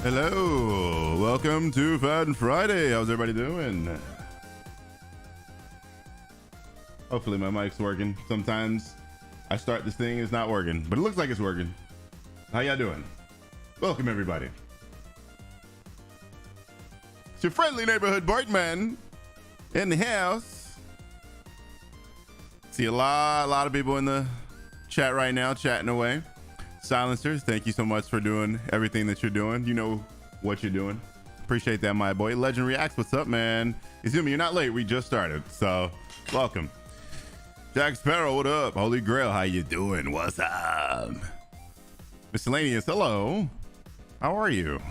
Hello, welcome to Fun Friday. How's everybody doing? Hopefully my mic's working. Sometimes I start this thing, it's not working, but it looks like it's working. How y'all doing? Welcome everybody. It's your friendly neighborhood Birdman in the house. See a lot of people in the chat right now chatting away. Silencers, thank you so much for doing everything that you're doing. You know what you're doing. Appreciate that, my boy. Legend Reacts, what's up, man? Excuse me, you're not late. We just started, so welcome. Jack Sparrow, what up? Holy Grail, how you doing? What's up? Miscellaneous, hello. How are you?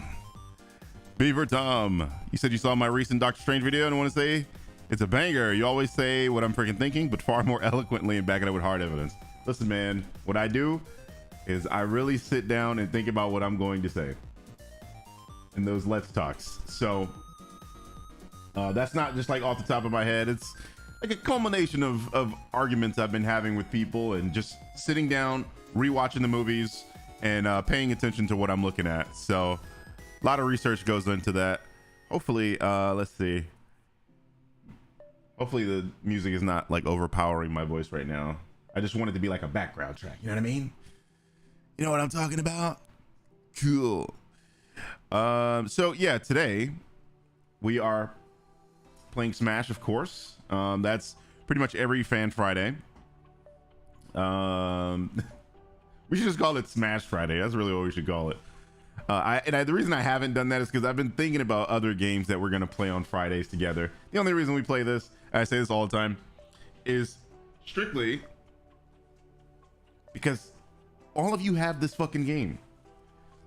Beaver Tom, you said you saw my recent Doctor Strange video and want to say it's a banger. You always say what I'm freaking thinking, but far more eloquently and back it up with hard evidence. Listen, man, what I do is I really sit down and think about what I'm going to say in those Let's Talks. So that's not just like off the top of my head. It's like a culmination of arguments I've been having with people and just sitting down, rewatching the movies and paying attention to what I'm looking at. So a lot of research goes into that. Hopefully, let's see. Hopefully the music is not like overpowering my voice right now. I just want it to be like a background track. You know what I mean? You know what I'm talking about? Cool. So yeah, today we are playing Smash, of course. That's pretty much every Fan Friday. We should just call it Smash Friday. That's really what we should call it. The reason I haven't done that is because I've been thinking about other games that we're gonna play on Fridays together. The only reason we play this, I say this all the time, is strictly because all of you have this fucking game.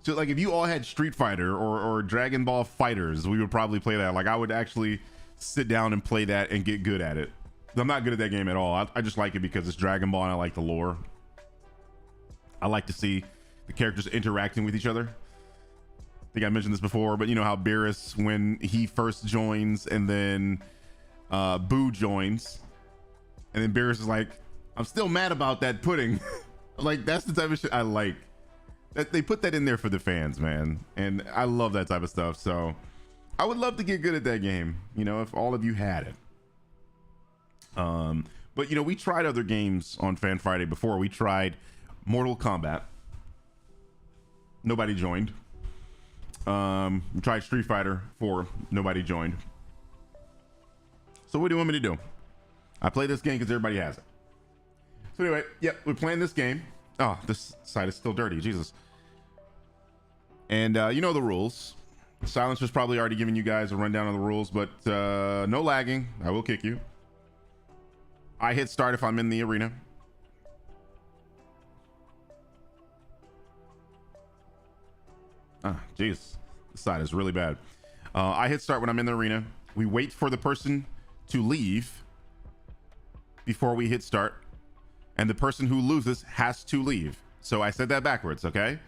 So like if you all had Street Fighter or Dragon Ball Fighters, we would probably play that. Like I would actually sit down and play that and get good at it. I'm not good at that game at all. I just like it because it's Dragon Ball and I like the lore. I like to see the characters interacting with each other. I think I mentioned this before, but you know how Beerus, when he first joins and then Boo joins, and then Beerus is like, I'm still mad about that pudding. Like that's the type of shit I like. That they put that in there for the fans, man, and I love that type of stuff. So I would love to get good at that game, you know, if all of you had it. But you know, we tried other games on Fan Friday before. We tried Mortal Kombat. Nobody joined. We tried Street Fighter 4. Nobody joined. So what do you want me to do? I play this game because everybody has it. So anyway, yep, we're playing this game. Oh, this side is still dirty, Jesus. And you know the rules. Silencer's probably already giving you guys a rundown on the rules, but no lagging. I will kick you. I hit start if I'm in the arena. Ah, jeez, this side is really bad. I hit start when I'm in the arena. We wait for the person to leave before we hit start. And the person who loses has to leave. So I said that backwards, okay?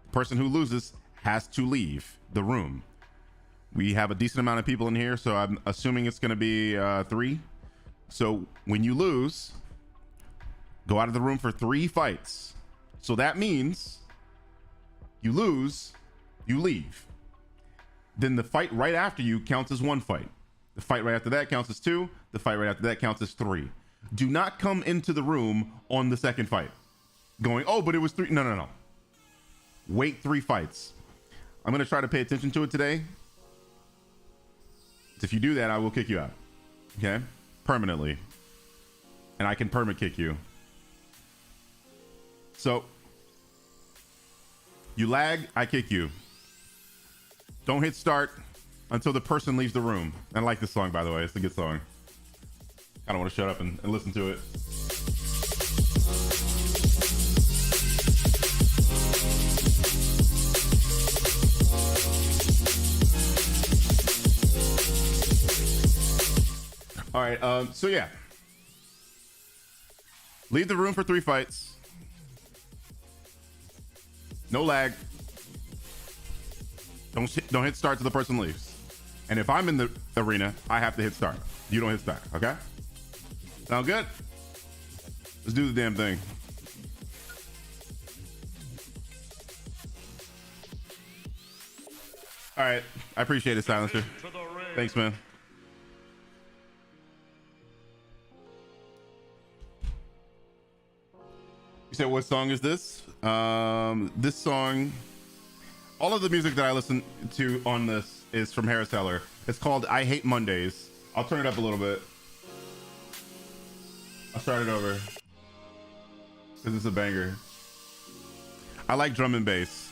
The person who loses has to leave the room. We have a decent amount of people in here, so I'm assuming it's gonna be 3. So when you lose, go out of the room for 3 fights. So that means you lose, you leave. Then the fight right after you counts as 1 fight. The fight right after that counts as 2. The fight right after that counts as 3. Do not come into the room on the second fight going, oh, but it was 3. No. Wait 3 fights. I'm going to try to pay attention to it today. If you do that, I will kick you out. Okay? Permanently. And I can perma kick you. So, you lag, I kick you. Don't hit start until the person leaves the room. I like this song, by the way. It's a good song. I don't want to shut up and listen to it. All right, so yeah. Leave the room for 3 fights. No lag. Don't hit start till the person leaves. And if I'm in the arena, I have to hit start. You don't hit start, okay? Sound good? Let's do the damn thing. All right, I appreciate it, Silencer. Thanks, man. You said what song is this? This song, all of the music that I listen to on this is from Harris Teller. It's called I Hate Mondays. I'll turn it up a little bit. I'll start it over because it's a banger. I like drum and bass.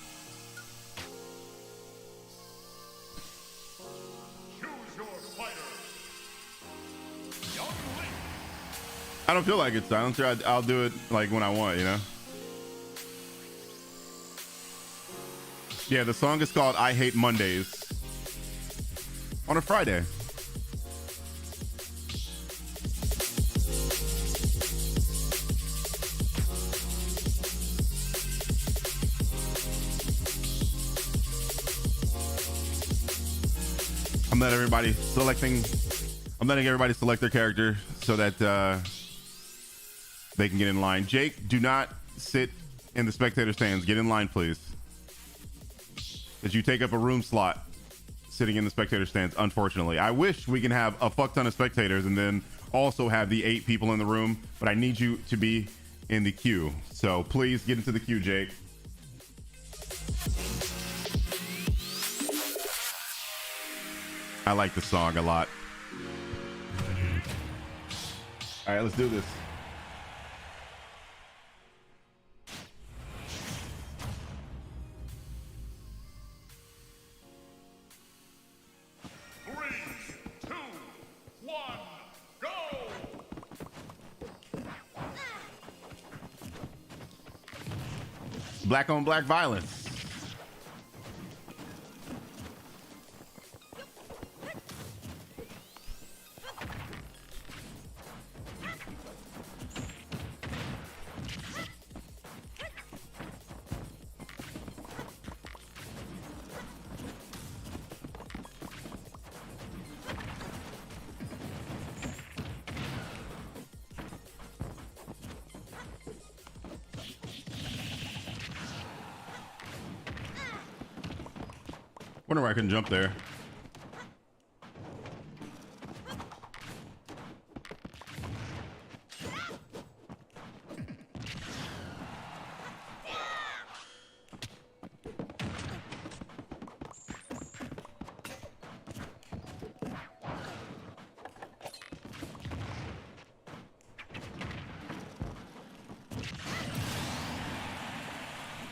I don't feel like it, Silencer. I'll do it like when I want, you know? Yeah, the song is called I Hate Mondays. On a Friday. I'm letting everybody select their character so that they can get in line. Jake, do not sit in the spectator stands. Get in line, please. Because you take up a room slot sitting in the spectator stands, unfortunately. I wish we can have a fuck ton of spectators and then also have the 8 people in the room, but I need you to be in the queue. So please get into the queue, Jake. I like the song a lot. All right, let's do this. Black on black violence. Wonder where I can jump there.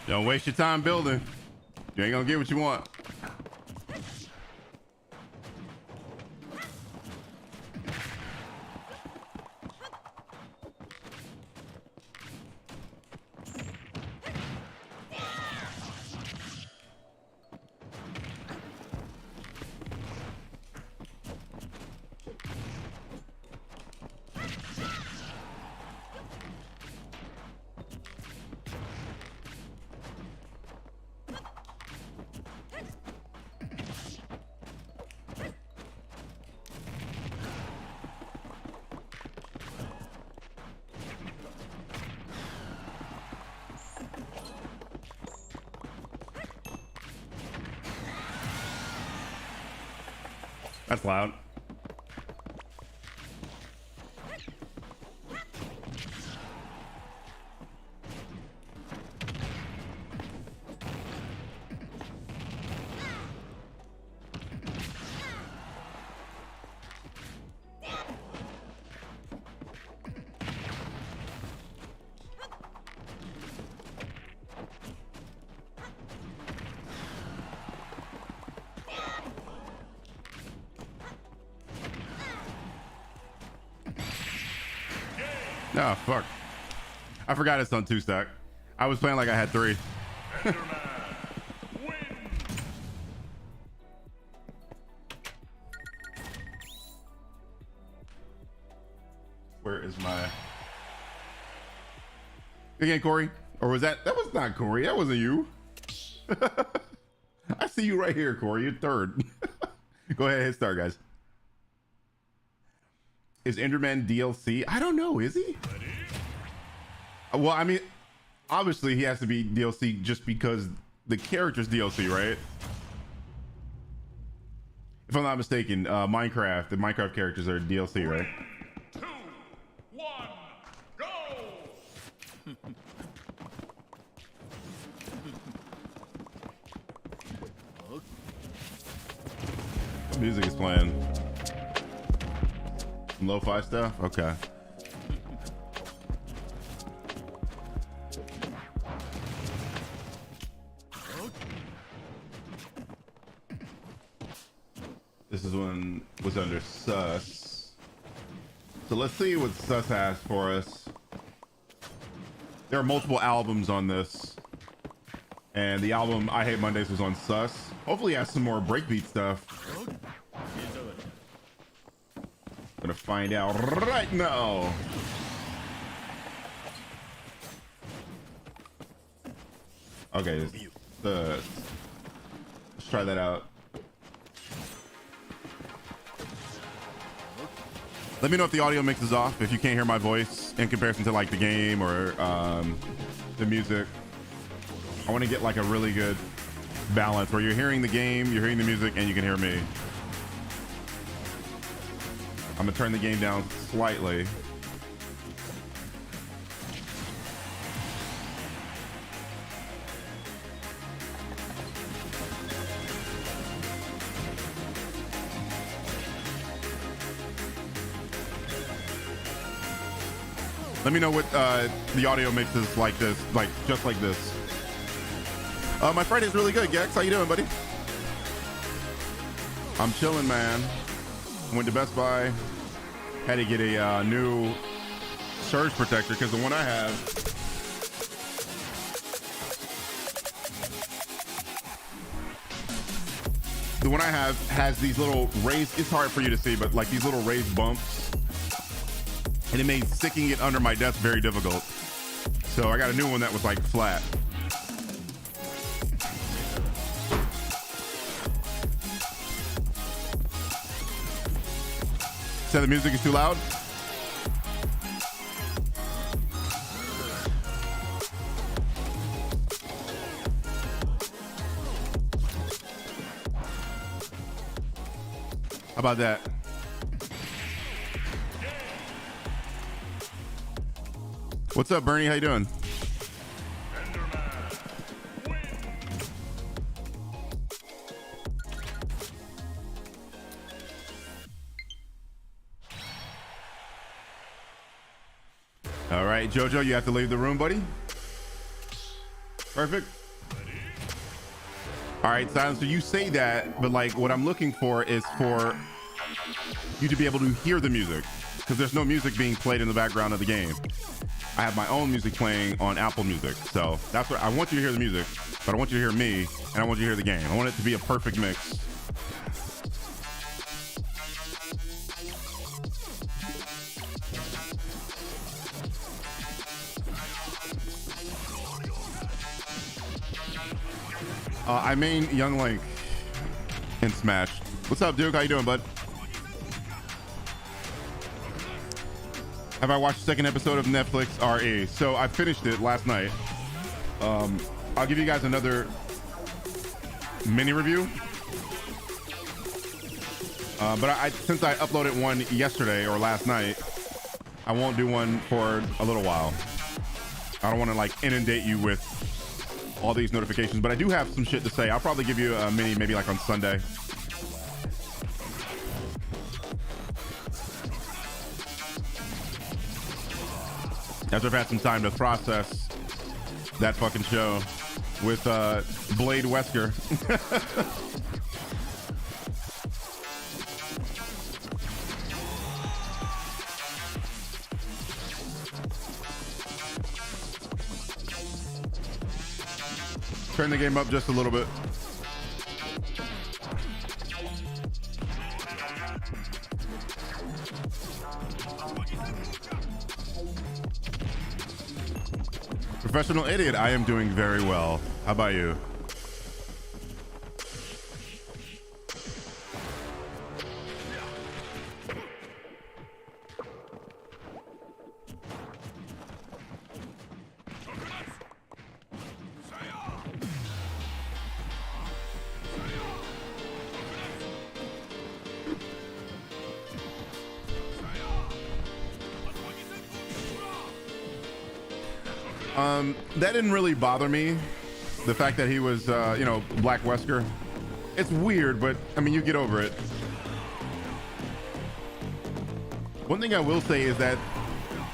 Don't waste your time building. You ain't gonna get what you want. That's loud. Oh, fuck. I forgot it's on 2 stack. I was playing like I had 3. Where is my... Again, Corey? Or was that... That was not Corey. That wasn't you. I see you right here, Corey. You're 3rd. Go ahead, hit start, guys. Is Enderman DLC? I don't know. Is he? Well, I mean, obviously he has to be DLC just because the character's DLC, right? If I'm not mistaken, Minecraft, the Minecraft characters are DLC, right? 3, 2, 1, go! Music is playing. Some lo-fi stuff? Okay. This is when it was under sus. So let's see what sus has for us. There are multiple albums on this. And the album I Hate Mondays was on sus. Hopefully it has some more breakbeat stuff. Gonna find out right now. Okay, let's try that out. Let me know if the audio mix is off, if you can't hear my voice in comparison to like the game or the music. I want to get like a really good balance where you're hearing the game, you're hearing the music, and you can hear me. I'm gonna turn the game down slightly. Let me know what the audio mix is like this, like just like this. My Friday's really good, Gex. How you doing, buddy? I'm chilling, man. Went to Best Buy. Had to get a new surge protector because the one I have has these little raised, it's hard for you to see, but like these little raised bumps. And it made sticking it under my desk very difficult. So I got a new one that was like flat. Said the music is too loud. How about that? What's up, Bernie? How you doing? All right, Jojo, you have to leave the room, buddy. Perfect. All right, Silencer, you say that, but like what I'm looking for is for you to be able to hear the music because there's no music being played in the background of the game. I have my own music playing on Apple Music. So that's what I want you to hear the music, but I want you to hear me and I want you to hear the game. I want it to be a perfect mix. I main Young Link in Smash. What's up, Duke? How you doing, bud? Have I watched the second episode of Netflix RE? So I finished it last night. I'll give you guys another mini review. But since I uploaded one yesterday or last night, I won't do one for a little while. I don't want to like inundate you with all these notifications, but I do have some shit to say. I'll probably give you a mini maybe like on Sunday. After I've had some time to process that fucking show with Blade Wesker. Turn the game up just a little bit. Professional idiot, I am doing very well. How about you? That didn't really bother me. The fact that he was, you know, Black Wesker. It's weird, but I mean, you get over it. One thing I will say is that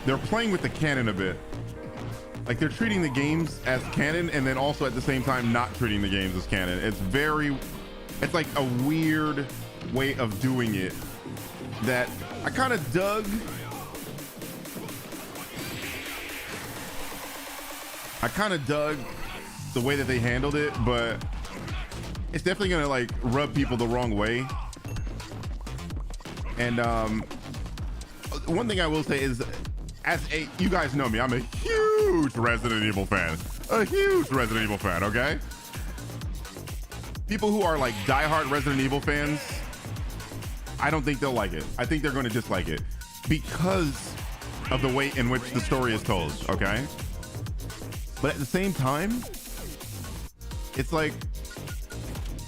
they're playing with the canon a bit. Like, they're treating the games as canon and then also at the same time not treating the games as canon. It's like a weird way of doing it that I kind of dug. The way that they handled it, but it's definitely gonna like rub people the wrong way. And one thing I will say is, you guys know me, I'm a huge Resident Evil fan. Okay? People who are like diehard Resident Evil fans, I don't think they'll like it. I think they're going to dislike it because of the way in which the story is told, okay? But at the same time, it's like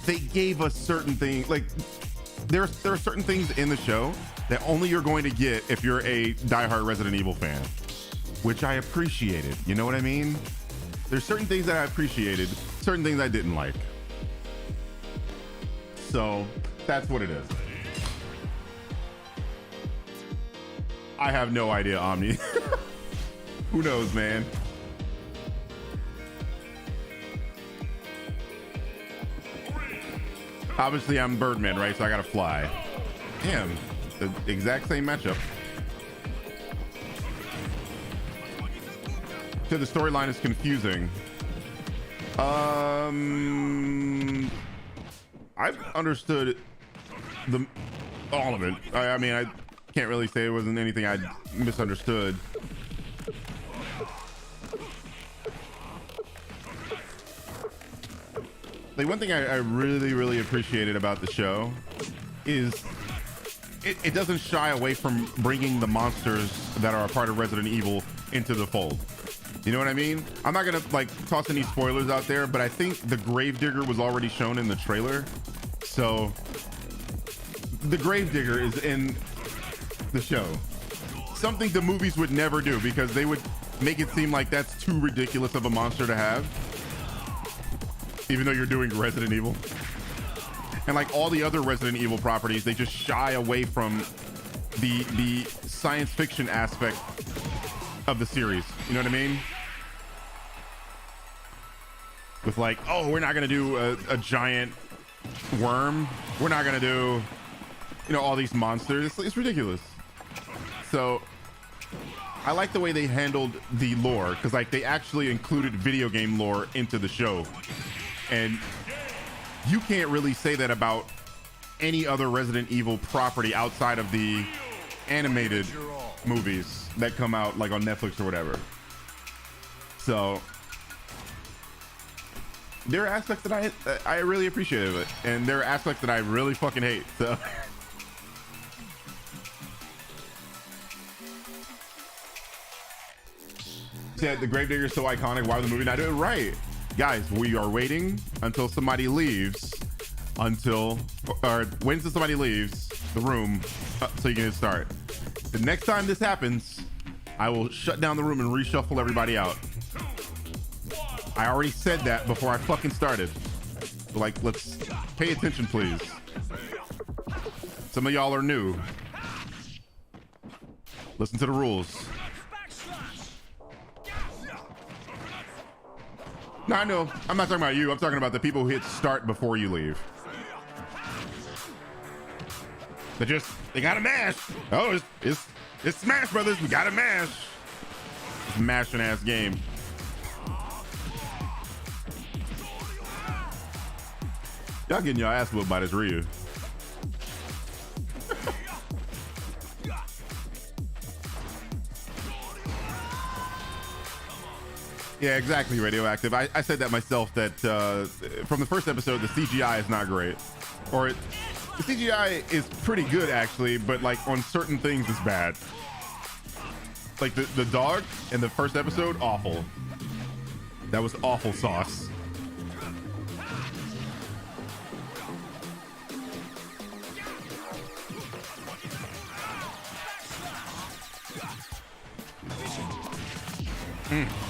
they gave us certain things. Like there are certain things in the show that only you're going to get if you're a diehard Resident Evil fan, which I appreciated. You know what I mean? There's certain things that I appreciated, certain things I didn't like. So that's what it is. I have no idea, Omni. Who knows, man? Obviously, I'm Birdman, right? So I gotta fly. Damn, the exact same matchup. So the storyline is confusing. I've understood all of it. I mean, I can't really say it wasn't anything I misunderstood. Like, one thing I really appreciated about the show is it doesn't shy away from bringing the monsters that are a part of Resident Evil into the fold. You know what I mean? I'm not gonna like toss any spoilers out there, but I think the Gravedigger was already shown in the trailer. So the Gravedigger is in the show. Something the movies would never do because they would make it seem like that's too ridiculous of a monster to have. Even though you're doing Resident Evil. And like all the other Resident Evil properties, they just shy away from the science fiction aspect of the series. You know what I mean? With like, oh, we're not gonna do a giant worm. We're not gonna do, you know, all these monsters. It's ridiculous. So I like the way they handled the lore, because like they actually included video game lore into the show. And you can't really say that about any other Resident Evil property outside of the animated movies that come out like on Netflix or whatever. So there are aspects that I really appreciate of it, and there are aspects that I really fucking hate. So said the Gravedigger is so iconic. Why would the movie not do it? Right. Guys, we are waiting until somebody leaves, wait until somebody leaves the room so you can start. The next time this happens, I will shut down the room and reshuffle everybody out. I already said that before I fucking started. So like, let's pay attention, please. Some of y'all are new. Listen to the rules. No, I know. I'm not talking about you. I'm talking about the people who hit start before you leave. They gotta mash. Oh, it's Smash Brothers. We gotta mash. It's a mashing ass game. Y'all getting your ass whooped by this Ryu. Yeah, exactly, Radioactive. I said that myself, that from the first episode, the CGI is not great. Or the CGI is pretty good, actually, but like on certain things it's bad. Like the dog in the first episode, awful. That was awful sauce.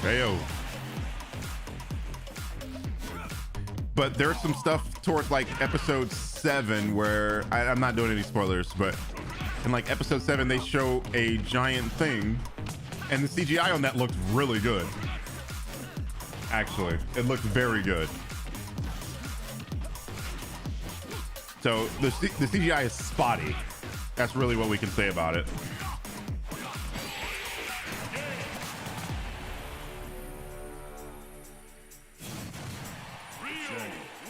Heyo. but there's some stuff towards like episode 7 where I'm not doing any spoilers, but in like episode 7 they show a giant thing, and the CGI on that looked really good. Actually, it looked very good. So the CGI is spotty. That's really what we can say about it.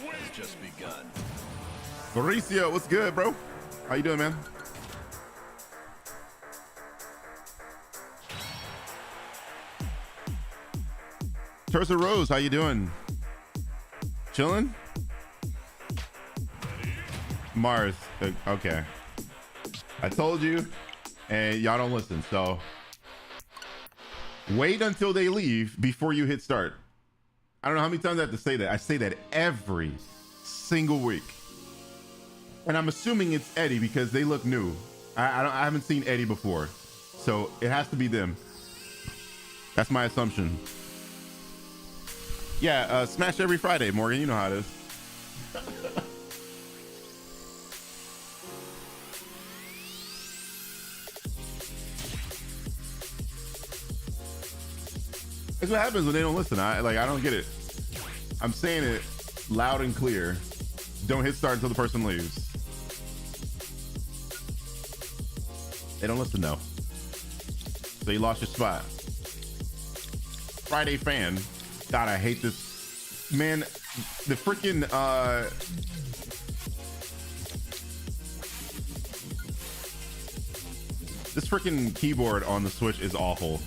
Has just begun. Mauricio, what's good, bro? How you doing, man? Terza Rose, how you doing? Chilling? Mars, okay. I told you, and y'all don't listen, so wait until they leave before you hit start. I don't know how many times I have to say that. I say that every single week. And I'm assuming it's Eddie because they look new. I haven't seen Eddie before, so it has to be them. That's my assumption. Yeah, Smash every Friday, Morgan. You know how it is. That's what happens when they don't listen. I don't get it. I'm saying it loud and clear. Don't hit start until the person leaves. They don't listen though. So you lost your spot. Friday fan. God, I hate this. Man, the freaking this freaking keyboard on the Switch is awful.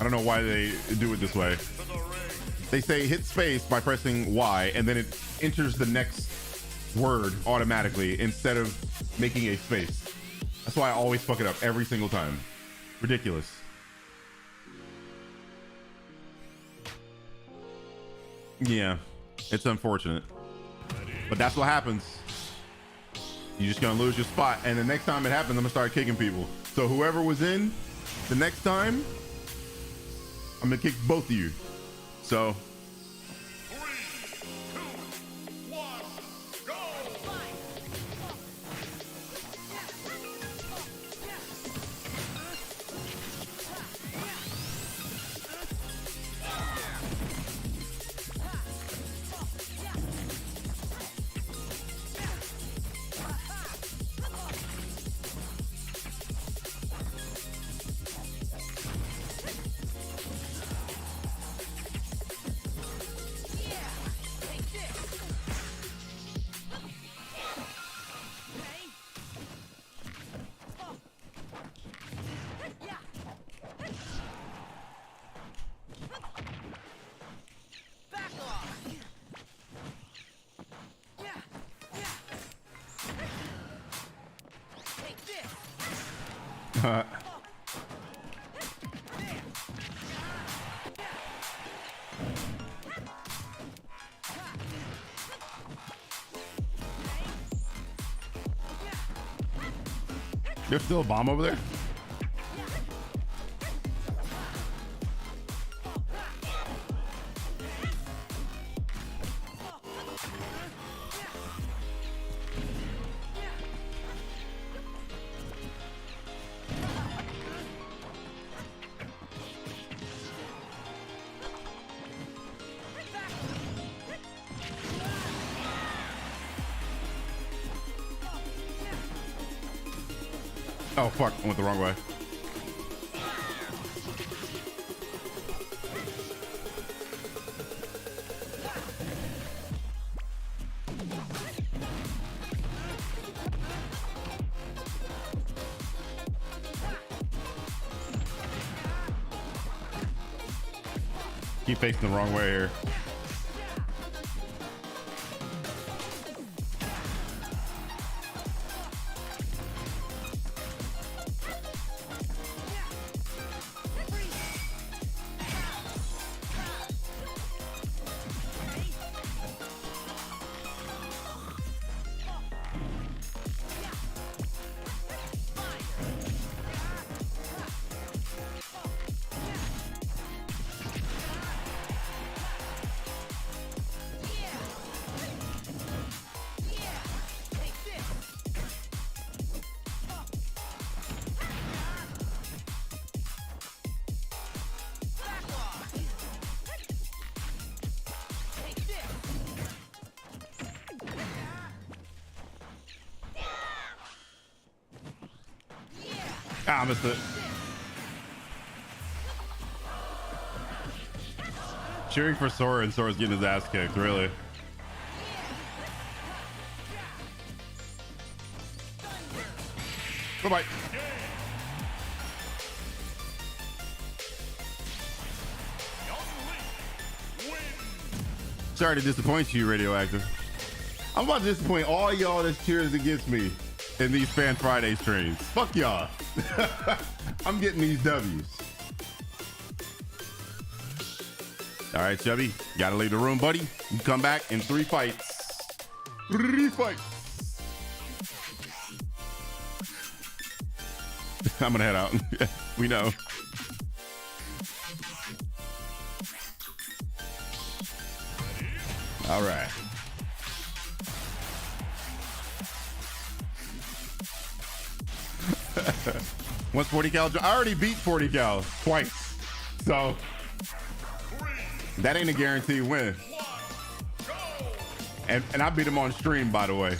I don't know why they do it this way. They say hit space by pressing Y, and then it enters the next word automatically instead of making a space. That's why I always fuck it up every single time. Ridiculous. Yeah, it's unfortunate, but that's what happens. You're just gonna lose your spot, and the next time it happens, I'm gonna start kicking people. So whoever was in the next time, I'm gonna kick both of you. So 3, 2, 1, go! There's still a bomb over there? Oh fuck, I went the wrong way. Keep facing the wrong way here. Ah, I missed it. Cheering for Sora, and Sora's getting his ass kicked, really. Bye-bye. Sorry to disappoint you, Radioactive. I'm about to disappoint all y'all that's cheers against me in these Fan Friday streams. Fuck y'all. I'm getting these W's. All right, Chubby, gotta leave the room, buddy. You come back in 3 fights. 3 fights. I'm gonna head out. We know. All right. Once 40 cal, I already beat 40 cal twice, so that ain't a guaranteed win. And I beat him on stream, by the way.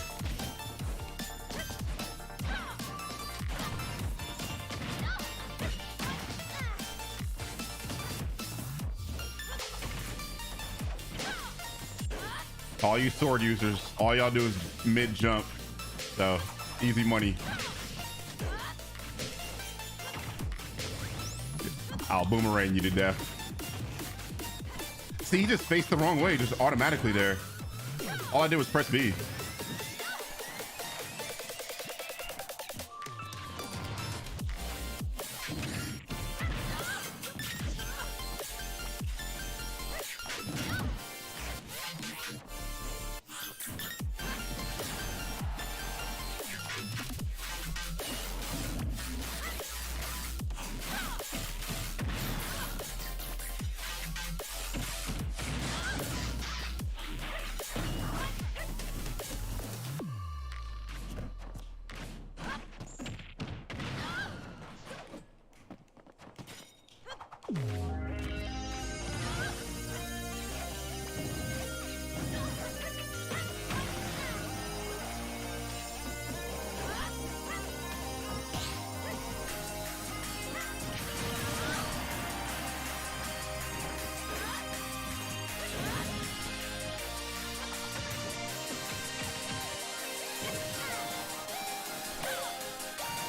All you sword users, all y'all do is mid jump, so easy money. I'll boomerang you to death. See, he just faced the wrong way, just automatically there. All I did was press B.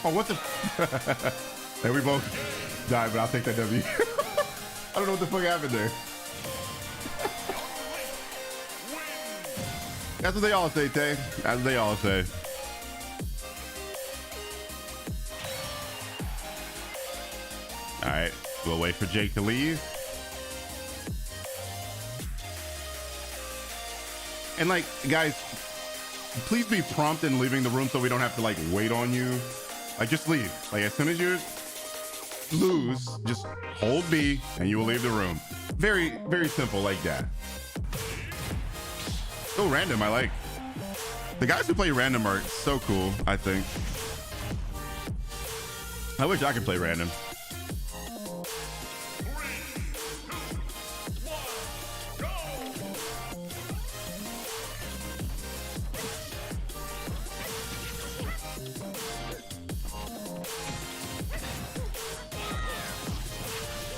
Oh, what the? Hey, we both died, but I'll take that W. I don't know what the fuck happened there. That's what they all say, Tay. That's what they all say. All right, we'll wait for Jake to leave. And like, guys, please be prompt in leaving the room so we don't have to like wait on you. Like, just leave. Like, as soon as you lose, just hold B and you will leave the room. Very, very simple like that. So random, I like. The guys who play random are so cool, I think. I wish I could play random.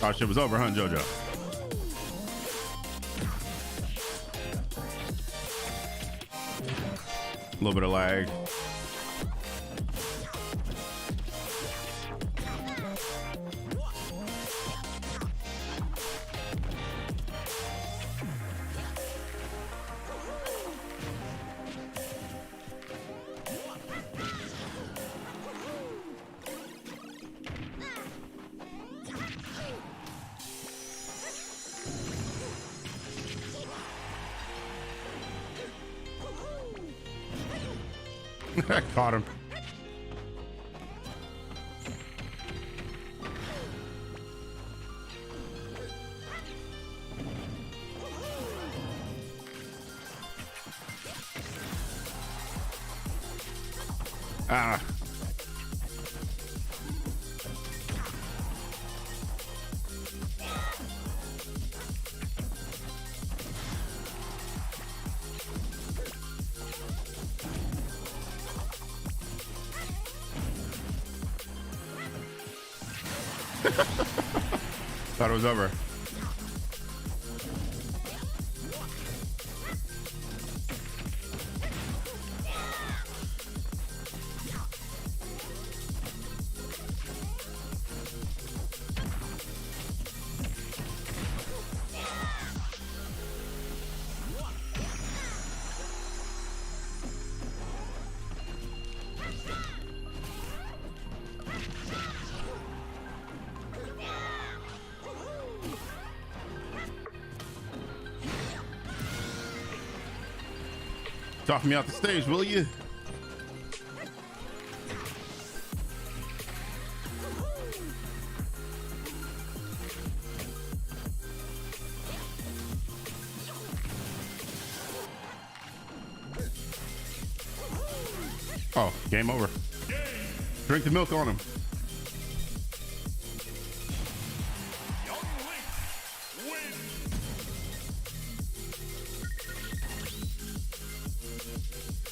Our shit was over, huh, JoJo? A little bit of lag. I caught him. Ah. Thought it was over. Talk me out the stage, will you? Oh, game over. Drink the milk on him.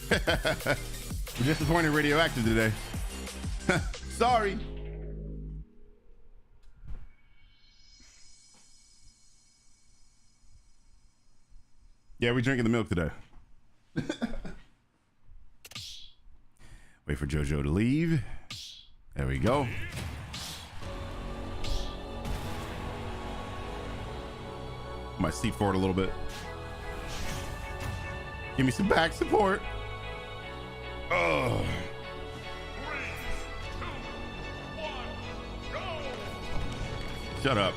We're disappointed radioactive today. Sorry. Yeah, we drinking the milk today. Wait for JoJo to leave. There we go. My seat forward a little bit. Give me some back support. Oh. 3, 2, 1, go! Shut up.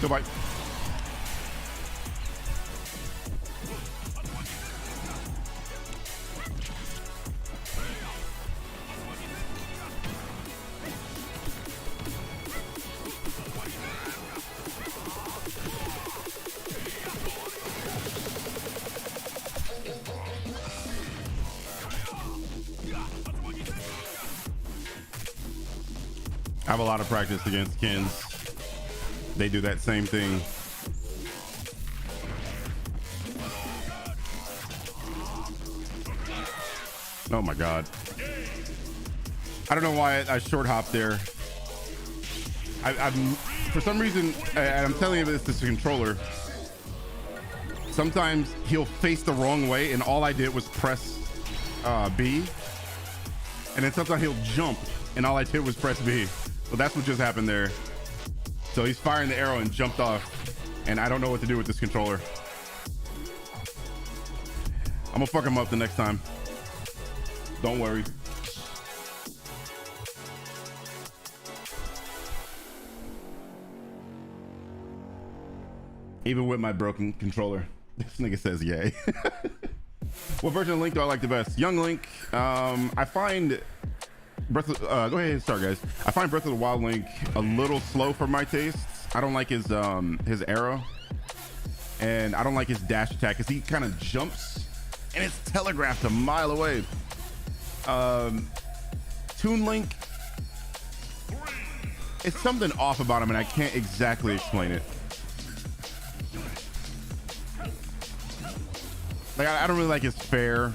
Goodbye. I have a lot of practice against Kins. They do that same thing. Oh my God. I don't know why I short hopped there. I'm for some reason, and I'm telling you this is a controller. Sometimes he'll face the wrong way and all I did was press B. And then sometimes he'll jump and all I did was press B. So that's what just happened there. So he's firing the arrow and jumped off, and I don't know what to do with this controller. I'm gonna fuck him up the next time. Don't worry. Even with my broken controller, this nigga says yay. What version of Link do I like the best? Young Link. I find Breath of, go ahead and start, guys. I find Breath of the Wild Link a little slow for my tastes. I don't like his arrow, and I don't like his dash attack because he kind of jumps and it's telegraphed a mile away. Toon Link, it's something off about him and I can't exactly explain it. Like I don't really like his fair.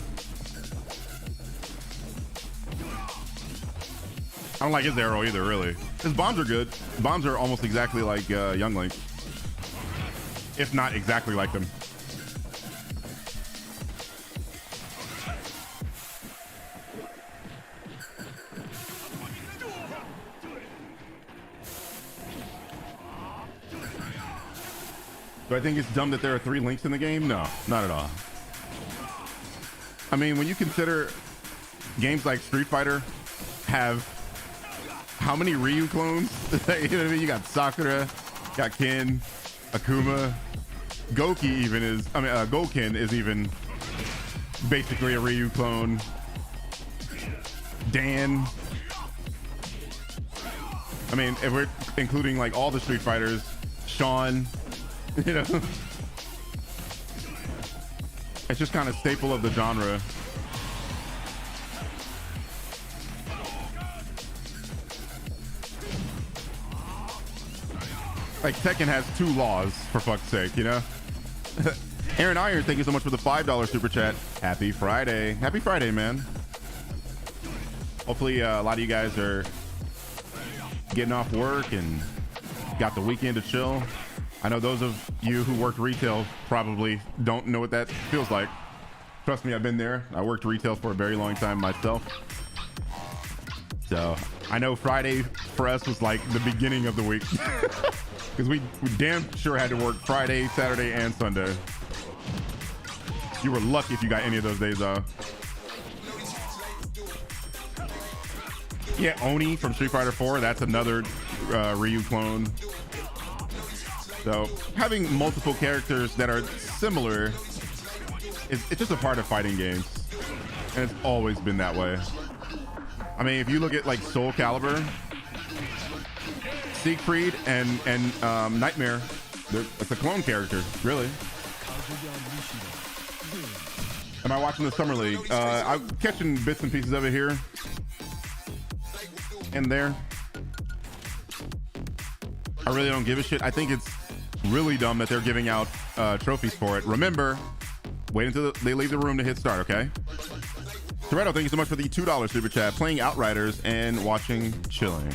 I don't like his arrow either, really. His bombs are good. Bombs are almost exactly like Young Link, if not exactly like them. Do I think it's dumb that there are 3 Links in the game? No, not at all. I mean, when you consider games like Street Fighter have how many Ryu clones? You know what I mean? You got Sakura, got Ken, Akuma, Goki even is, I mean, Goken is even basically a Ryu clone. Dan. I mean, if we're including like all the Street Fighters, Sean, you know. It's just kind of staple of the genre. Like Tekken has 2 laws, for fuck's sake, you know? Aaron Iron, thank you so much for the $5 super chat. Happy Friday. Happy Friday, man. Hopefully a lot of you guys are getting off work and got the weekend to chill. I know those of you who work retail probably don't know what that feels like. Trust me, I've been there. I worked retail for a very long time myself. So I know Friday for us was like the beginning of the week. Because we damn sure had to work Friday, Saturday, and Sunday. You were lucky if you got any of those days off. Yeah, Oni from Street Fighter 4. That's another Ryu clone. So having multiple characters that are similar it's just a part of fighting games, and it's always been that way. I mean, if you look at like Soul Calibur, Siegfried, and Nightmare, it's a clone character, really. Am I watching the Summer League? I'm catching bits and pieces of it here and there. I really don't give a shit. I think it's really dumb that they're giving out trophies for it. Remember, wait until they leave the room to hit start, okay? Toretto, thank you so much for the $2 super chat. Playing Outriders and watching Chilling.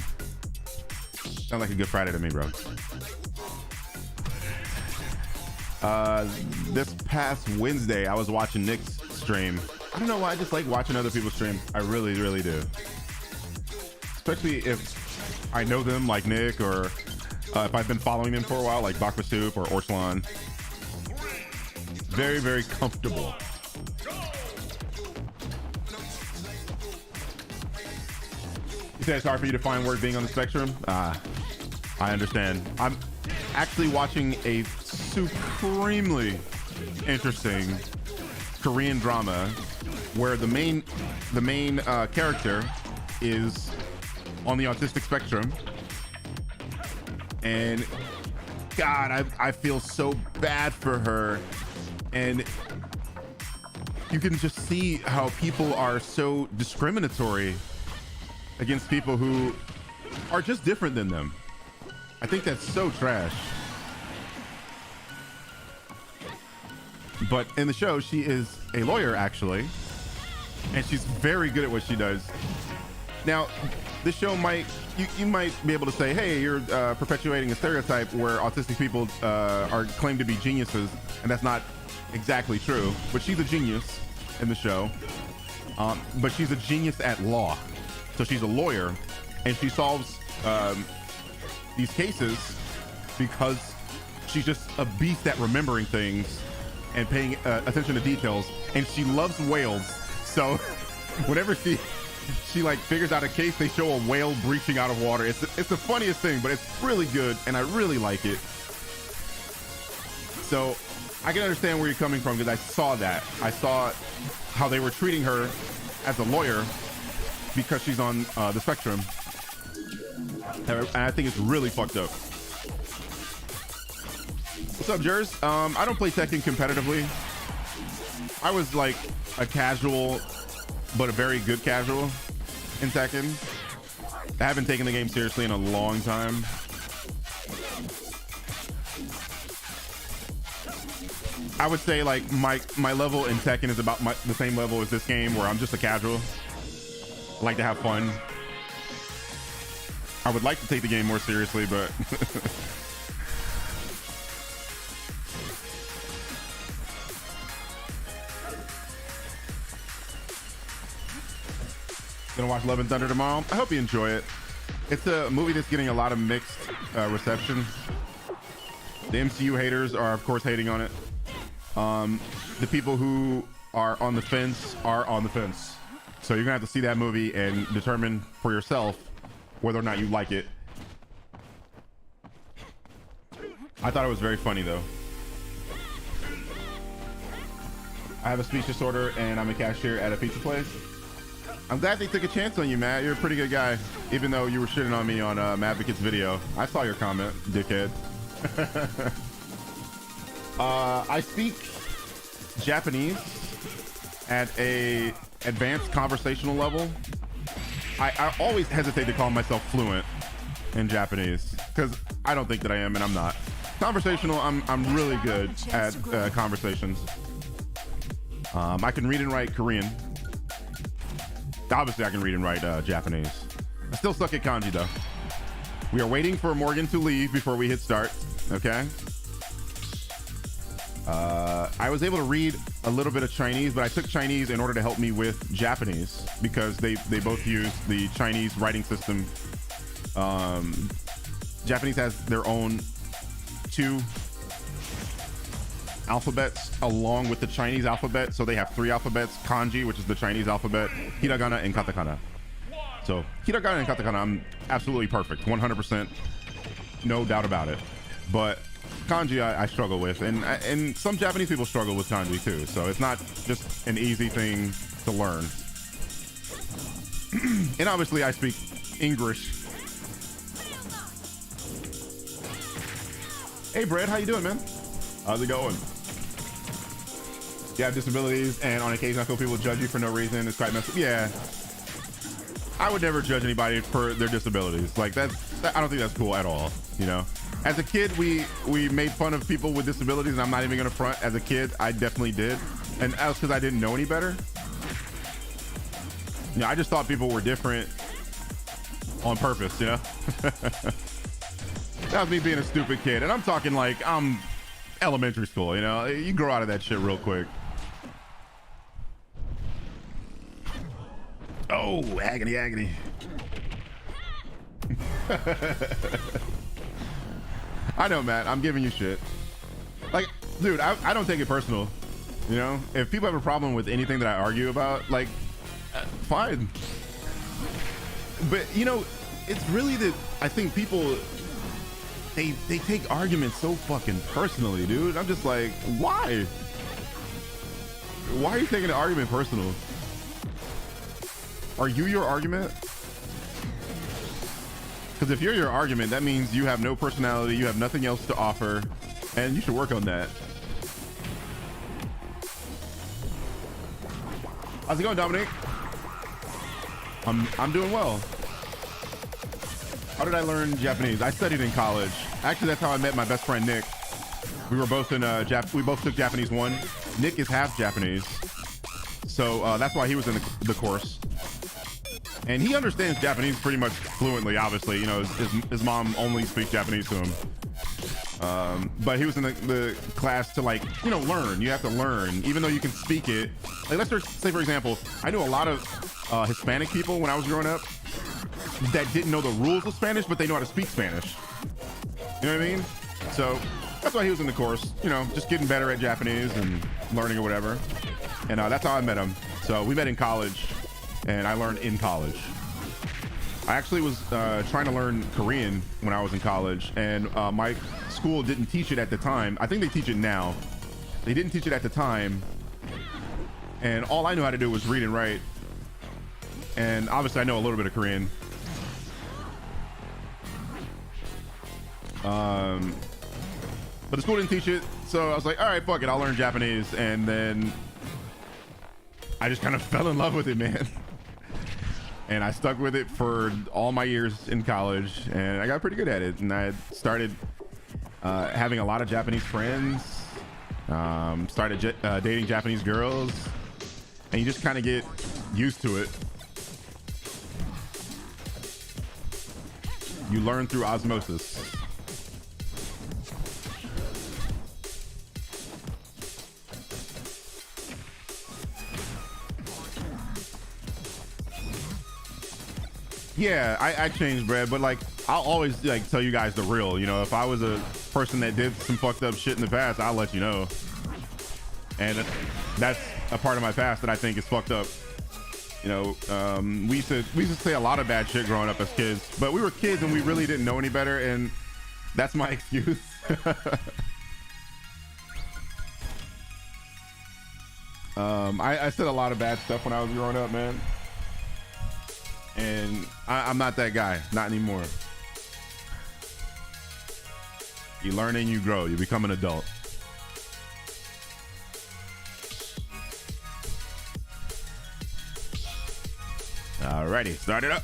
Sounds like a good Friday to me, bro. This past Wednesday, I was watching Nick's stream. I don't know why, I just like watching other people's stream. I really, really do. Especially if I know them, like Nick, or if I've been following them for a while, like Bakwa Soup or Orslan. Very, very comfortable. You said it's hard for you to find work being on the spectrum? I understand. I'm actually watching a supremely interesting Korean drama where the main character is on the autistic spectrum, and God, I feel so bad for her, and you can just see how people are so discriminatory against people who are just different than them. I think that's so trash. But in the show, she is a lawyer, actually, and she's very good at what she does. Now, this show might, you might be able to say, hey, you're perpetuating a stereotype where autistic people are claimed to be geniuses, and that's not exactly true. But she's a genius in the show, but she's a genius at law. So she's a lawyer, and she solves these cases because she's just a beast at remembering things and paying attention to details, and she loves whales. So whenever she like figures out a case, they show a whale breaching out of water. It's the funniest thing, but it's really good, and I really like it. So I can understand where you're coming from, because I saw that. I saw how they were treating her as a lawyer because she's on the spectrum, and I think it's really fucked up. What's up, Jers? I don't play Tekken competitively. I was like a casual, but a very good casual in Tekken. I haven't taken the game seriously in a long time. I would say like my level in Tekken is about the same level as this game, where I'm just a casual. I like to have fun. I would like to take the game more seriously, but gonna watch Love and Thunder tomorrow. I hope you enjoy it. It's a movie that's getting a lot of mixed reception. The MCU haters are, of course, hating on it. The people who are on the fence are on the fence. So you're gonna have to see that movie and determine for yourself whether or not you like it. I thought it was very funny, though. I have a speech disorder and I'm a cashier at a pizza place. I'm glad they took a chance on you, Matt. You're a pretty good guy, even though you were shitting on me on Mavic's video. I saw your comment, dickhead. I speak Japanese at a advanced conversational level. I always hesitate to call myself fluent in Japanese because I don't think that I am, and I'm not. Conversational, I'm really good at conversations. I can read and write Korean. Obviously, I can read and write Japanese. I still suck at kanji though. We are waiting for Morgan to leave before we hit start. Okay. I was able to read a little bit of Chinese, but I took Chinese in order to help me with Japanese because they both use the Chinese writing system. Japanese has their own 2 alphabets along with the Chinese alphabet, so they have 3 alphabets: kanji, which is the Chinese alphabet, hiragana, and katakana. So hiragana and katakana, I'm absolutely perfect, 100%, no doubt about it. But kanji I struggle with, and some Japanese people struggle with kanji too, so it's not just an easy thing to learn. And obviously I speak English. Hey Brad, how you doing, man? How's it going? You have disabilities, and on occasion I feel people judge you for no reason. It's quite messed up. Yeah, I would never judge anybody for their disabilities. Like I don't think that's cool at all, you know? As a kid, we made fun of people with disabilities, and I'm not even gonna front. As a kid, I definitely did, and that was because I didn't know any better. You know, I just thought people were different on purpose, you know? That was me being a stupid kid, and I'm talking like I'm elementary school, you know? You grow out of that shit real quick. Oh, agony, agony. I know, Matt. I'm giving you shit. Like, dude, I don't take it personal. You know, if people have a problem with anything that I argue about, like, fine. But you know, it's really that I think people they take arguments so fucking personally, dude. I'm just like, why? Why are you taking an argument personal? Are you your argument? Because if you're your argument, that means you have no personality, you have nothing else to offer, and you should work on that. How's it going, Dominic? I'm doing well. How did I learn Japanese? I studied in college. Actually, that's how I met my best friend Nick. We were both in we both took Japanese 1. Nick is half Japanese, so that's why he was in the course. And he understands Japanese pretty much fluently, obviously. You know, his mom only speaks Japanese to him. But he was in the class to, like, you know, learn. You have to learn, even though you can speak it. Like, let's say, for example, I knew a lot of Hispanic people when I was growing up that didn't know the rules of Spanish, but they know how to speak Spanish. You know what I mean? So that's why he was in the course, you know, just getting better at Japanese and learning or whatever. And that's how I met him. So we met in college, and I learned in college. I actually was trying to learn Korean when I was in college, and my school didn't teach it at the time. I think they teach it now. They didn't teach it at the time, and all I knew how to do was read and write. And obviously I know a little bit of Korean. But the school didn't teach it, so I was like, all right, fuck it, I'll learn Japanese. And then I just kind of fell in love with it, man. And I stuck with it for all my years in college, and I got pretty good at it. And I started having a lot of Japanese friends, started dating Japanese girls, and you just kind of get used to it. You learn through osmosis. Yeah, I changed, Brad, but like I'll always like tell you guys the real. You know, if I was a person that did some fucked up shit in the past, I'll let you know. And that's a part of my past that I think is fucked up. You know, we used to say a lot of bad shit growing up as kids, but we were kids and we really didn't know any better, and that's my excuse. I said a lot of bad stuff when I was growing up, man. And I'm not that guy, not anymore. You learn and you grow, you become an adult. Alrighty, start it up.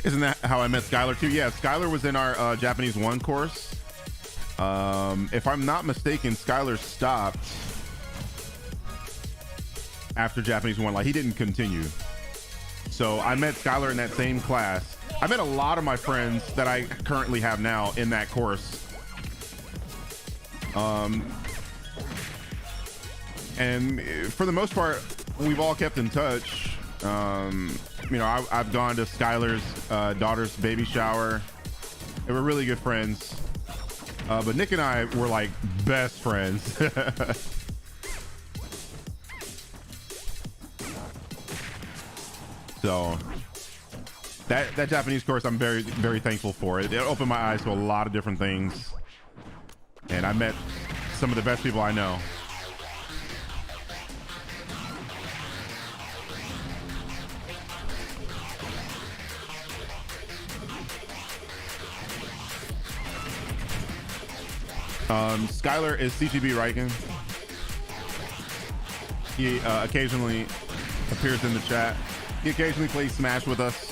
Isn't that how I met Skylar too? Yeah, Skylar was in our Japanese 1 course. If I'm not mistaken, Skylar stopped after Japanese 1. Like, he didn't continue. So I met Skylar in that same class. I met a lot of my friends that I currently have now in that course. And for the most part, we've all kept in touch. You know, I've gone to Skylar's daughter's baby shower. They were really good friends. But Nick and I were like best friends. So that Japanese course, I'm very, very thankful for it. It opened my eyes to a lot of different things. And I met some of the best people I know. Skylar is CGB Riken. He occasionally appears in the chat. He occasionally plays Smash with us.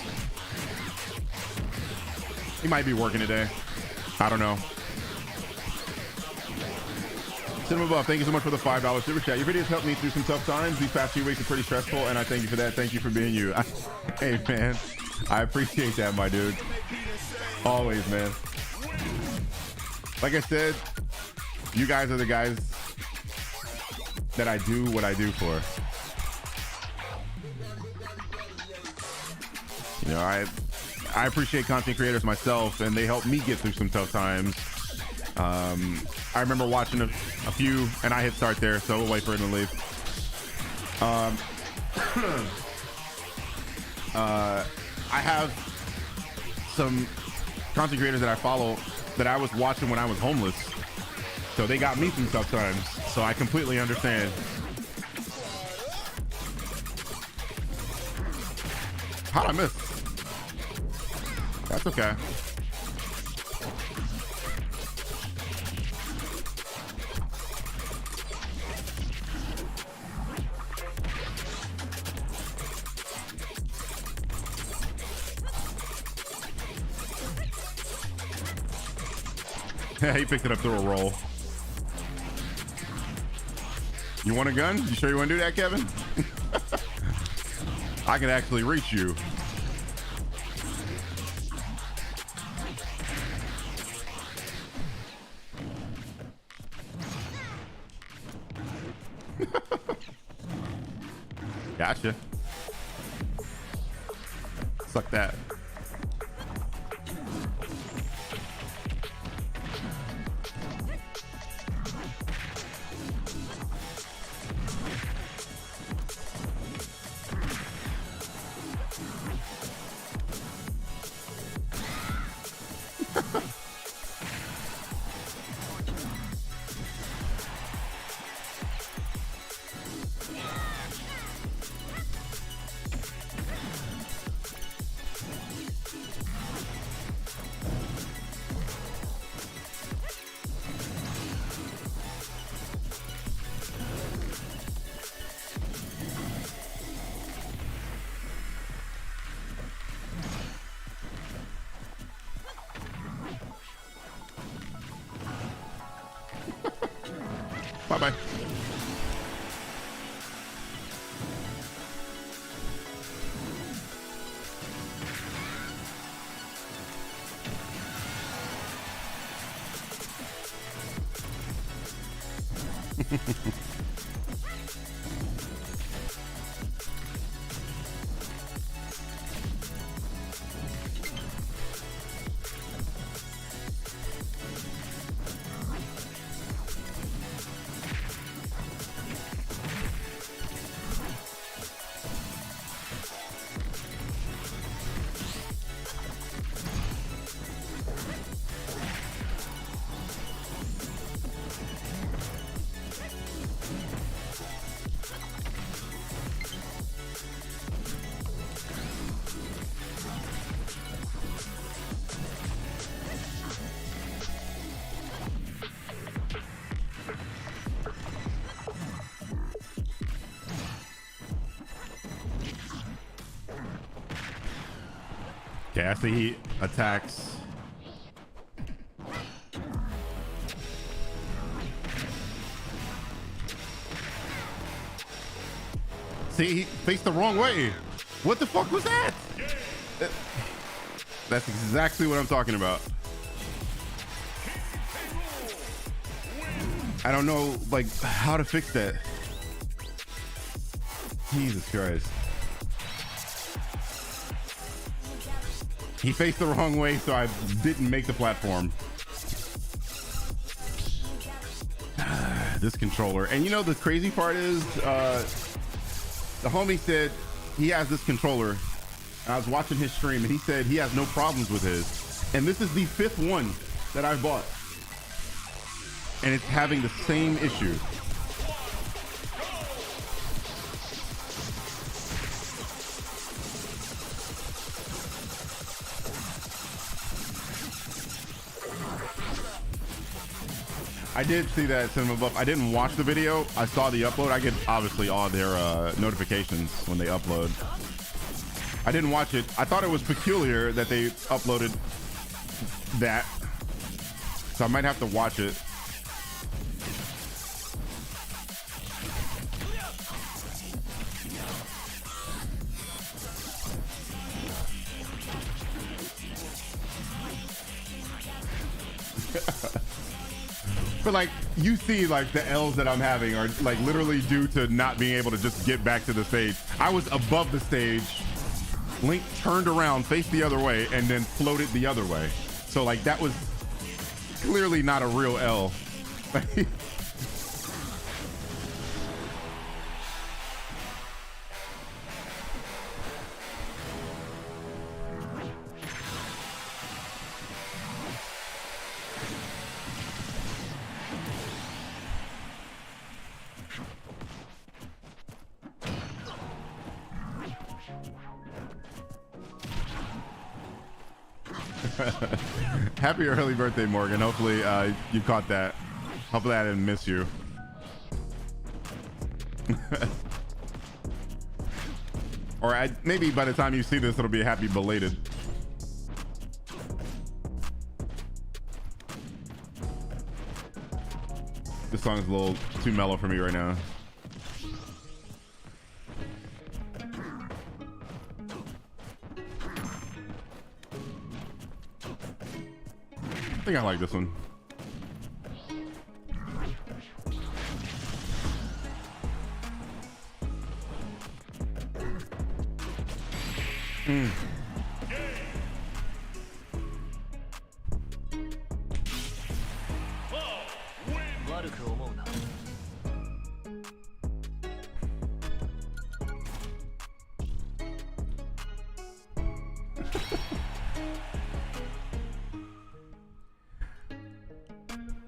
He might be working today. I don't know. Cinema Buff, thank you so much for the $5 super chat. Your videos helped me through some tough times. These past few weeks are pretty stressful, and I thank you for that. Thank you for being you. Hey, man. I appreciate that, my dude. Always, man. Like I said, you guys are the guys that I do what I do for. You know, I appreciate content creators myself, and they help me get through some tough times. I remember watching a few, and I hit start there, so we'll wait for it to leave. I have some content creators that I follow that I was watching when I was homeless. So they got me through tough times. So I completely understand. How'd I miss? That's okay. He picked it up through a roll. You want a gun? You sure you want to do that, Kevin? I can actually reach you. Gotcha. Suck that. Bye-bye. Okay, I see he attacks. See, he faced the wrong way. What the fuck was that? That's exactly what I'm talking about. I don't know, like, how to fix that. Jesus Christ. He faced the wrong way, so I didn't make the platform. This controller. And you know, the crazy part is, the homie said he has this controller. I was watching his stream and he said he has no problems with his. And this is the 5th one that I bought. And it's having the same issue. I did see that Cinema Buff. I didn't watch the video. I saw the upload. I get obviously all their notifications when they upload. I didn't watch it. I thought it was peculiar that they uploaded that. So I might have to watch it. But like, you see, like, the L's that I'm having are like literally due to not being able to just get back to the stage. I was above the stage. Link turned around, faced the other way, and then floated the other way. So like, that was clearly not a real L. Happy early birthday, Morgan. Hopefully you caught that. Hopefully I didn't miss you. Or maybe by the time you see this, it'll be a happy belated. This song is a little too mellow for me right now. I think I like this one.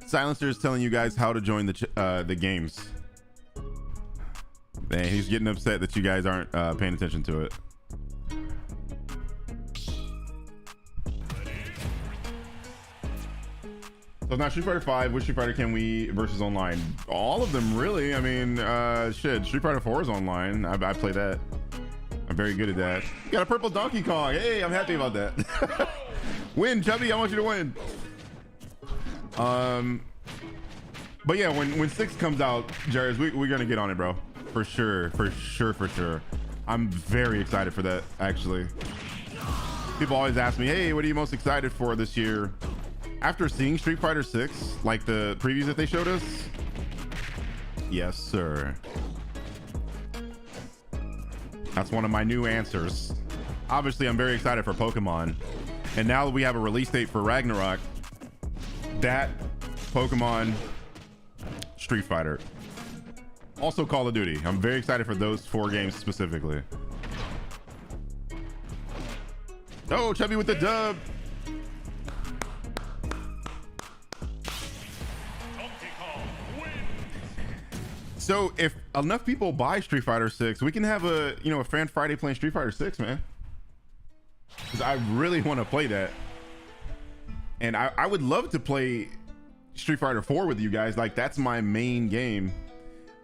Silencer is telling you guys how to join the games. Man, he's getting upset that you guys aren't paying attention to it. So now Street Fighter 5, which Street Fighter can we versus online? All of them, really. I mean, shit, Street Fighter 4 is online. I play that. I'm very good at that. Got a purple Donkey Kong. Hey, I'm happy about that. Win, Chubby. I want you to win. But yeah, when 6 comes out, Jairus, we're gonna get on it, bro. For sure. I'm very excited for that, actually. People always ask me, hey, what are you most excited for this year? After seeing Street Fighter 6, like the previews that they showed us, yes, sir. That's one of my new answers. Obviously, I'm very excited for Pokemon. And now that we have a release date for Ragnarok, that, Pokemon, Street Fighter, also Call of Duty. I'm very excited for those 4 games specifically. Oh, Chubby with the dub. So if enough people buy Street Fighter 6, we can have a Fan Friday playing Street Fighter 6, man. Because I really want to play that. And I would love to play Street Fighter 4 with you guys. Like, that's my main game.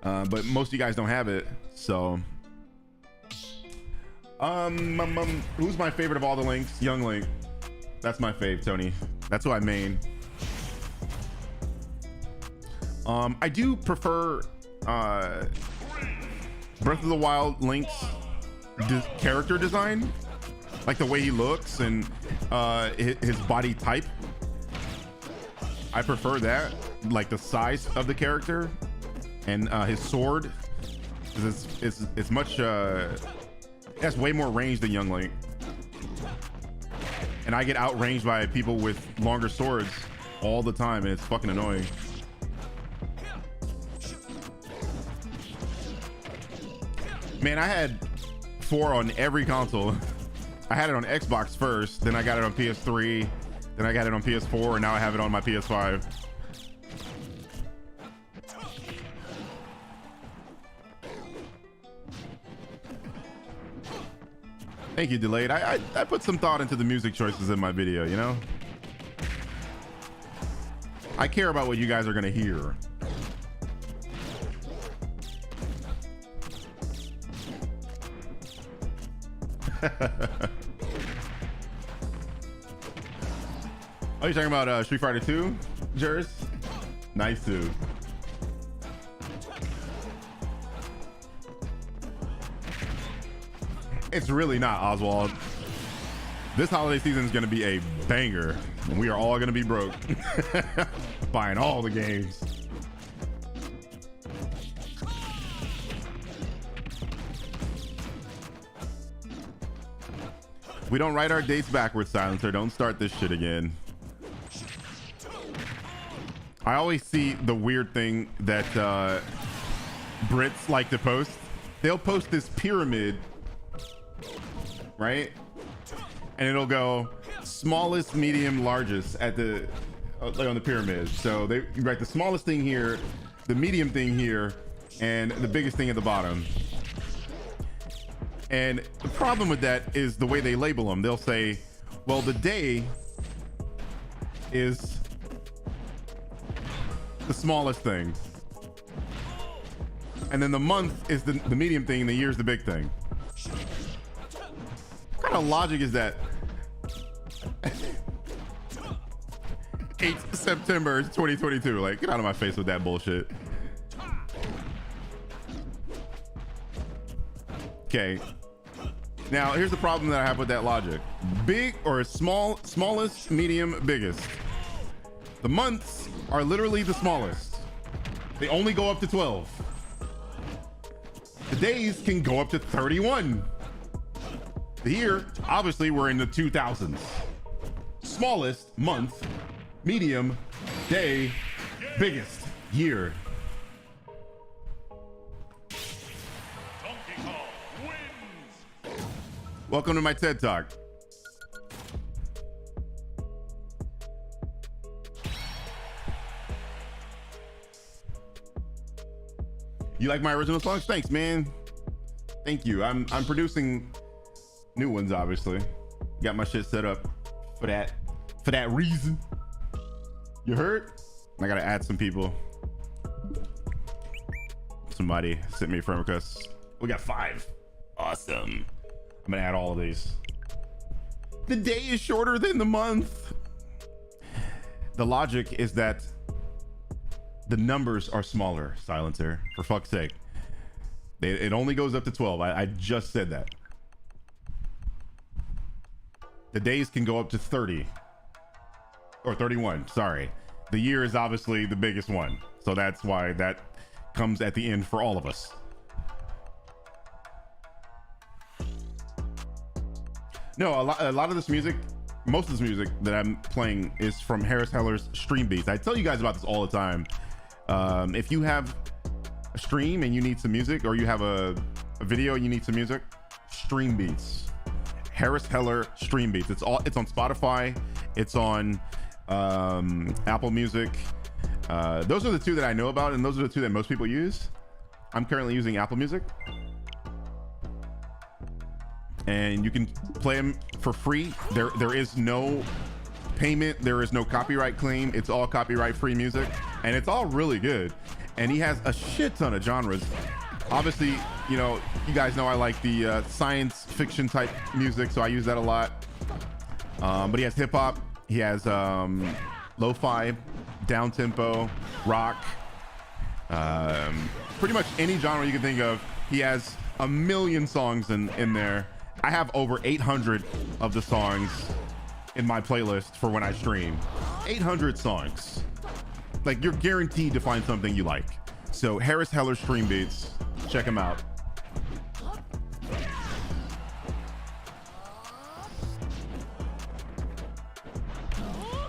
But most of you guys don't have it. So Who's my favorite of all the Links? Young Link. That's my fave, Tony. That's who I main. I do prefer Breath of the Wild Link's character design, like the way he looks and his body type. I prefer that, like the size of the character and his sword. It's much. It has way more range than Young Link, and I get outranged by people with longer swords all the time, and it's fucking annoying. Man, I had 4 on every console. I had it on Xbox first, then I got it on PS3, then I got it on PS4, and now I have it on my PS5. Thank you, Delayed. I put some thought into the music choices in my video, you know? I care about what you guys are gonna hear. Oh, you're talking about Street Fighter 2, Jers? Nice too. It's really not, Oswald. This holiday season is going to be a banger. We are all going to be broke. Buying all the games. We don't write our dates backwards, Silencer. Don't start this shit again. I always see the weird thing that Brits like to post. They'll post this pyramid, right? And it'll go smallest, medium, largest at the like on the pyramid. So they write the smallest thing here, the medium thing here, and the biggest thing at the bottom. And the problem with that is the way they label them. They'll say, well, the day is the smallest thing, and then the month is the medium thing, and the year's the big thing. What kind of logic is that? 8th September 2022. Like, get out of my face with that bullshit. Okay. Now, here's the problem that I have with that logic. Big or smallest, medium, biggest. The months are literally the smallest. They only go up to 12. The days can go up to 31. The year, obviously, we're in the 2000s. Smallest, month, medium, day, biggest, year. Welcome to my TED Talk. You like my original songs? Thanks, man. Thank you. I'm producing new ones, obviously. Got my shit set up for that reason. You heard? I gotta add some people. Somebody sent me a friend request. We got 5. Awesome. I'm gonna add all of these. The day is shorter than the month. The logic is that the numbers are smaller, Silencer, for fuck's sake. It only goes up to 12. I just said that. The days can go up to 30 or 31, sorry. The year is obviously the biggest one, so that's why that comes at the end for all of us. No, a lot of this music, most of this music that I'm playing is from Harris Heller's stream beats. I tell you guys about this all the time. If you have a stream and you need some music, or you have a video and you need some music, stream beats. Harris Heller stream beats. It's on Spotify. It's on Apple Music. Those are the 2 that I know about, and those are the 2 that most people use. I'm currently using Apple Music. And you can play them for free. There is no payment. There is no copyright claim. It's all copyright free music, and it's all really good. And he has a shit ton of genres. Obviously, you know, you guys know I like the science fiction type music, so I use that a lot. But he has hip hop, he has lo-fi, down tempo, rock, pretty much any genre you can think of. He has a million songs in there. I have over 800 of the songs in my playlist for when I stream. 800 songs. Like, you're guaranteed to find something you like. So Harris Heller Stream Beats, check him out.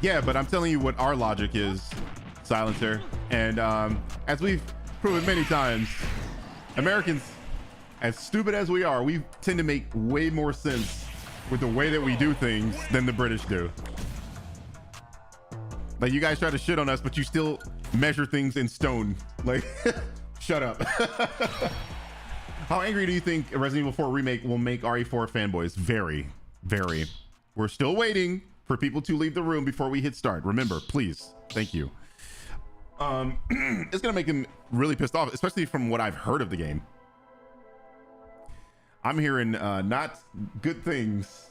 Yeah, but I'm telling you what our logic is, Silencer. And as we've proven many times, Americans, as stupid as we are, we tend to make way more sense with the way that we do things than the British do. Like, you guys try to shit on us, but you still measure things in stone. Like, shut up. How angry do you think Resident Evil 4 Remake will make RE4 fanboys? Very, very. We're still waiting for people to leave the room before we hit start. Remember, please. Thank you. It's gonna make him really pissed off, especially from what I've heard of the game. I'm hearing not good things.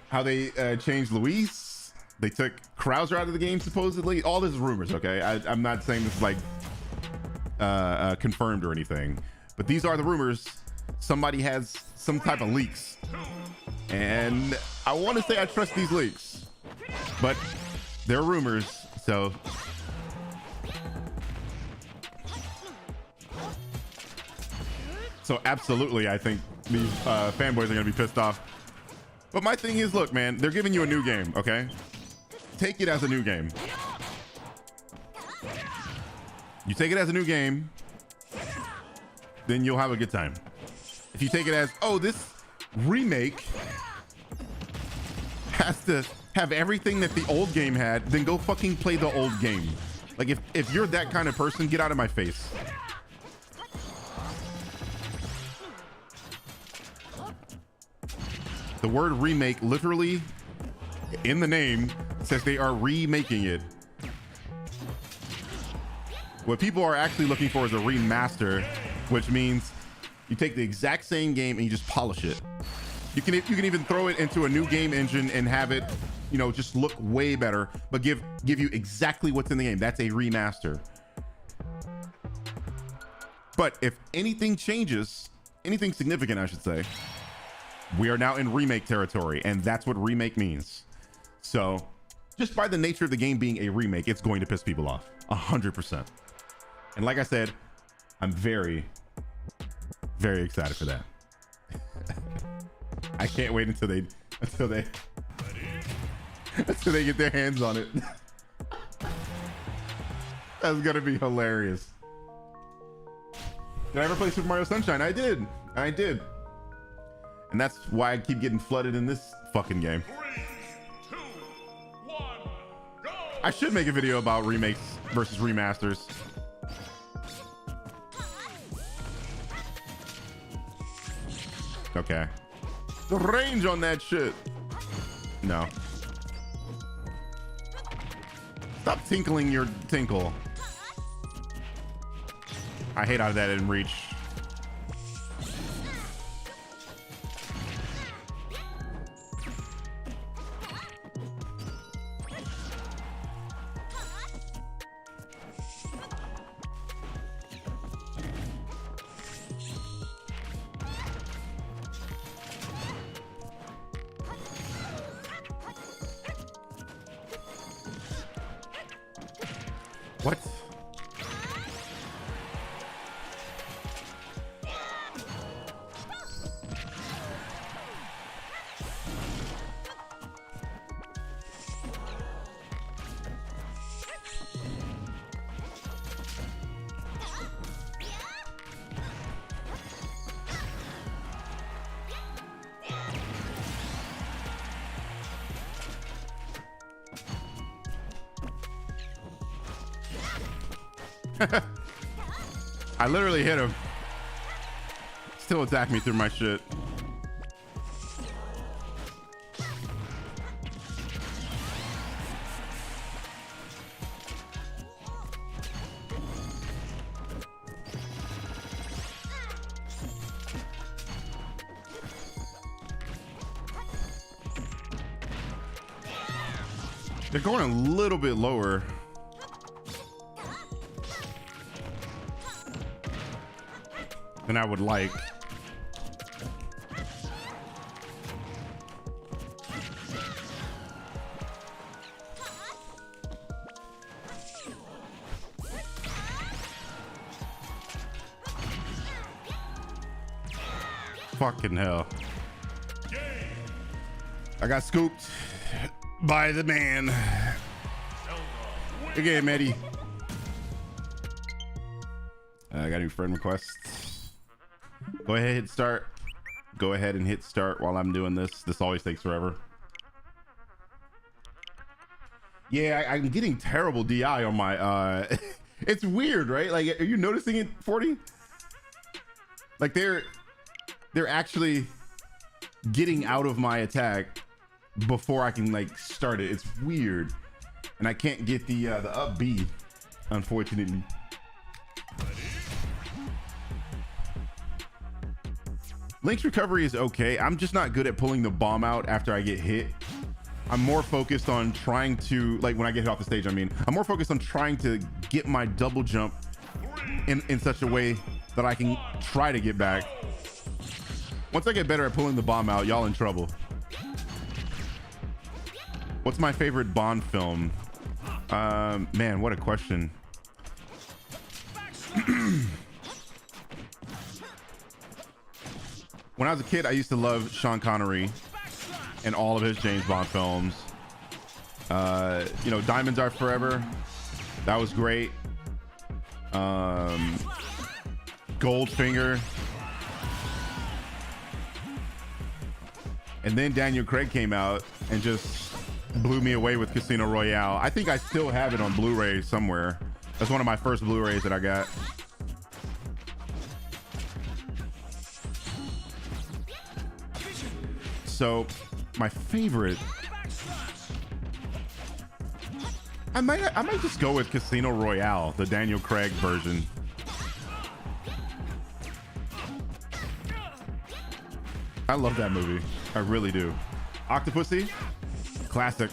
How they changed Luis. They took Krauser out of the game, supposedly. All this is rumors, okay? I'm not saying this is like confirmed or anything, but these are the rumors. Somebody has some type of leaks, and I want to say I trust these leaks, but they're rumors. So absolutely, I think these fanboys are gonna be pissed off. But my thing is, look, man, they're giving you a new game, okay? Take it as a new game. You take it as a new game, then you'll have a good time. If you take it as, oh, this remake has to have everything that the old game had, then go fucking play the old game. Like, if you're that kind of person, get out of my face. The word remake literally in the name says they are remaking it. What people are actually looking for is a remaster, which means you take the exact same game and you just polish it. You can even throw it into a new game engine and have it, you know, just look way better, but give you exactly what's in the game. That's a remaster. But if anything changes, anything significant, I should say, we are now in remake territory, and that's what remake means. So just by the nature of the game being a remake, it's going to piss people off 100%. And like I said, I'm very, very excited for that. I can't wait until they get their hands on it. That's gonna be hilarious. Did I ever play Super Mario Sunshine? I did. And that's why I keep getting flooded in this fucking game. 3, 2, 1, go! I should make a video about remakes versus remasters. Okay. The range on that shit. No. Stop tinkling your tinkle. I hate how that didn't reach. What? I literally hit him. Still attack me through my shit. They're going a little bit lower. Than I would like. Fucking hell. I got scooped by the man. Good game, Eddie. I got a new friend request. Go ahead, hit start. Go ahead and hit start while I'm doing this. This always takes forever. Yeah, I'm getting terrible DI on my it's weird, right? Like, are you noticing it, 40? Like they're actually getting out of my attack before I can like start it. It's weird. And I can't get the up B, unfortunately. Link's recovery is okay. I'm just not good at pulling the bomb out after I get hit. I'm more focused on trying to, like when I get hit off the stage, I mean, I'm more focused on trying to get my double jump in such a way that I can try to get back. Once I get better at pulling the bomb out, y'all in trouble. What's my favorite Bond film? Man, what a question. When I was a kid, I used to love Sean Connery and all of his James Bond films. You know, Diamonds Are Forever. That was great. Goldfinger. And then Daniel Craig came out and just blew me away with Casino Royale. I think I still have it on Blu-ray somewhere. That's one of my first Blu-rays that I got. So my favorite, I might just go with Casino Royale, the Daniel Craig version. I love that movie. I really do. Octopussy, classic.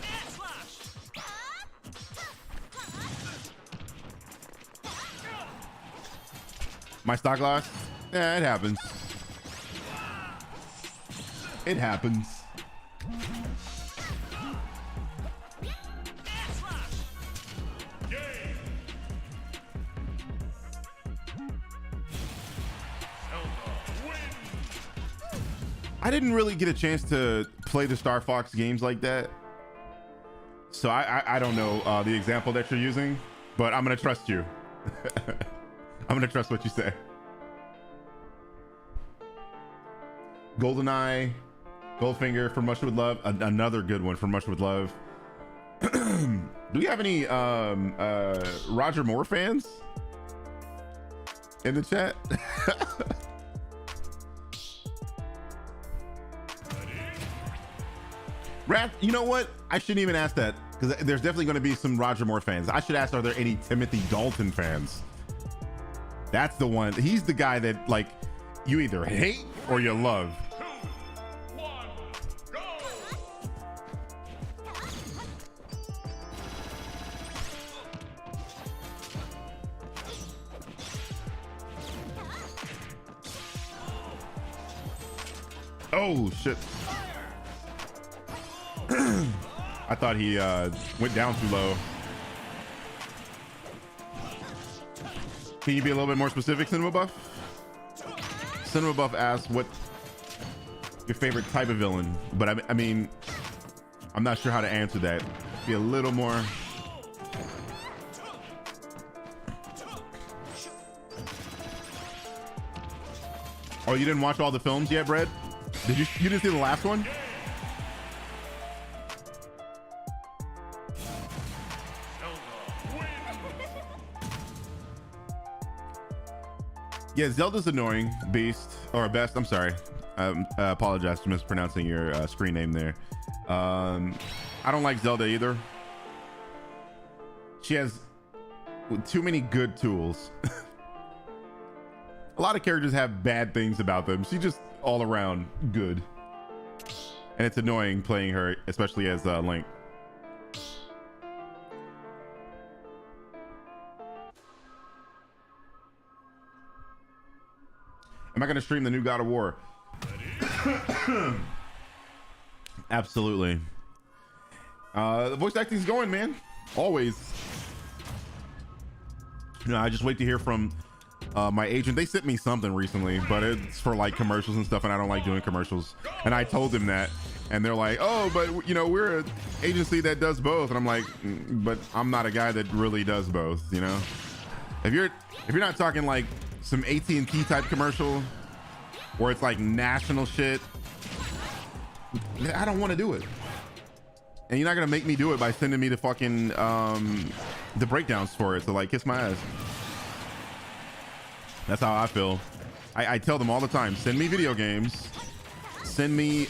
My stock loss? Yeah, it happens. It happens. I didn't really get a chance to play the Star Fox games like that. So I don't know the example that you're using, but I'm gonna trust you. I'm gonna trust what you say. GoldenEye, Goldfinger, For Much With Love, another good one, For Much With Love. Do we have any Roger Moore fans in the chat? Raph, you know what? I shouldn't even ask that because there's definitely going to be some Roger Moore fans. I should ask, are there any Timothy Dalton fans? That's the one. He's the guy that like you either hate or you love. 2, 1, go! Oh shit. I thought he went down too low. Can you be a little bit more specific, Cinema Buff? Cinema Buff asked what your favorite type of villain, but I mean, I'm not sure how to answer that. Be a little more. Oh, you didn't watch all the films yet, Brett? Did you didn't see the last one? Yeah, Zelda's annoying, Beast, or Best. I'm sorry. I apologize for mispronouncing your screen name there. I don't like Zelda either. She has too many good tools. A lot of characters have bad things about them. She's just all around good. And it's annoying playing her, especially as Link. Am I going to stream the new God of War? Absolutely. The voice acting's going, man. Always. I just wait to hear from my agent. They sent me something recently, but it's for like commercials and stuff, and I don't like doing commercials. And I told them that, and they're like, "Oh, but you know, we're an agency that does both." And I'm like, "But I'm not a guy that really does both." You know, if you're not talking like some AT&T type commercial where it's like national shit, I don't want to do it. And you're not gonna make me do it by sending me the fucking the breakdowns for it. So like, kiss my ass. That's how I feel. I tell them all the time, send me video games, send me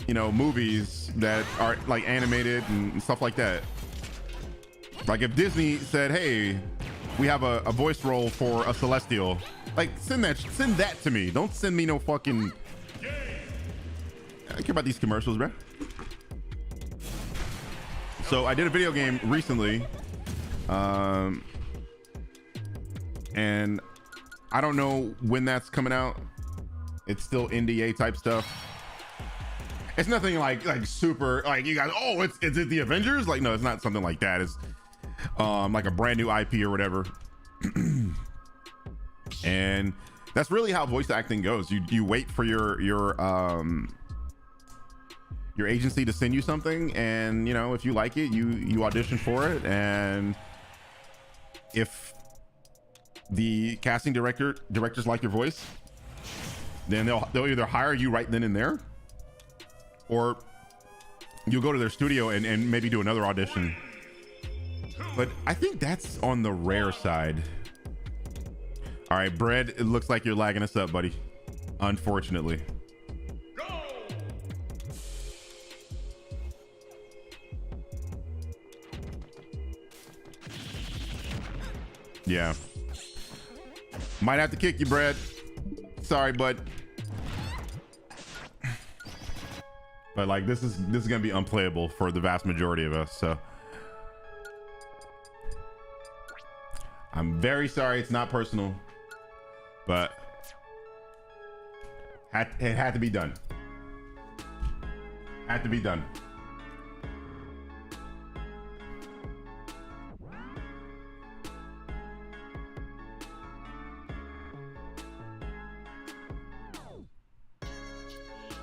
you know, movies that are like animated and stuff like that. Like if Disney said, hey, we have a voice role for a Celestial, like send that to me. Don't send me no fucking, I don't care about these commercials, bro. So I did a video game recently, and I don't know when that's coming out. It's still NDA type stuff. It's nothing like super like you guys. Oh, is it the Avengers? Like no, it's not something like that. It's like a brand new IP or whatever. And that's really how voice acting goes. You wait for your agency to send you something, and you know, if you like it, you audition for it, and if the casting directors like your voice, then they'll either hire you right then and there, or you'll go to their studio and maybe do another audition. But I think that's on the rare side. All right, Bread, it looks like you're lagging us up, buddy, unfortunately. Yeah, might have to kick you, Brad. Sorry, bud. But like this is gonna be unplayable for the vast majority of us, so I'm very sorry. It's not personal, but it had to be done. Had to be done.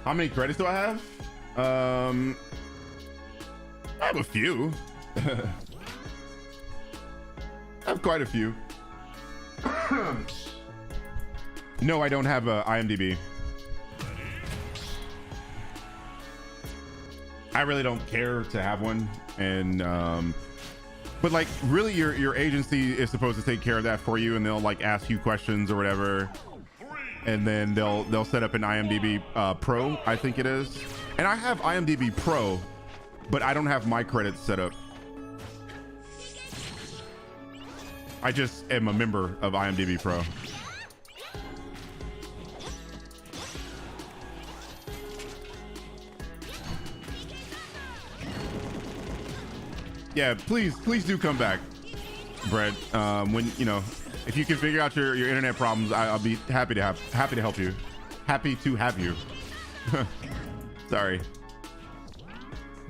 How many credits do I have? I have a few. I have quite a few. No, I don't have a IMDb. I really don't care to have one, and but like really your agency is supposed to take care of that for you, and they'll like ask you questions or whatever, and then they'll set up an IMDb Pro, I think it is. And I have IMDb Pro, but I don't have my credits set up. I just am a member of IMDb Pro. Yeah, please do come back, Brett. When you know, if you can figure out your internet problems, I'll be happy to help you. Happy to have you. Sorry.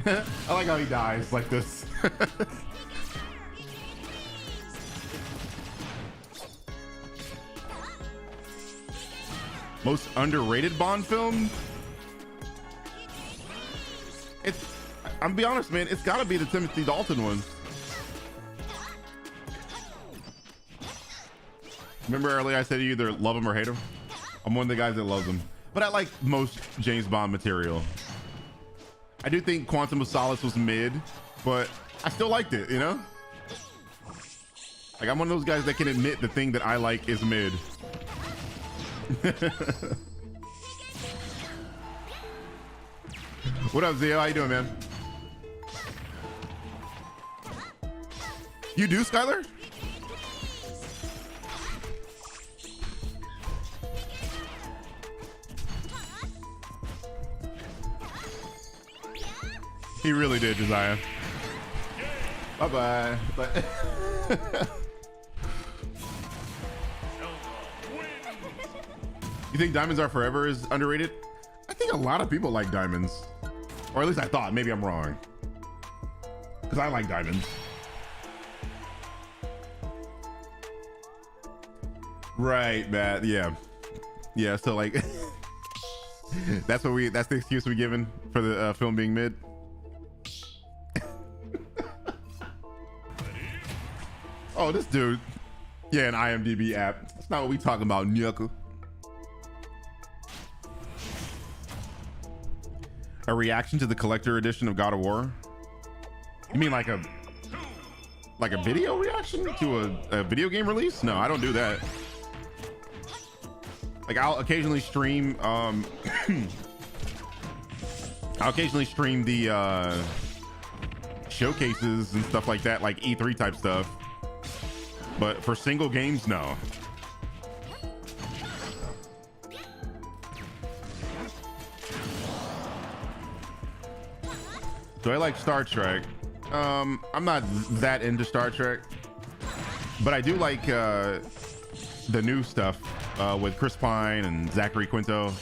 I like how he dies like this. Most underrated Bond film? I'm be honest, man, it's gotta be the Timothy Dalton one. Remember earlier I said you either love him or hate him? I'm one of the guys that loves him. But I like most James Bond material. I do think Quantum of Solace was mid, but I still liked it, you know? Like I'm one of those guys that can admit the thing that I like is mid. What up, Zio? How you doing, man? You do, Skylar? He really did, Josiah. Bye-bye. Bye. You think Diamonds Are Forever is underrated? I think a lot of people like Diamonds. Or at least I thought. Maybe I'm wrong. Because I like Diamonds. Right, Matt. Yeah. Yeah, so like... that's the excuse we given for the film being mid. Oh, this dude. Yeah, an IMDb app. That's not what we talking about, Nyuka. A reaction to the collector edition of God of War? You mean like a video reaction to a video game release? No, I don't do that. Like I'll occasionally stream I'll occasionally stream the showcases and stuff like that, like E3 type stuff. But for single games, no. Do I like Star Trek? I'm not that into Star Trek, but I do like the new stuff with Chris Pine and Zachary Quinto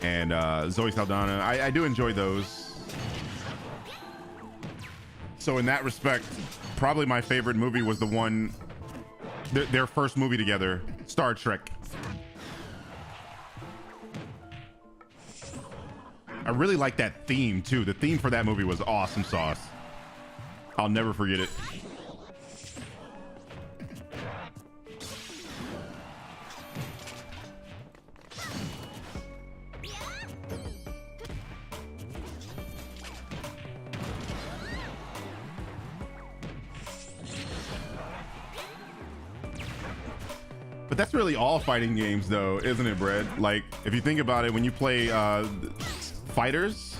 and Zoe Saldana. I do enjoy those. So in that respect, probably my favorite movie was the one, their first movie together, Star Trek. I really like that theme too. The theme for that movie was awesome sauce. I'll never forget it. But that's really all fighting games though, isn't it, Brad? Like, if you think about it, when you play fighters,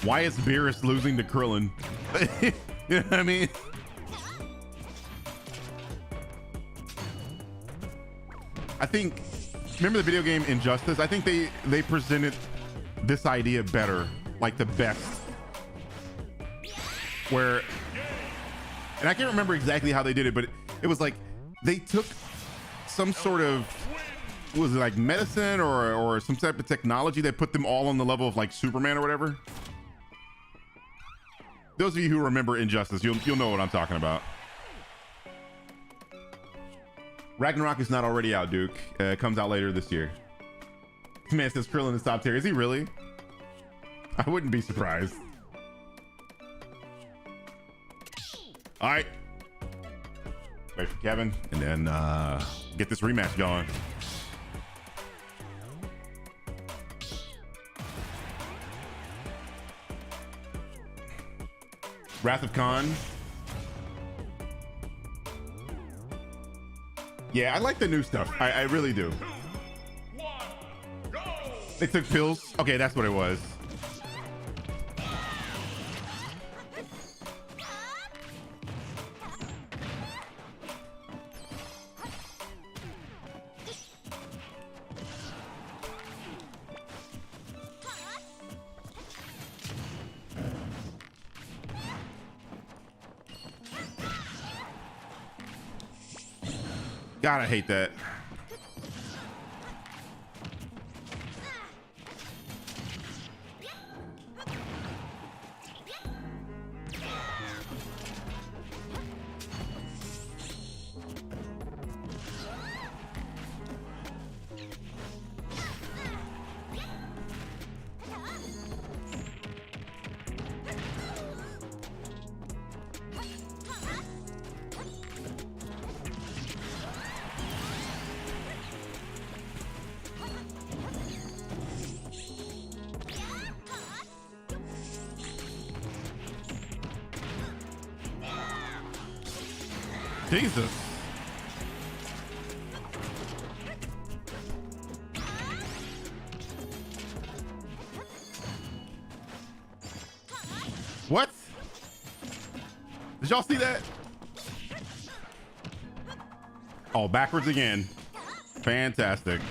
why is Beerus losing to Krillin? You know what I mean? I think, remember the video game Injustice? I think they presented this idea better, like the best. Where, and I can't remember exactly how they did it, but it was like, they took some sort of, was it like medicine or some type of technology that put them all on the level of like Superman or whatever? Those of you who remember Injustice, you'll know what I'm talking about. Ragnarok is not already out, Duke. It comes out later this year. Man says Krillin is top tier. Is he really? I wouldn't be surprised. All right. Wait for Kevin, and then get this rematch going. Wrath of Khan. Yeah, I like the new stuff. I really do. They took pills. Okay, that's what it was. God, I hate that. Jesus. What? Did y'all see that? Oh, backwards again. Fantastic.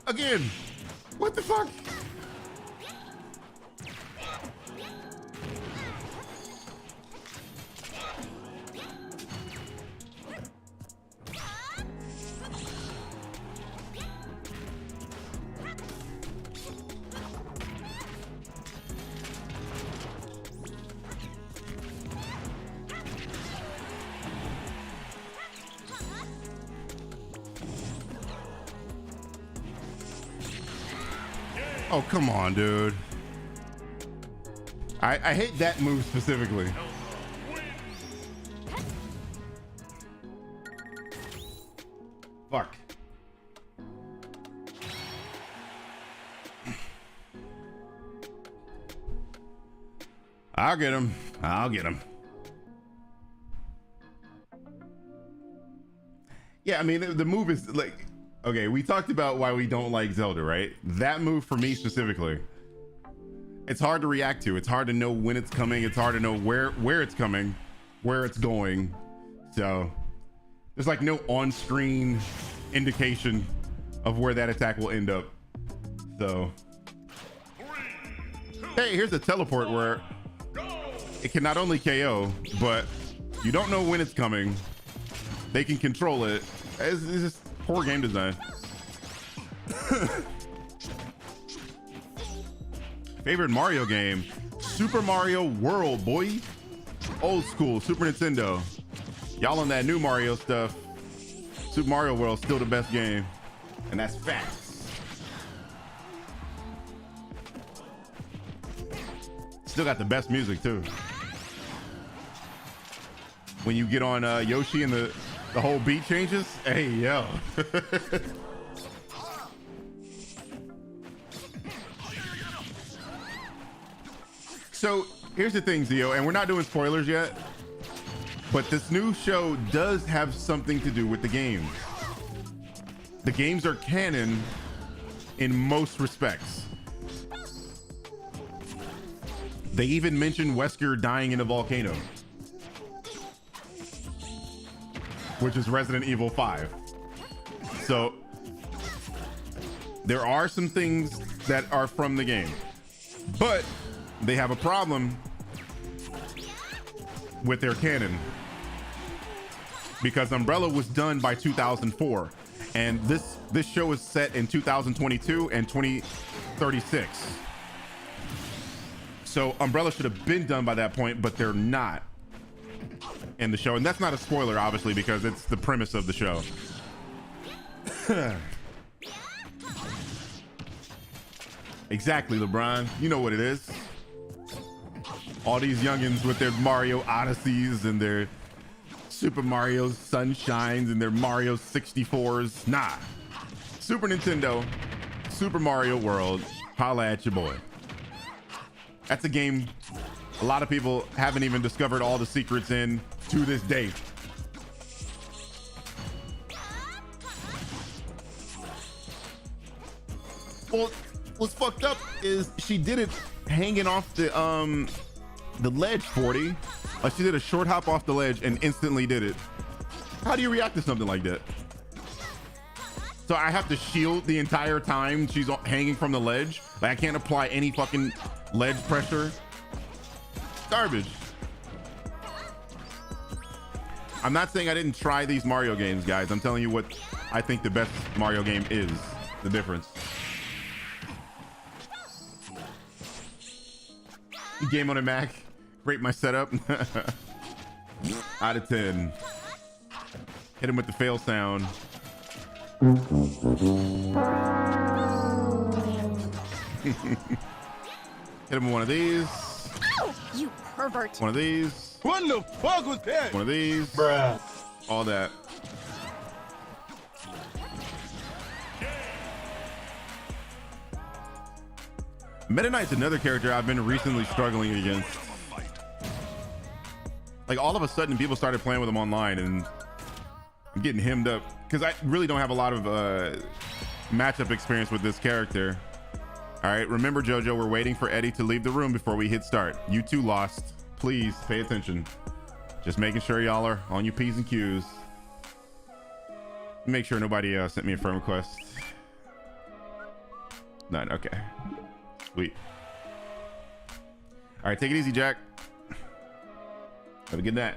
Again. What the fuck? Oh, come on, dude. I hate that move specifically. Fuck. I'll get him. I'll get him. Yeah, I mean, the move is like, okay, we talked about why we don't like Zelda, right? That move for me specifically, it's hard to react to. It's hard to know when it's coming. It's hard to know where it's coming, where it's going. So there's like no on-screen indication of where that attack will end up. So, hey, here's a teleport where it can not only KO, but you don't know when it's coming. They can control it. It's just poor game design. Favorite Mario game? Super Mario World, boy. Old school, Super Nintendo. Y'all on that new Mario stuff. Super Mario World still the best game. And that's facts. Still got the best music too. When you get on Yoshi and the whole beat changes, hey, yo. So here's the thing, Zio, and we're not doing spoilers yet, but this new show does have something to do with the games. The games are canon in most respects. They even mention Wesker dying in a volcano, which is Resident Evil 5. So there are some things that are from the game, but they have a problem with their canon because Umbrella was done by 2004, and this show is set in 2022 and 2036. So Umbrella should have been done by that point, but they're not in the show. And that's not a spoiler, obviously, because it's the premise of the show. Exactly, LeBron. You know what it is. All these youngins with their Mario Odysseys and their Super Mario Sunshines and their Mario 64s. Nah. Super Nintendo, Super Mario World. Holla at your boy. That's a game a lot of people haven't even discovered all the secrets in to this day. Well, what's fucked up is she did it hanging off the ledge 40. Like she did a short hop off the ledge and instantly did it. How do you react to something like that? So I have to shield the entire time she's hanging from the ledge. Like I can't apply any fucking ledge pressure. Garbage. I'm not saying I didn't try these Mario games, guys. I'm telling you what I think the best Mario game is. The difference. Game on a Mac. Rate my setup. Out of 10. Hit him with the fail sound. Hit him with one of these. Ow, you pervert. One of these. What the fuck was that? One of these. Bruh. All that. Meta Knight's another character I've been recently struggling against. Like all of a sudden people started playing with him online and I'm getting hemmed up because I really don't have a lot of matchup experience with this character. All right, remember JoJo, we're waiting for Eddie to leave the room before we hit start. You two lost. Please pay attention. Just making sure y'all are on your P's and Q's. Make sure nobody sent me a friend request. None, okay. Sweet. All right, take it easy, Jack. Have a good night.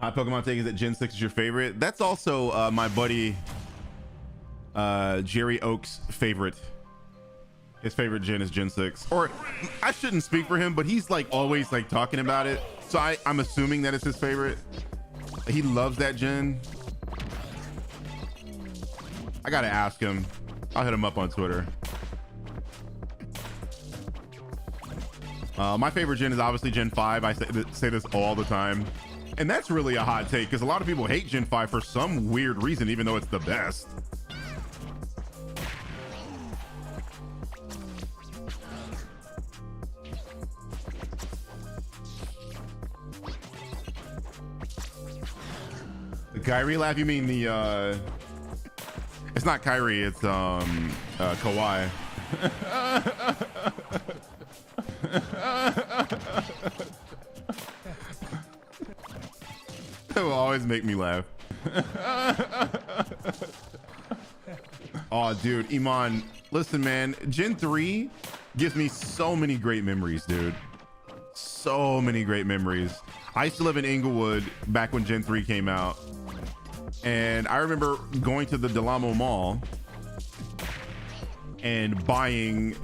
Hot Pokemon take is that Gen 6 is your favorite. That's also my buddy Jerry Oak's favorite. His favorite gen is Gen 6. Or I shouldn't speak for him, but he's like always like talking about it. So I'm assuming that it's his favorite. He loves that gen. I gotta ask him. I'll hit him up on Twitter. My favorite gen is obviously Gen 5. I say this all the time. And that's really a hot take because a lot of people hate Gen 5 for some weird reason, even though it's the best. The Kyrie laugh? You mean the it's not Kyrie, it's Kawhi. That will always make me laugh. Oh, dude, Iman, listen, man. Gen 3 gives me so many great memories, dude. So many great memories. I used to live in Inglewood back when Gen 3 came out. And I remember going to the Del Amo Mall and buying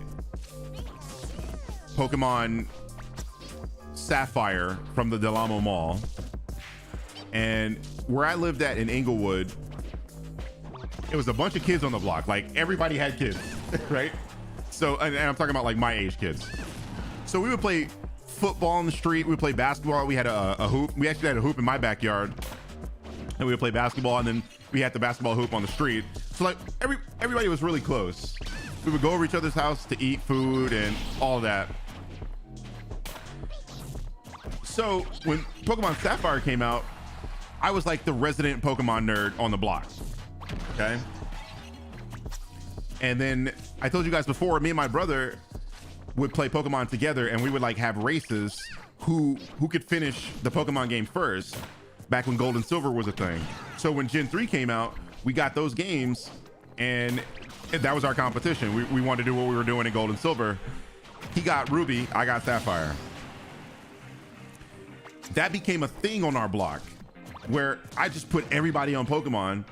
Pokemon Sapphire from the Del Amo Mall. And where I lived at in Inglewood, it was a bunch of kids on the block. Like everybody had kids, right? So, and I'm talking about like my age kids. So we would play football on the street. We would play basketball. We had a hoop. We actually had a hoop in my backyard. And we would play basketball, and then we had the basketball hoop on the street. So like everybody was really close. We would go over each other's house to eat food and all that. So when Pokemon Sapphire came out, I was like the resident Pokemon nerd on the block. Okay. And then I told you guys before, me and my brother would play Pokemon together, and we would like have races who could finish the Pokemon game first, back when Gold and Silver was a thing. So when Gen 3 came out, we got those games, and that was our competition. We wanted to do what we were doing in Gold and Silver. He got Ruby, I got Sapphire. That became a thing on our block where I just put everybody on Pokemon,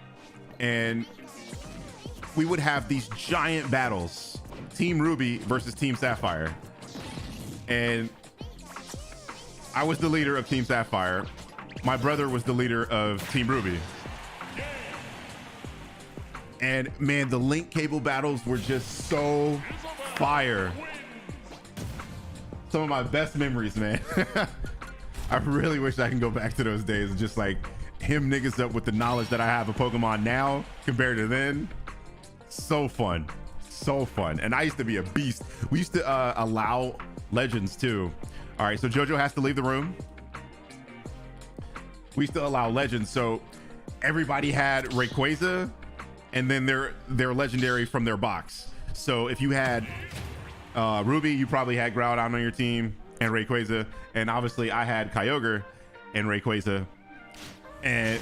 and we would have these giant battles, Team Ruby versus Team Sapphire. And I was the leader of Team Sapphire. My brother was the leader of Team Ruby. And man, the link cable battles were just so fire. Some of my best memories, man. I really wish I can go back to those days and just like him niggas up with the knowledge that I have of Pokemon now compared to then. So fun. So fun. And I used to be a beast. We used to allow legends too. All right, so JoJo has to leave the room. We used to allow legends. So everybody had Rayquaza, and then they're legendary from their box. So if you had Ruby, you probably had Groudon on your team and Rayquaza. And obviously I had Kyogre and Rayquaza. And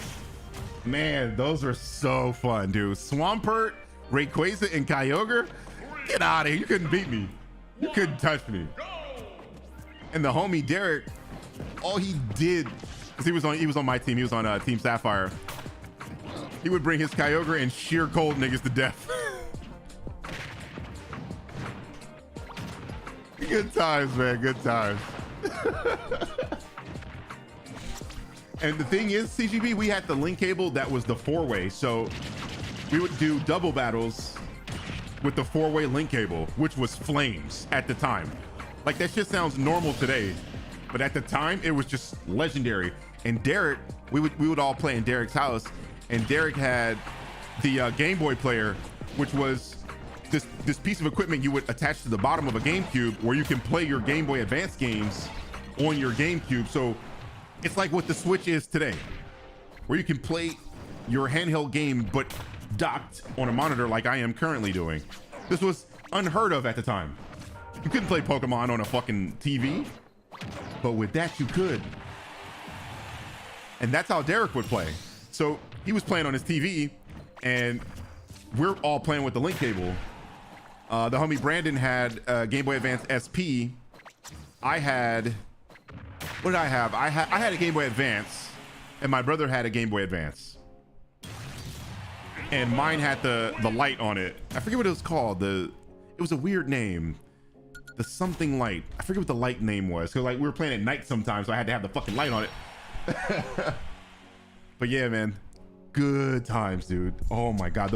man, those are so fun, dude. Swampert, Rayquaza, and Kyogre? Get out of here. You couldn't beat me. You couldn't touch me. And the homie Derek, all he did, because he was on my team. He was on Team Sapphire. He would bring his Kyogre and sheer cold niggas to death. Good times, man. Good times. And the thing is, CGB, we had the link cable that was the 4-way. So we would do double battles with the 4-way link cable, which was flames at the time. Like that shit sounds normal today, but at the time it was just legendary. And Derek, we would all play in Derek's house, and Derek had the Game Boy player, which was this piece of equipment you would attach to the bottom of a GameCube where you can play your Game Boy Advance games on your GameCube. So it's like what the Switch is today, where you can play your handheld game but docked on a monitor like I am currently doing. This was unheard of at the time. You couldn't play Pokemon on a fucking TV, but with that you could. And that's how Derek would play. So he was playing on his TV, and we're all playing with the link cable. The homie Brandon had Game Boy Advance SP. I had, what did I have? I had a Game Boy Advance, and my brother had a Game Boy Advance. And mine had the light on it. I forget what it was called. It was a weird name. The something light. I forget what the light name was. Cause like we were playing at night sometimes, so I had to have the fucking light on it. But yeah, man, good times, dude. Oh my God,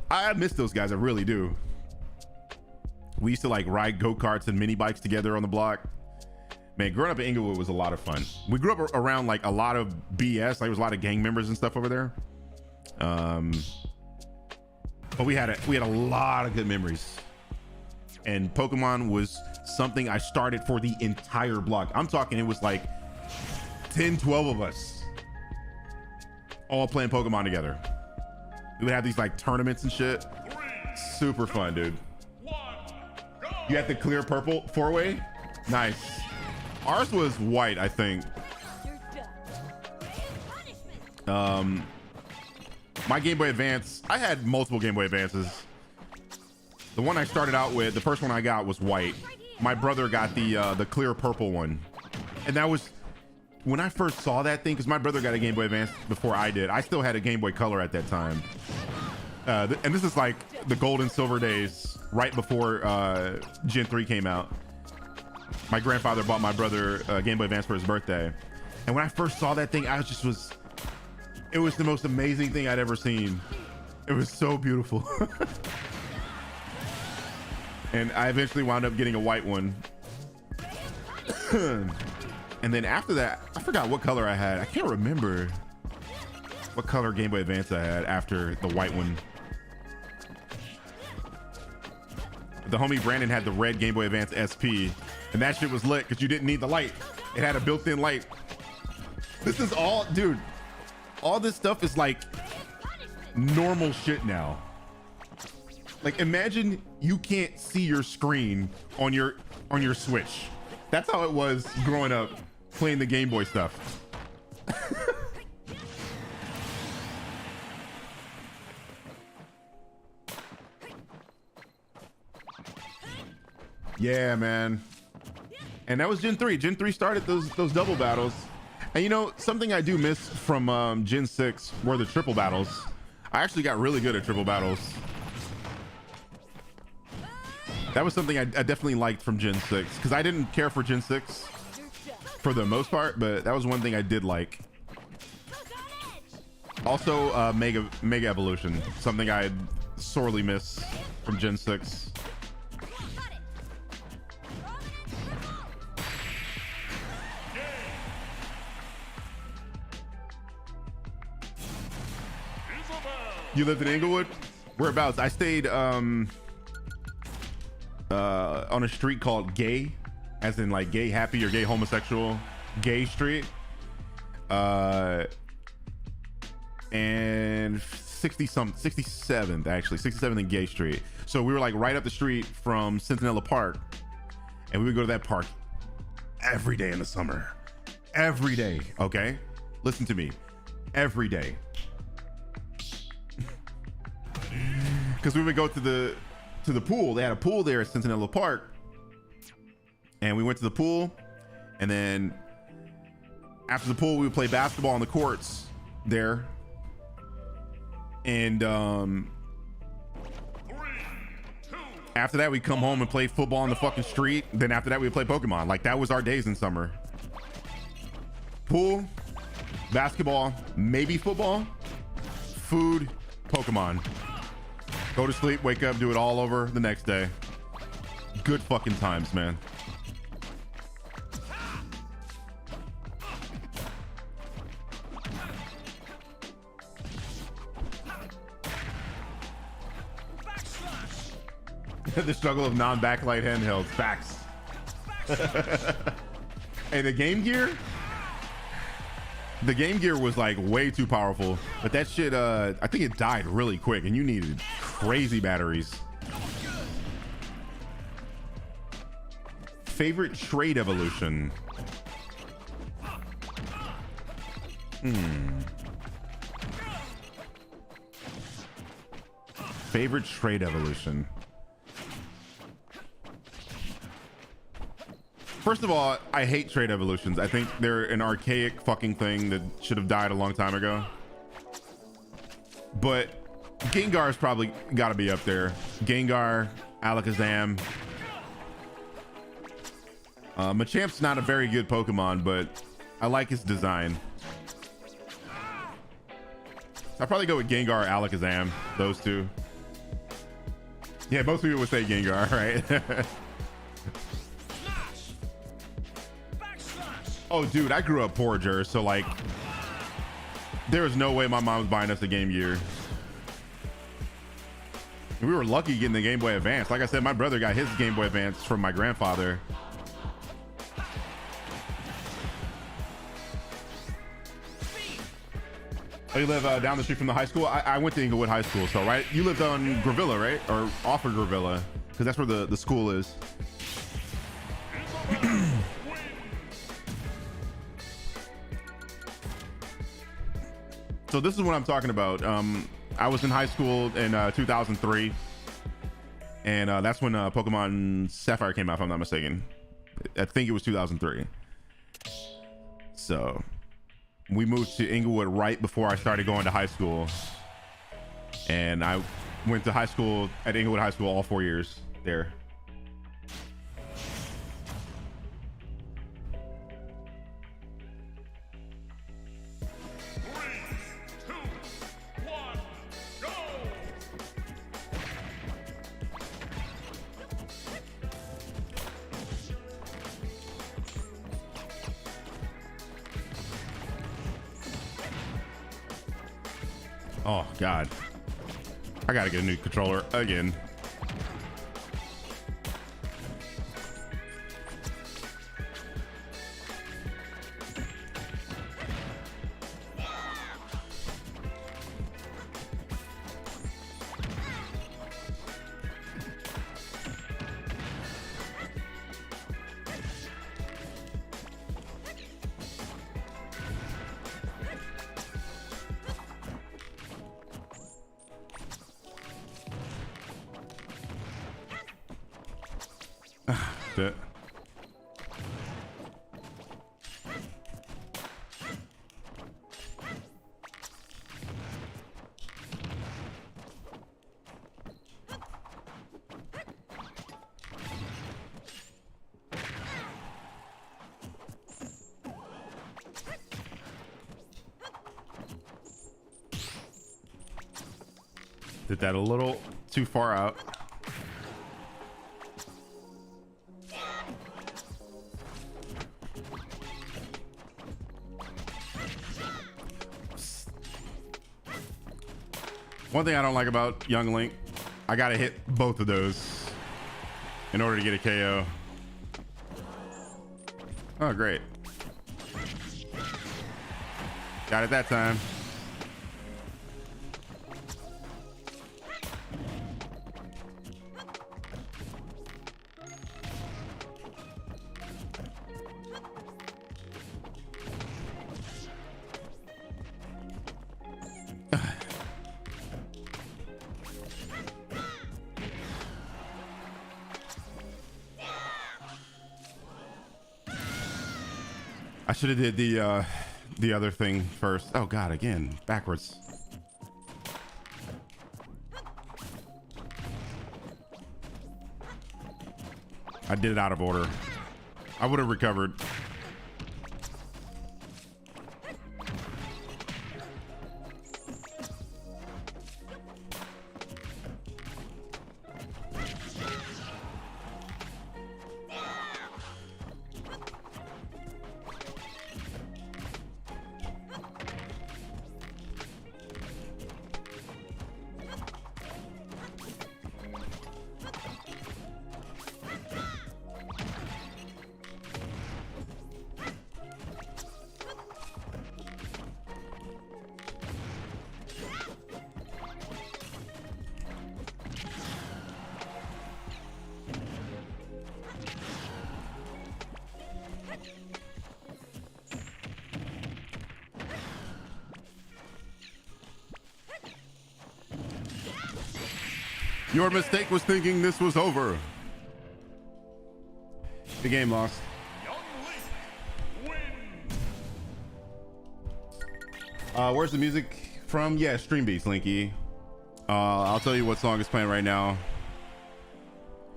I miss those guys. I really do. We used to like ride go-karts and mini bikes together on the block. Man, growing up in Inglewood was a lot of fun. We grew up around like a lot of BS. Like there was a lot of gang members and stuff over there. But we had a lot of good memories. And Pokemon was something I started for the entire block. I'm talking, it was like 10, 12 of us all playing Pokemon together. We would have these like tournaments and shit. Super fun, dude. You had the clear purple 4-way. Nice. Ours was white, I think. My Game Boy Advance, I had multiple Game Boy Advances. The one I started out with, the first one I got was white. My brother got the clear purple one. And that was, when I first saw that thing, because my brother got a Game Boy Advance before I did. I still had a Game Boy Color at that time. And this is like the gold and silver days, right before Gen 3 came out. My grandfather bought my brother a Game Boy Advance for his birthday. And when I first saw that thing, it was the most amazing thing I'd ever seen. It was so beautiful. And I eventually wound up getting a white one. And then after that, I forgot what color I had. I can't remember what color Game Boy Advance I had after the white one. The homie Brandon had the red Game Boy Advance SP, and that shit was lit because you didn't need the light. It had a built-in light. This is all, dude, all this stuff is like normal shit now. Like imagine you can't see your screen on your Switch. That's how it was growing up playing the Game Boy stuff. Yeah, man. And that was Gen 3. Gen 3 started those double battles. And you know, something I do miss from Gen 6 were the triple battles. I actually got really good at triple battles. That was something I definitely liked from Gen 6, because I didn't care for Gen 6 for the most part, but that was one thing I did like. Also, Mega Evolution, something I sorely miss from Gen 6. You lived in Inglewood? Whereabouts? I stayed on a street called Gay, as in like gay happy or gay homosexual, Gay Street. And 67th, actually, 67th and Gay Street. So we were like right up the street from Centinela Park, and we would go to that park every day in the summer. Every day, okay? Listen to me. Every day. Because we would go to the pool. They had a pool there at Centinela Park, and we went to the pool, and then after the pool we would play basketball on the courts there, and after that we'd come home and play football on the fucking street. Then after that we'd play Pokemon. Like that was our days in summer. Pool, basketball, maybe football, food, Pokemon. Go to sleep, wake up, do it all over the next day. Good fucking times, man. The struggle of non-backlight handhelds. Facts. Hey, the Game Gear? The Game Gear was like way too powerful, but that shit, I think it died really quick, and you needed crazy batteries. Favorite trade evolution? Favorite trade evolution? First of all, I hate trade evolutions. I think they're an archaic fucking thing that should have died a long time ago. But Gengar's probably got to be up there. Gengar, Alakazam. Machamp's not a very good Pokemon, but I like his design. I'd probably go with Gengar or Alakazam. Those two. Yeah, most people would say Gengar, right? Oh, dude, I grew up poor, Jer, so like, there was no way my mom was buying us a Game Gear. We were lucky getting the Game Boy Advance. Like I said, my brother got his Game Boy Advance from my grandfather. Oh, you live down the street from the high school? I went to Inglewood High School, so right? You lived on Gravilla, right? Or off of Gravilla, because that's where the school is. So this is what I'm talking about. I was in high school in 2003, and that's when Pokemon Sapphire came out, if I'm not mistaken. I think it was 2003. So we moved to Inglewood right before I started going to high school, and I went to high school at Inglewood High School all 4 years there. Oh God, I gotta get a new controller again. Shit. Did that a little too far out. One thing I don't like about Young Link, I gotta hit both of those in order to get a KO. Oh, great. Got it that time. I should have did the other thing first. Oh God, again, backwards. I did it out of order. I would have recovered. Your mistake was thinking this was over. The game lost. Where's the music from? Yeah, Stream Beats, Linky. I'll tell you what song is playing right now.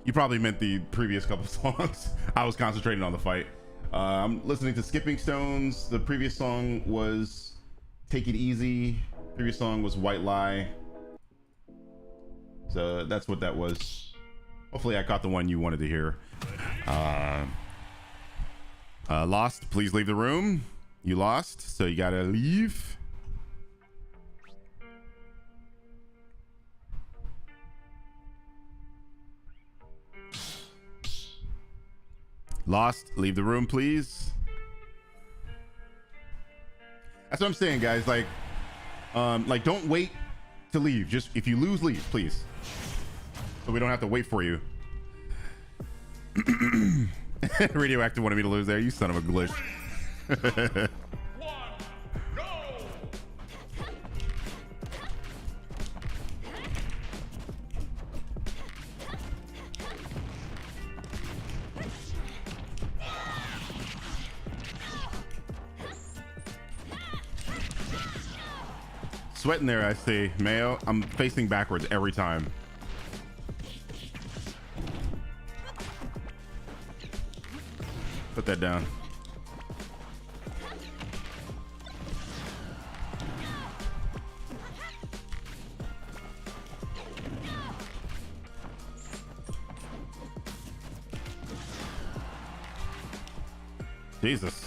You probably meant the previous couple songs. I was concentrating on the fight. I'm listening to Skipping Stones. The previous song was Take It Easy. Previous song was White Lie. So that's what that was. Hopefully I caught the one you wanted to hear. Lost, please leave the room. You lost, so you gotta leave. Lost, leave the room, please. That's what I'm saying, guys. Like don't wait to leave. Just if you lose, leave, please. So we don't have to wait for you. Radioactive wanted me to lose there. You son of a glitch. 1, go! Sweating there, I see. Mayo, I'm facing backwards every time. Put that down. Jesus.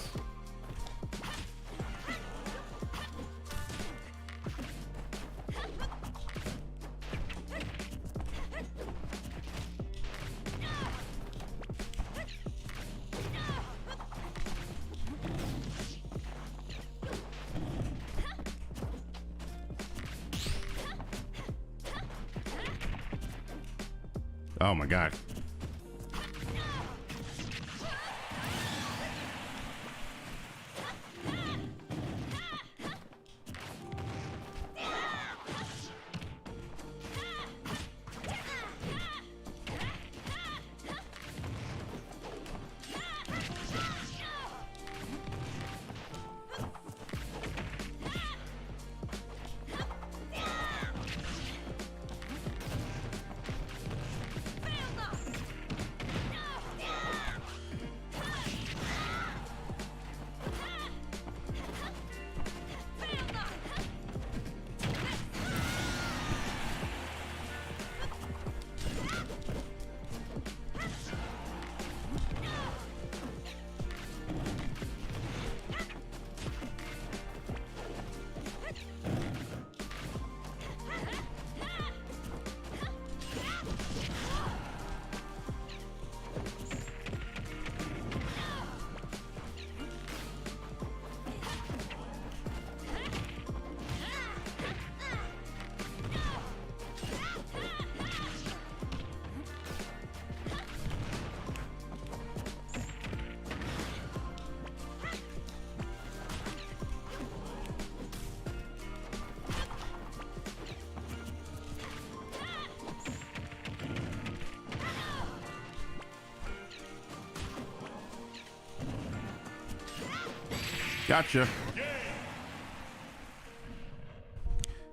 Oh my God. Gotcha.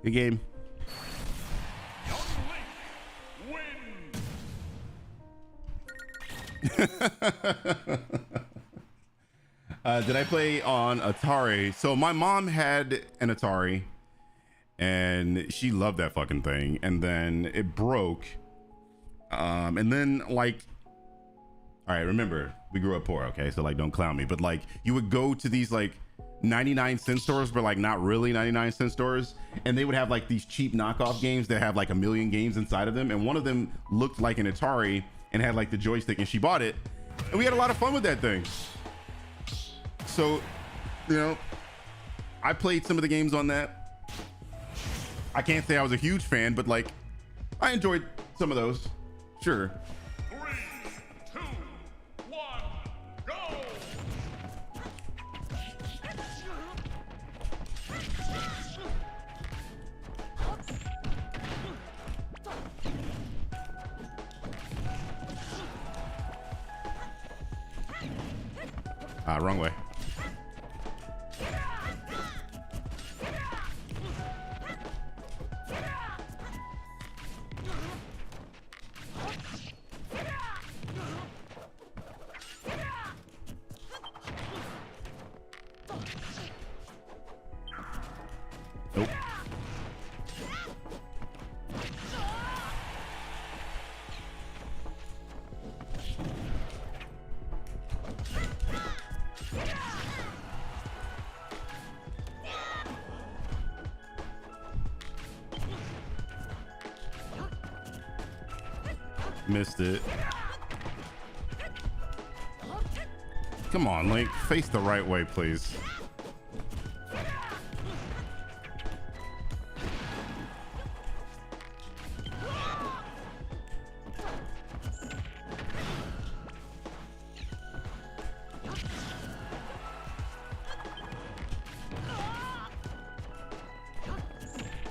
Good game. Did I play on Atari? So my mom had an Atari and she loved that fucking thing. And then it broke. And then like, all right, remember we grew up poor. Okay. So like, don't clown me, but like you would go to these like 99-cent stores, but like not really 99-cent stores. And they would have like these cheap knockoff games that have like a million games inside of them. And one of them looked like an Atari and had like the joystick, and she bought it. And we had a lot of fun with that thing. So, you know, I played some of the games on that. I can't say I was a huge fan, but like I enjoyed some of those. Sure. 3, 2, 1, go! Wrong way. Nope. Missed it. Come on, Link. Face the right way, please.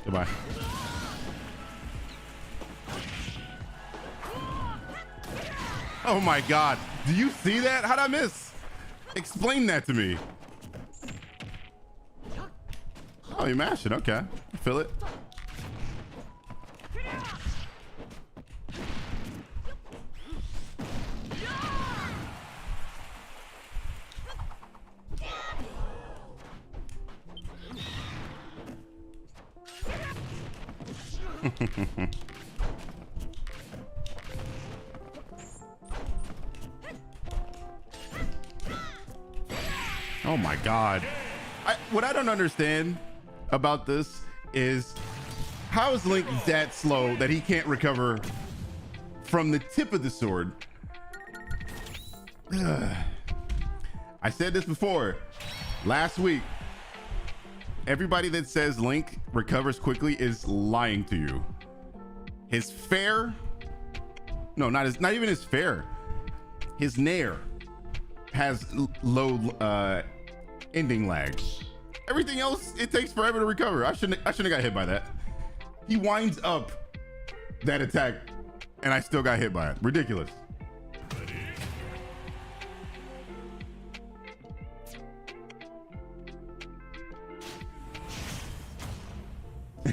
Goodbye. Oh my God. Do you see that? How'd I miss? Explain that to me. Oh, you mashed it. Okay. I feel it. Oh my God. What I don't understand about this is how is Link that slow that he can't recover from the tip of the sword? I said this before last week. Everybody that says Link recovers quickly is lying to you. His fair, no, not even his fair. His nair has low ending lag. Everything else, it takes forever to recover. I shouldn't have got hit by that. He winds up that attack, and I still got hit by it. Ridiculous.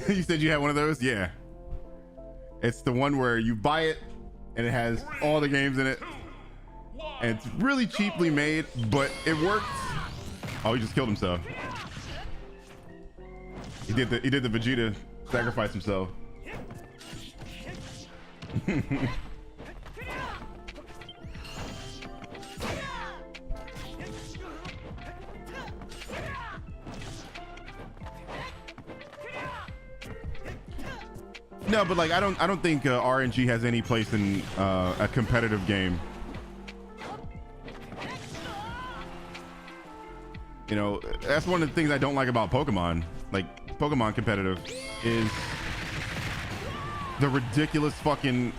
You said you had one of those? Yeah. It's the one where you buy it and it has all the games in it. And it's really cheaply made, but it worked. Oh, he just killed himself. He did the Vegeta sacrifice himself. No, but like I don't think RNG has any place in a competitive game. You know, that's one of the things I don't like about Pokemon. Like Pokemon competitive is the ridiculous fucking,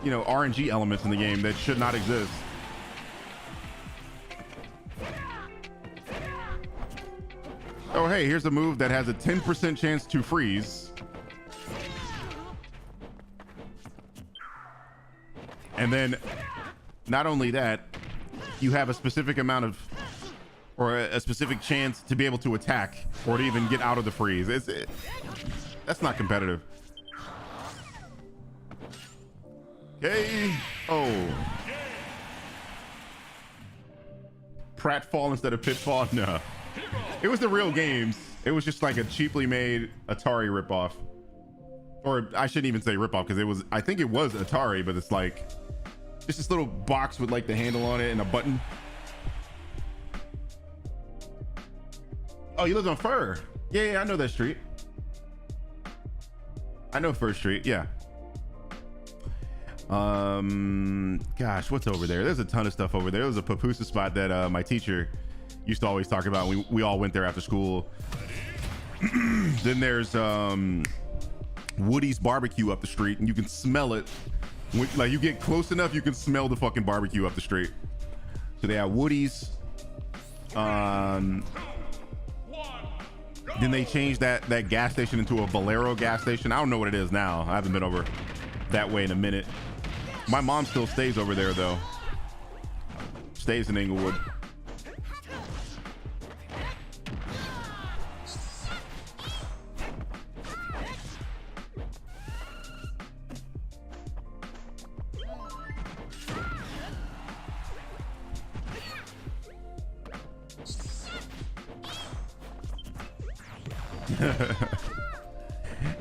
you know, RNG elements in the game that should not exist. Oh, hey, here's a move that has a 10% chance to freeze. And then not only that, you have a specific amount of, or a specific chance to be able to attack or to even get out of the freeze. That's not competitive. Okay. Oh. Pratfall instead of Pitfall? No. It was the real games. It was just like a cheaply made Atari ripoff. Or I shouldn't even say ripoff because it was, I think it was Atari, but it's like just this little box with like the handle on it and a button. Oh, you live on Fur. Yeah, I know that street. I know Fur Street. Yeah. Gosh, what's over there? There's a ton of stuff over there. There was a pupusa spot that my teacher used to always talk about. We all went there after school. Then there's Woody's barbecue up the street, and you can smell it. Like you get close enough, you can smell the fucking barbecue up the street. So they have Woody's. Then they changed that gas station into a Valero gas station. I don't know what it is now. I haven't been over that way in a minute. My mom still stays over there though. Stays in Inglewood.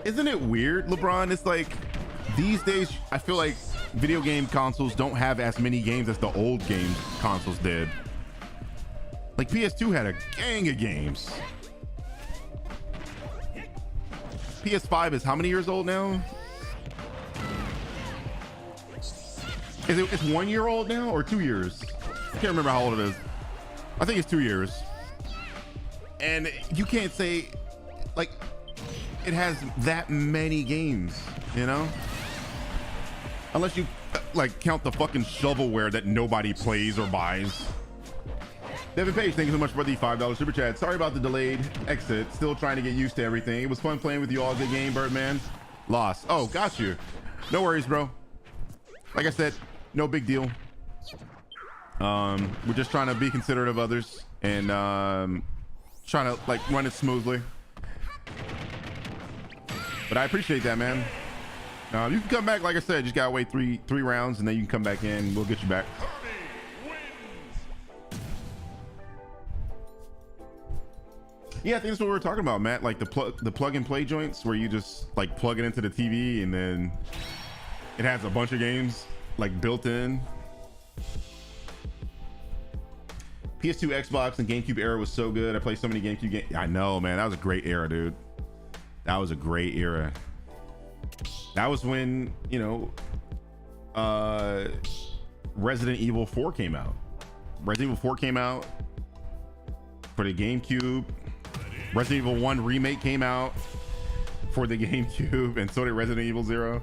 Isn't it weird, LeBron? It's like these days I feel like video game consoles don't have as many games as the old game consoles did. Like PS2 had a gang of games. PS5 is how many years old now? It's 1 year old now or 2 years? I can't remember how old it is. I think it's 2 years. And you can't say like it has that many games, you know? Unless you like count the fucking shovelware that nobody plays or buys. Devin Page, thank you so much for the $5 super chat. Sorry about the delayed exit. Still trying to get used to everything. It was fun playing with you all. Good game, Birdman. Lost. Oh, got you. No worries, bro. Like I said, no big deal. We're just trying to be considerate of others and trying to like run it smoothly. But I appreciate that, man. You can come back, like I said, just gotta wait three rounds and then you can come back in. We'll get you back. Yeah, I think that's what we were talking about, Matt. Like the plug and play joints where you just like plug it into the TV and then it has a bunch of games like built in. PS2, Xbox, and GameCube era was so good. I played so many GameCube games. I know, man. That was a great era, dude. That was a great era. That was when, you know, Resident Evil 4 came out. Resident Evil 4 came out for the GameCube. Resident Evil 1 remake came out for the GameCube, and so did Resident Evil 0.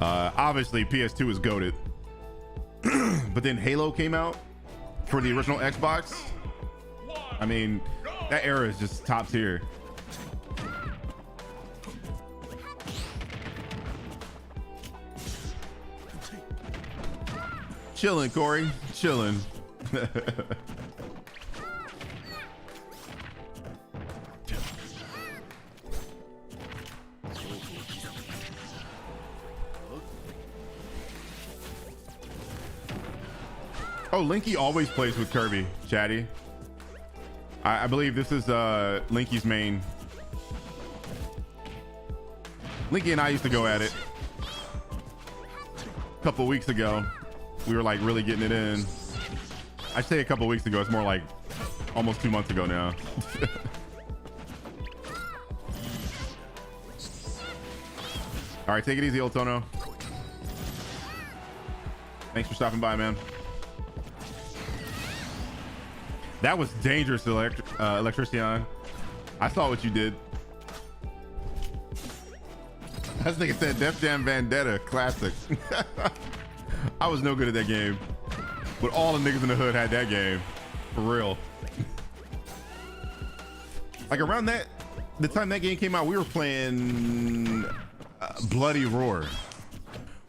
Obviously, PS2 is goated. But then Halo came out for the original Xbox. I mean, that era is just top tier. Chilling, Corey. Chilling. Oh, Linky always plays with Kirby, Chatty. I believe this is Linky's main. Linky and I used to go at it a couple weeks ago. We were like really getting it in. I say a couple weeks ago. It's more like almost 2 months ago now. All right, take it easy, Otono. Thanks for stopping by, man. That was dangerous, Electrician. I saw what you did. That nigga said Def Jam Vendetta, classic. I was no good at that game. But all the niggas in the hood had that game. For real. Like around the time that game came out, we were playing Bloody Roar.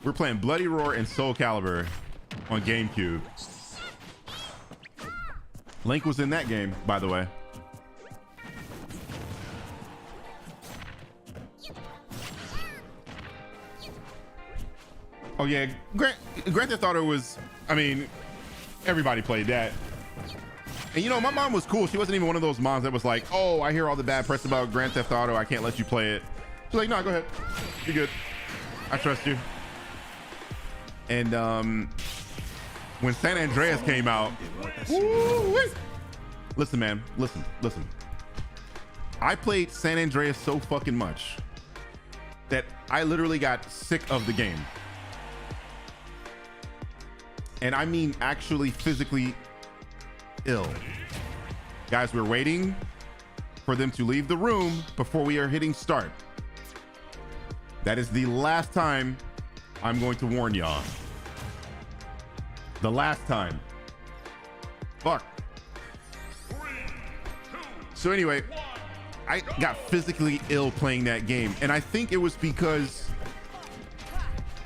We were playing Bloody Roar and Soul Calibur on GameCube. Link was in that game, by the way. Oh yeah, Grand Theft Auto was, I mean, everybody played that. And you know, my mom was cool. She wasn't even one of those moms that was like, oh, I hear all the bad press about Grand Theft Auto. I can't let you play it. She's like, no, go ahead. You're good. I trust you. And when San Andreas came out, listen, man, listen. I played San Andreas so fucking much that I literally got sick of the game. And I mean actually physically ill. Guys, we're waiting for them to leave the room before we are hitting start. That is the last time I'm going to warn y'all. The last time. Fuck. So anyway, I got physically ill playing that game. And I think it was because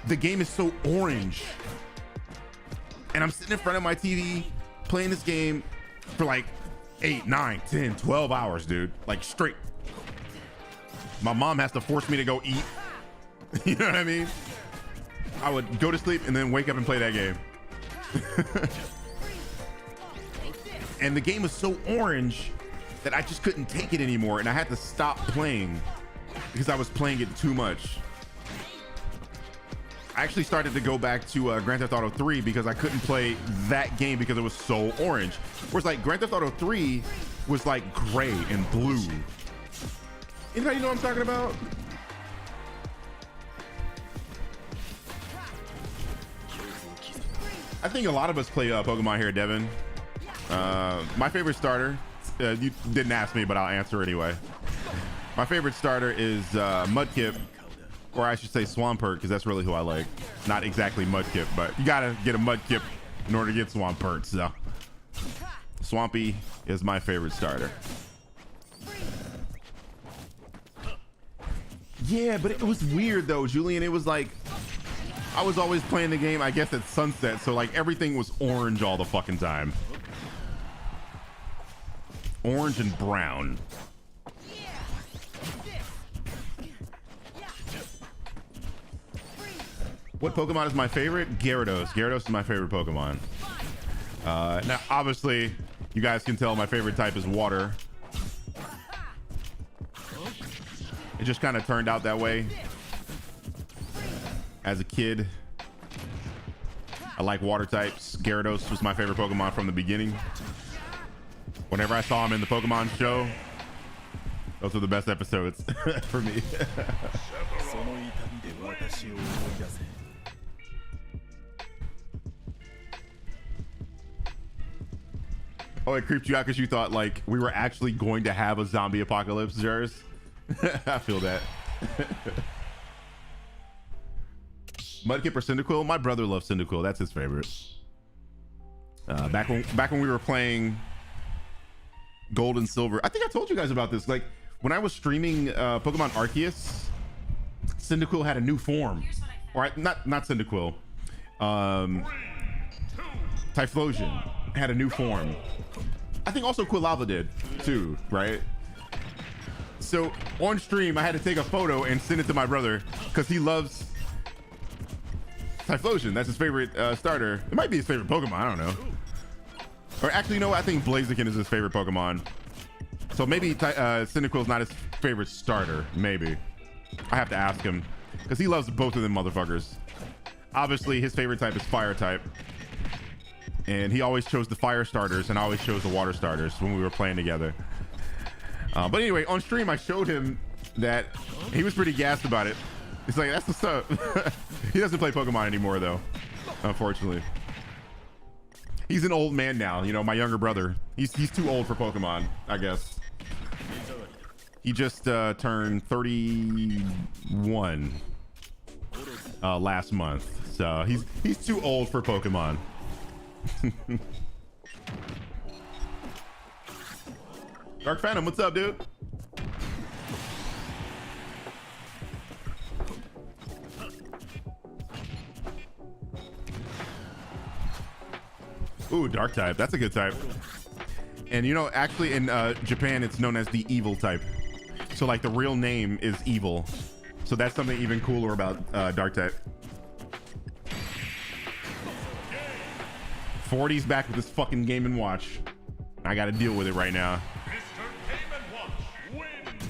the game is so orange. And I'm sitting in front of my TV playing this game for like 8, 9, 10, 12 hours, dude. Like straight. My mom has to force me to go eat. You know what I mean? I would go to sleep and then wake up and play that game. And the game was so orange that I just couldn't take it anymore. And I had to stop playing because I was playing it too much. I actually started to go back to Grand Theft Auto 3 because I couldn't play that game because it was so orange. Whereas like Grand Theft Auto 3 was like gray and blue. Anybody know what I'm talking about? I think a lot of us play Pokemon here, Devin. My favorite starter, you didn't ask me, but I'll answer anyway. My favorite starter is Mudkip, or I should say Swampert, because that's really who I like. Not exactly Mudkip, but you gotta get a Mudkip in order to get Swampert, so. Swampy is my favorite starter. Yeah, but it was weird though, Julian. It was like, I was always playing the game, I guess at sunset, so like everything was orange all the fucking time. Orange and brown. What Pokemon is my favorite? Gyarados. Gyarados is my favorite Pokemon. Now, obviously, you guys can tell my favorite type is water. It just kind of turned out that way. As a kid, I like water types. Gyarados was my favorite Pokemon from the beginning. Whenever I saw him in the Pokemon show, those were the best episodes for me. Oh, it creeped you out because you thought like we were actually going to have a zombie apocalypse, Jers. I feel that. Mudkip or Cyndaquil? My brother loves Cyndaquil. That's his favorite. Back when we were playing Gold and Silver, I think I told you guys about this. Like when I was streaming Pokemon Arceus, Cyndaquil had a new form, or not Cyndaquil. Typhlosion had a new form. I think also Quilava did too, right? So on stream, I had to take a photo and send it to my brother because he loves Typhlosion. That's his favorite starter. It might be his favorite Pokemon. I don't know. Or actually, you know what? I think Blaziken is his favorite Pokemon. So maybe Cyndaquil's not his favorite starter. Maybe. I have to ask him because he loves both of them motherfuckers. Obviously, his favorite type is Fire type. And he always chose the fire starters and I always chose the water starters when we were playing together. But anyway, on stream, I showed him that he was pretty gassed about it. He's like, that's what's up. He doesn't play Pokemon anymore, though, unfortunately. He's an old man now. You know, my younger brother. He's too old for Pokemon, I guess. He just turned 31 last month. So he's too old for Pokemon. Dark Phantom, what's up, dude? Ooh, dark type. That's a good type. And you know, actually in Japan, it's known as the evil type. So like the real name is evil. So that's something even cooler about dark type. 40's back with this fucking Game & Watch. I gotta deal with it right now. Mr. Game & Watch wins.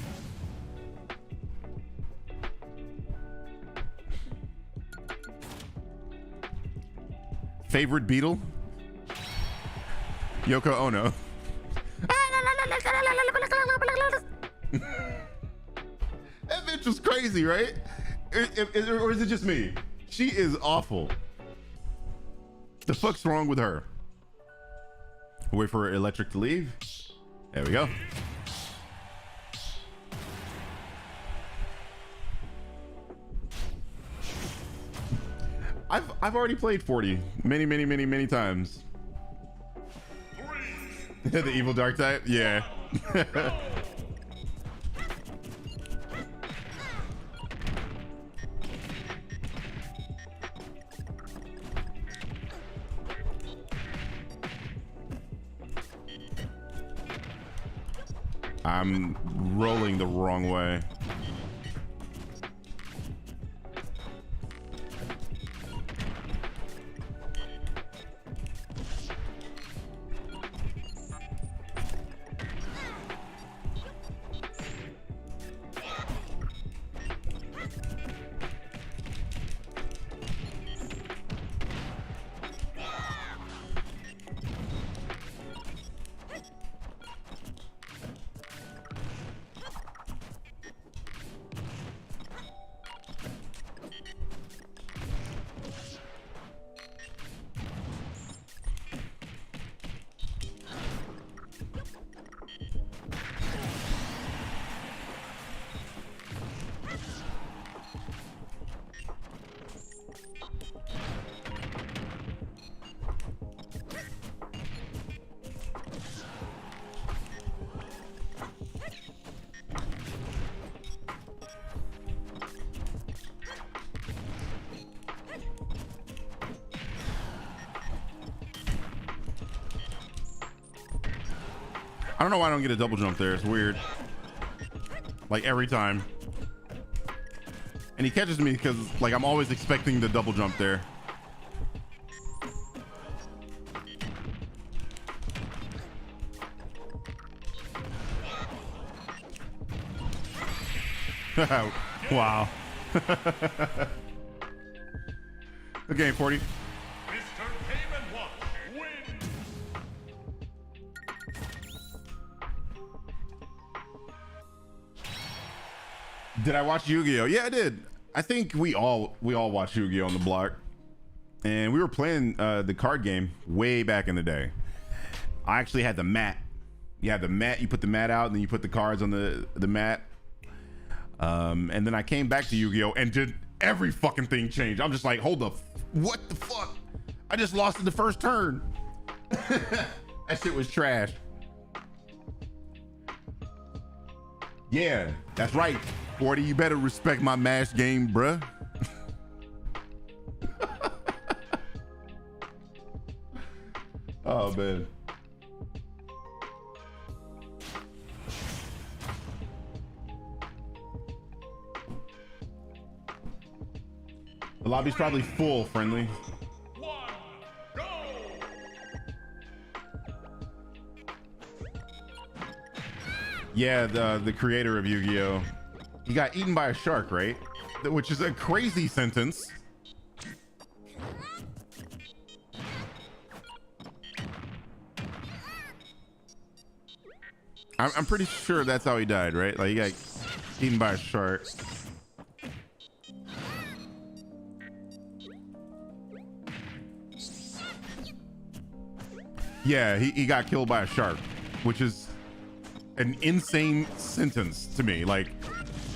Favorite Beetle? Yoko Ono. That bitch was crazy, right? Or is it just me? She is awful. The fuck's wrong with her? Wait for Electric to leave. There we go. I've already played 40 many times. The evil dark type? Yeah. I'm rolling the wrong way. I don't know why I don't get a double jump there. It's weird. Like every time. And he catches me because like I'm always expecting the double jump there. Wow. Good game, 40. Mr. Game & Watch wins. Did I watch Yu-Gi-Oh? Yeah, I did. I think we all watched Yu-Gi-Oh on the block, and we were playing the card game way back in the day. I actually had the mat. You had the mat. You put the mat out, and then you put the cards on the mat. And then I came back to Yu-Gi-Oh and did every fucking thing change. I'm just like, hold up, what the fuck? I just lost in the first turn. That shit was trash. Yeah, that's right. 40, you better respect my mash game, bruh. Oh, man. The lobby's probably full, friendly. One, go! Yeah, the creator of Yu-Gi-Oh! He got eaten by a shark, right? Which is a crazy sentence. I'm pretty sure that's how he died, right? Like he got eaten by a shark. Yeah, he got killed by a shark, which is an insane sentence to me. Like,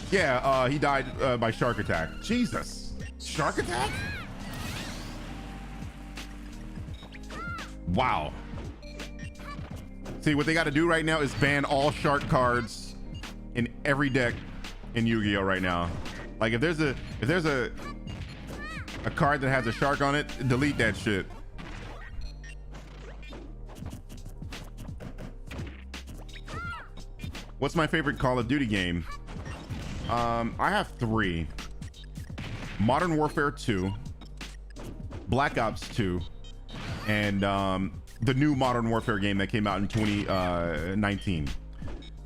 yeah, he died by shark attack. Jesus, shark attack? Wow. See, what they got to do right now is ban all shark cards in every deck in Yu-Gi-Oh right now. Like, if there's a card that has a shark on it, delete that shit. What's my favorite Call of Duty game? I have 3. Modern Warfare 2, Black Ops 2, and the new Modern Warfare game that came out in 2019.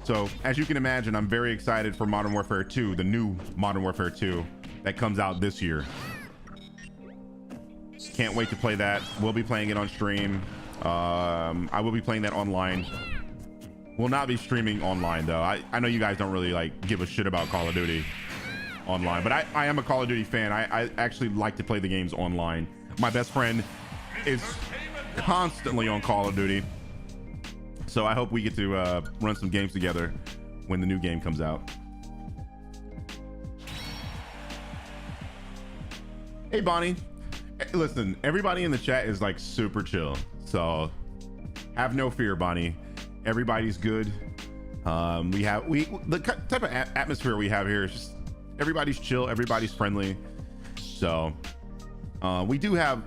So as you can imagine, I'm very excited for Modern Warfare 2, the new Modern Warfare 2 that comes out this year. Can't wait to play that. We'll be playing it on stream. I will be playing that online. Will not be streaming online though. I know you guys don't really like give a shit about Call of Duty online, but I am a Call of Duty fan. I actually like to play the games online. My best friend is constantly on Call of Duty, so I hope we get to run some games together when the new game comes out. Hey Bonnie, listen, everybody in the chat is like super chill, so have no fear, Bonnie. Everybody's good. The type of atmosphere we have here is just everybody's chill, everybody's friendly. So we do have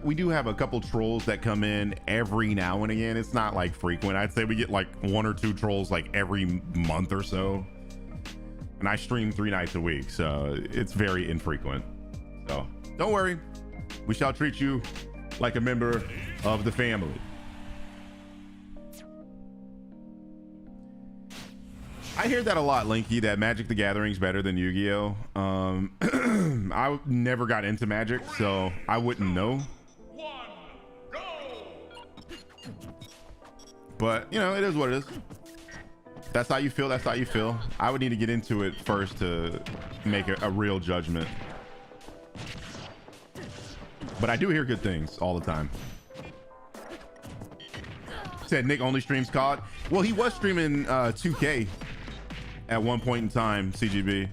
a couple trolls that come in every now and again. It's not like frequent. I'd say we get like 1 or 2 trolls like every month or so. And I stream 3 nights a week, so it's very infrequent. So don't worry, we shall treat you like a member of the family. I hear that a lot, Linky, that Magic the Gathering's better than Yu-Gi-Oh. I never got into Magic, so I wouldn't know. One, go! But, you know, it is what it is. That's how you feel, that's how you feel. I would need to get into it first to make a real judgment. But I do hear good things all the time. Said Nick only streams COD. Well, he was streaming 2K at one point in time, CGB.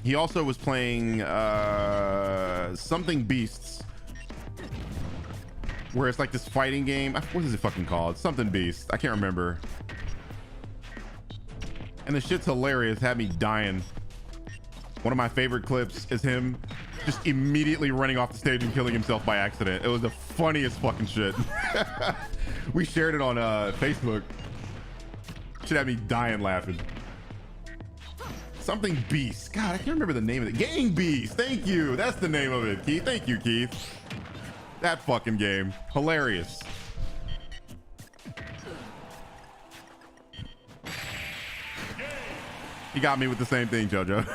He also was playing something Beasts, where it's like this fighting game. What is it fucking called? Something Beast. I can't remember. And the shit's hilarious. Had me dying. One of my favorite clips is him just immediately running off the stage and killing himself by accident. It was the funniest fucking shit. We shared it on Facebook. Should have me dying laughing. Something Beast. God, I can't remember the name of it. Gang Beast. Thank you. That's the name of it, Keith. Thank you, Keith. That fucking game. Hilarious. You got me with the same thing, JoJo. Mr.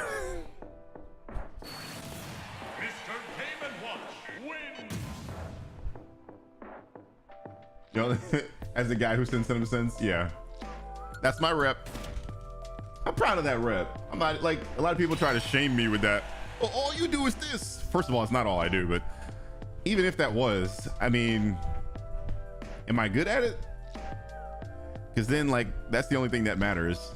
Game & Watch wins. You know, as the guy who sends Cinema Sense, yeah. That's my rep. I'm proud of that rep. I'm not like a lot of people try to shame me with that. Oh, all you do is this. First of all, it's not all I do, but even if that was, I mean, am I good at it? Because then, like, that's the only thing that matters.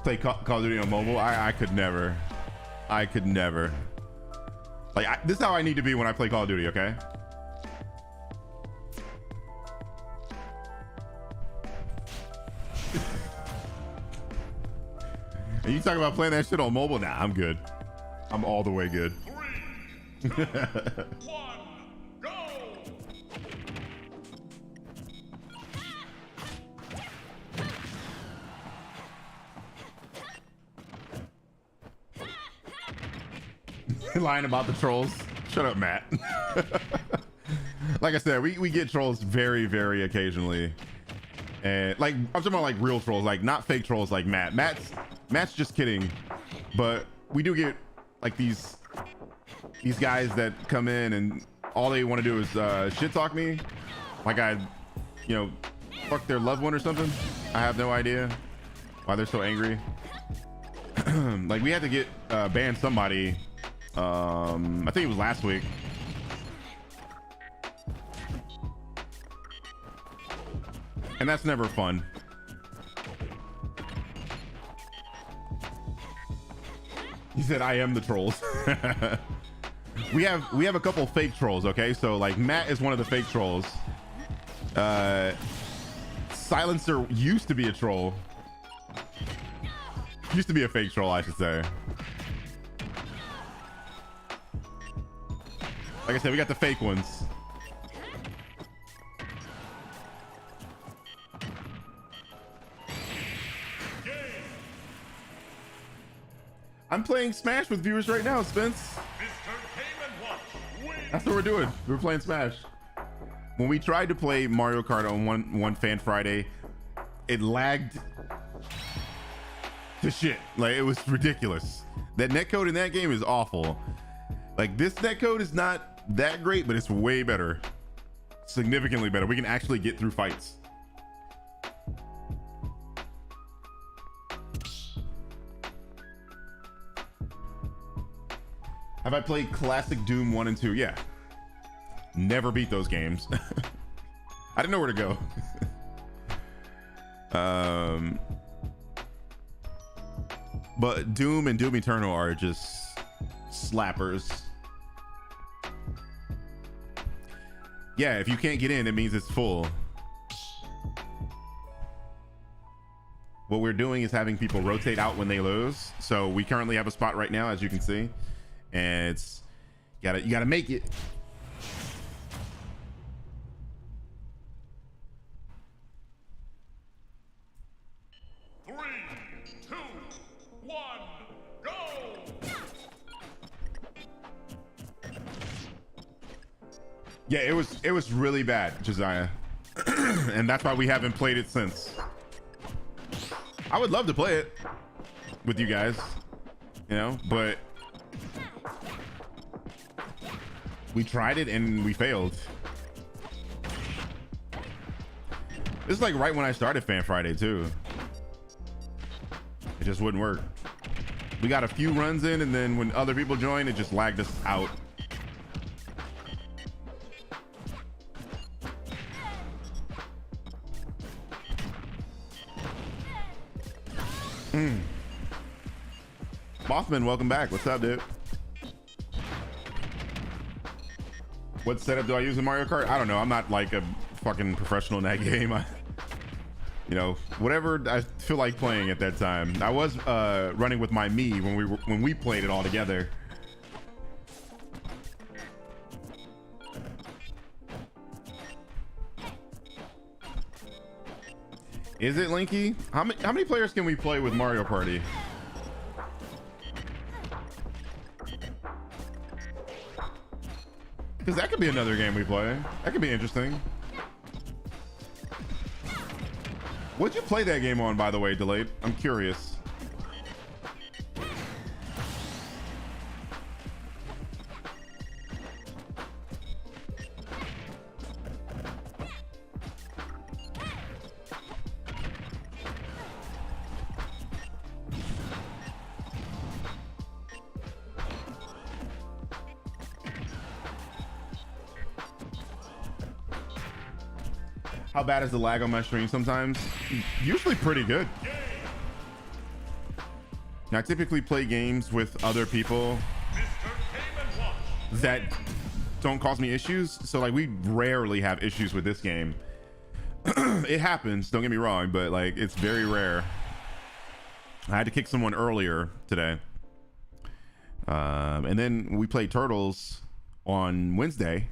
Play Call of Duty on mobile. I could never. I could never. Like, this is how I need to be when I play Call of Duty. Okay. And you talking about playing that shit on mobile? Nah, I'm good. I'm all the way good. 3, 2, 1, go! Lying about the trolls. Shut up, Matt. Like I said, we get trolls very, very occasionally. And like, I'm talking about like real trolls, like not fake trolls like Matt. Matt's just kidding. But we do get like these guys that come in and all they want to do is shit talk me. Like I, you know, fuck their loved one or something. I have no idea why they're so angry. Like we had to get ban somebody. I think it was last week. And that's never fun. He said, I am the trolls. we have a couple fake trolls, okay? So like Matt is one of the fake trolls. Silencer used to be a troll. Used to be a fake troll, I should say. Like I said, we got the fake ones. I'm playing Smash with viewers right now, Spence. Mr. Game & Watch wins. That's what we're doing. We're playing Smash. When we tried to play Mario Kart on one Fan Friday, it lagged to shit. Like, it was ridiculous. That netcode in that game is awful. Like, this netcode is not that great, but it's way better. Significantly better. We can actually get through fights. Have I played classic Doom 1 and 2? Yeah. Never beat those games. I didn't know where to go. But Doom and Doom Eternal are just slappers. Yeah, if you can't get in, it means it's full. What we're doing is having people rotate out when they lose. So we currently have a spot right now, as you can see. And it's you gotta make it. Three, two, one, go! Yeah, it was really bad, Josiah. And that's why we haven't played it since. I would love to play it with you guys, you know, but we tried it and we failed. This is like right when I started Fan Friday too. It just wouldn't work. We got a few runs in, and then when other people joined, it just lagged us out. Mothman, welcome back. What's up, dude? What setup do I use in Mario Kart? I don't know. I'm not like a fucking professional in that game. You know, whatever I feel like playing at that time. I was running with my me when we played it all together. Is it Linky? How many players can we play with Mario Party? Because that could be another game we play. That could be interesting. What'd you play that game on, by the way, Delayed? I'm curious. How bad is the lag on my stream sometimes? Usually pretty good. Now, I typically play games with other people that don't cause me issues. So like we rarely have issues with this game. It happens, don't get me wrong, but like it's very rare. I had to kick someone earlier today. And then we played Turtles on Wednesday.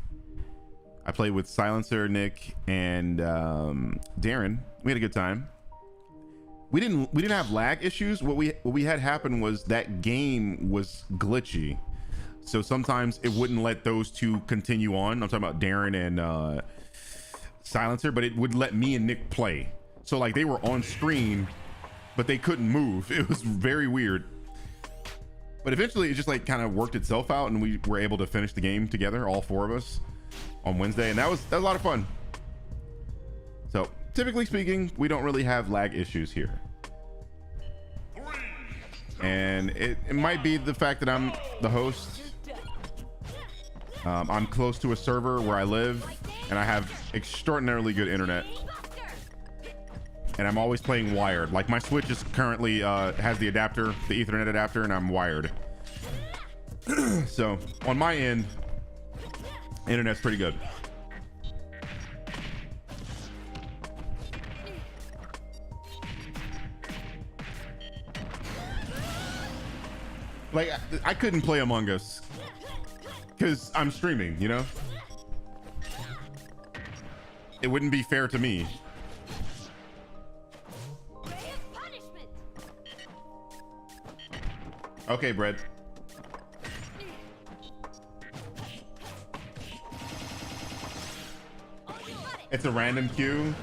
I played with Silencer, Nick, and Darren. We had a good time. We didn't have lag issues. What we had happen was that game was glitchy, so sometimes it wouldn't let those two continue on. I'm talking about Darren and Silencer, but it would let me and Nick play. So like they were on screen, but they couldn't move. It was very weird. But eventually, it just like kind of worked itself out, and we were able to finish the game together, all four of us, on Wednesday, and that was a lot of fun. So typically speaking, we don't really have lag issues here, and it might be the fact that I'm the host. I'm close to a server where I live, and I have extraordinarily good internet, and I'm always playing wired. Like my Switch is currently has the adapter, the Ethernet adapter, and I'm wired. So on my end, internet's pretty good. Like I couldn't play Among Us because I'm streaming, you know? It wouldn't be fair to me. Okay, Brett. It's a random queue.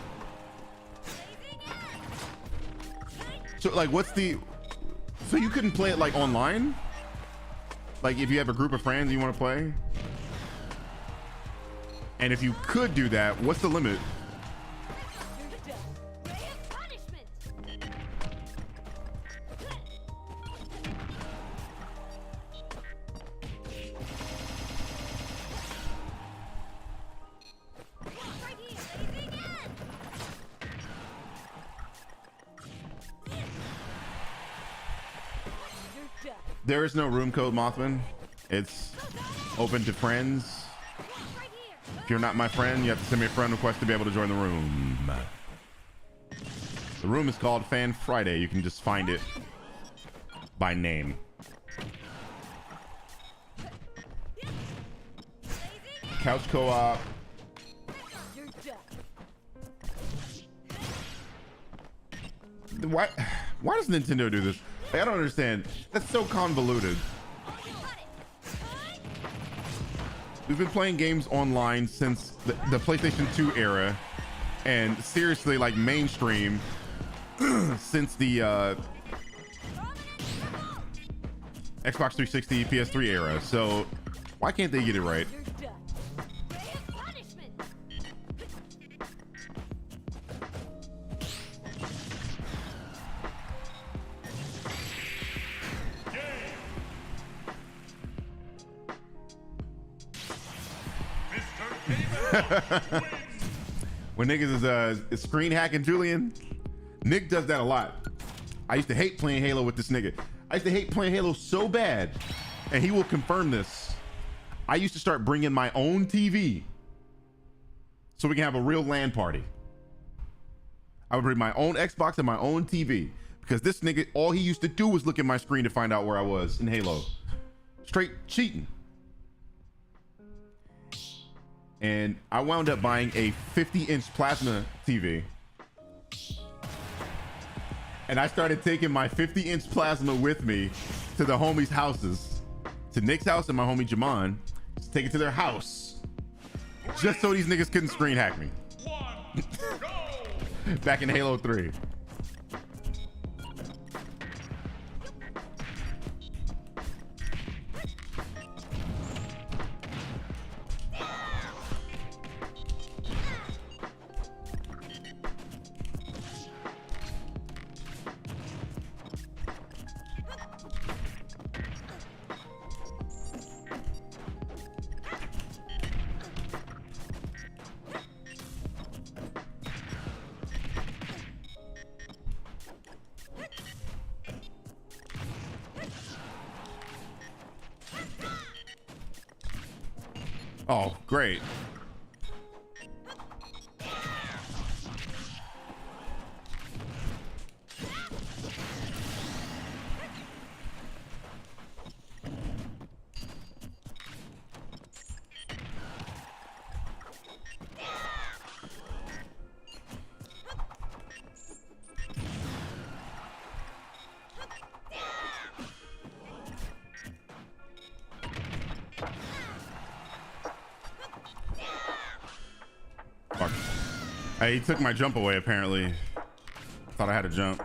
So like what's the... So you couldn't play it like online? Like if you have a group of friends you want to play? And if you could do that, what's the limit? There is no room code, Mothman. It's open to friends. If you're not my friend, you have to send me a friend request to be able to join the room. The room is called Fan Friday. You can just find it by name. Couch co-op. Why does Nintendo do this? I don't understand. That's so convoluted. We've been playing games online since the PlayStation 2 era, and seriously, like mainstream since the Xbox 360, PS3 era. So why can't they get it right? When niggas is screen hacking Julian, Nick does that a lot. I used to hate playing Halo with this nigga. I used to hate playing Halo so bad, and he will confirm this. I used to start bringing my own TV so we can have a real LAN party. I would bring my own Xbox and my own TV because this nigga, all he used to do was look at my screen to find out where I was in Halo. Straight cheating. And I wound up buying a 50-inch plasma TV. And I started taking my 50-inch plasma with me to the homies' houses, to Nick's house and my homie Jamon, to take it to their house, just so these niggas couldn't screen hack me. Back in Halo 3. Oh, great. Fuck. He took my jump away, apparently. Thought I had a jump.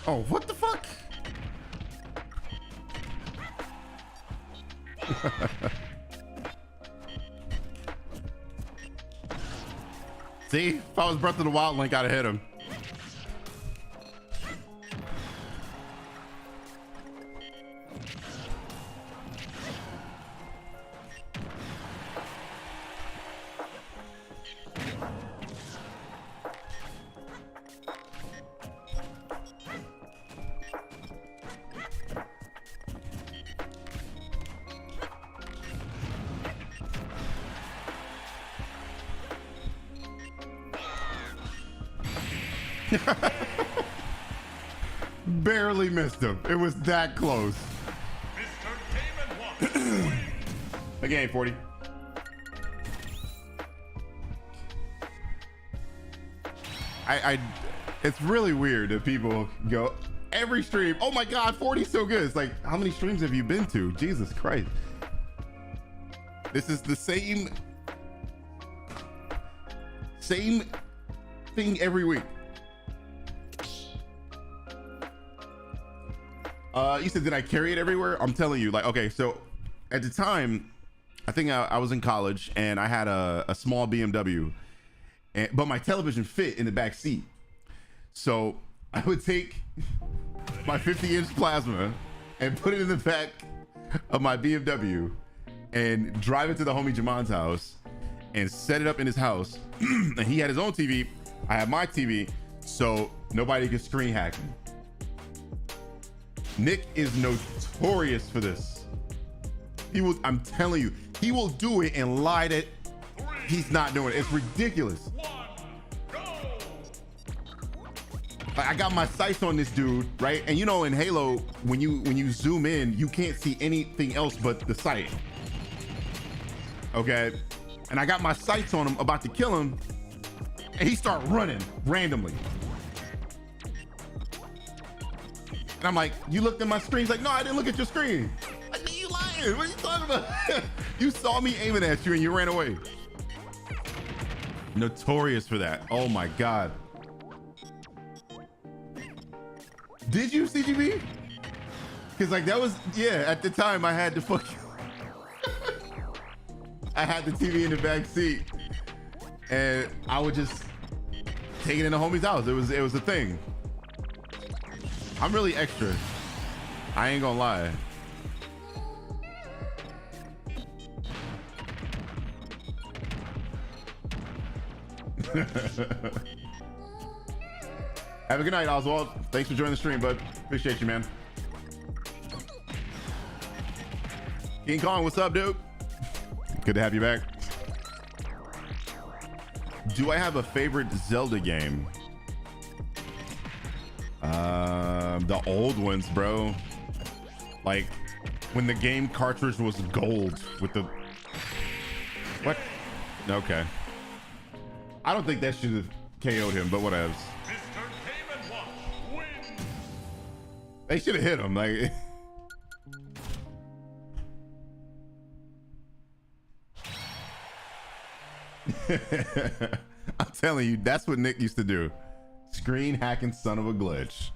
Oh, what the fuck? See, if I was Breath of the Wild Link, I'd have hit him. Barely missed him. It was that close. Mr. Damon wants Again, 40. It's really weird that people go every stream. Oh my God, 40's so good. It's like, how many streams have you been to? Jesus Christ. This is the same thing every week. You said, did I carry it everywhere? I'm telling you, like, okay, so at the time, I think I was in college and I had a small BMW, but my television fit in the back seat. So I would take my 50-inch plasma and put it in the back of my BMW and drive it to the homie Jamon's house and set it up in his house. And he had his own TV. I had my TV, so nobody could screen hack me. Nick is notorious for this. He will, I'm telling you, he will do it and lie that he's not doing it. It's ridiculous. Like, I got my sights on this dude, right? And you know, in Halo, when you zoom in, you can't see anything else but the sight. Okay? And I got my sights on him, about to kill him, and he start running randomly. And I'm like, you looked at my screen? He's like, no, I didn't look at your screen. Like, you lying. What are you talking about? You saw me aiming at you and you ran away. Notorious for that. Oh my God. Did you, CGB? Because like that was, yeah, at the time I had to fuck you. I had the TV in the back seat, and I would just take it in the homie's house. It was a thing. I'm really extra. I ain't gonna lie. Have a good night, Oswald. Thanks for joining the stream, bud. Appreciate you, man. King Kong, what's up, dude? Good to have you back. Do I have a favorite Zelda game? The old ones, bro. Like when the game cartridge was gold with the what? Okay. I don't think that should have KO'd him, but whatever. They should have hit him. Like I'm telling you, that's what Nick used to do. Screen hacking son of a glitch.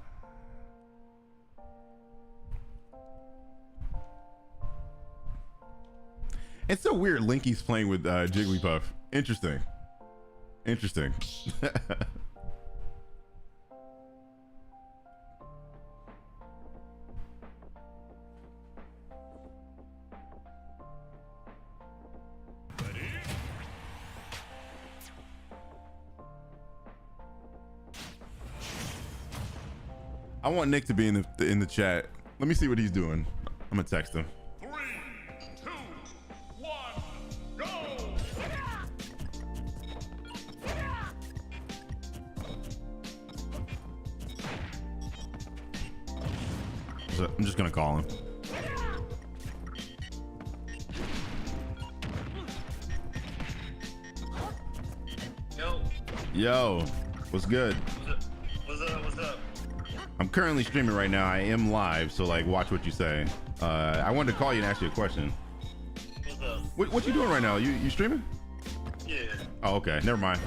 It's so weird Linky's playing with Jigglypuff. Interesting. Interesting. I want Nick to be in the chat. Let me see what he's doing. I'm gonna text him. 3, 2, 1, go! So I'm just gonna call him. Yo, what's good? What's up? I'm currently streaming right now. I am live, so like, watch what you say. I wanted to call you and ask you a question. What's up? What you doing right now? You streaming? Yeah. Oh, okay. Never mind.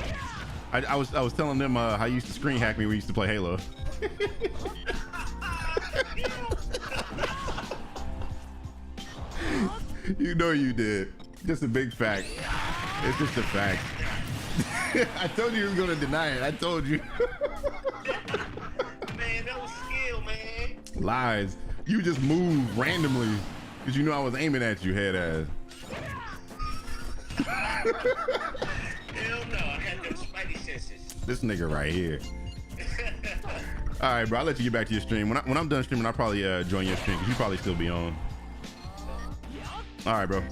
I was telling them how you used to screen hack me when we used to play Halo. You know you did. Just a big fact. It's just a fact. I told you you were gonna deny it. I told you. Man, that was skill, man. Lies. You just moved randomly because you knew I was aiming at you, head ass. Hell no, I had them spidey senses. This nigga right here. All right, bro. I'll let you get back to your stream. When I'm done streaming, I'll probably join your stream because you probably still be on. All right, bro.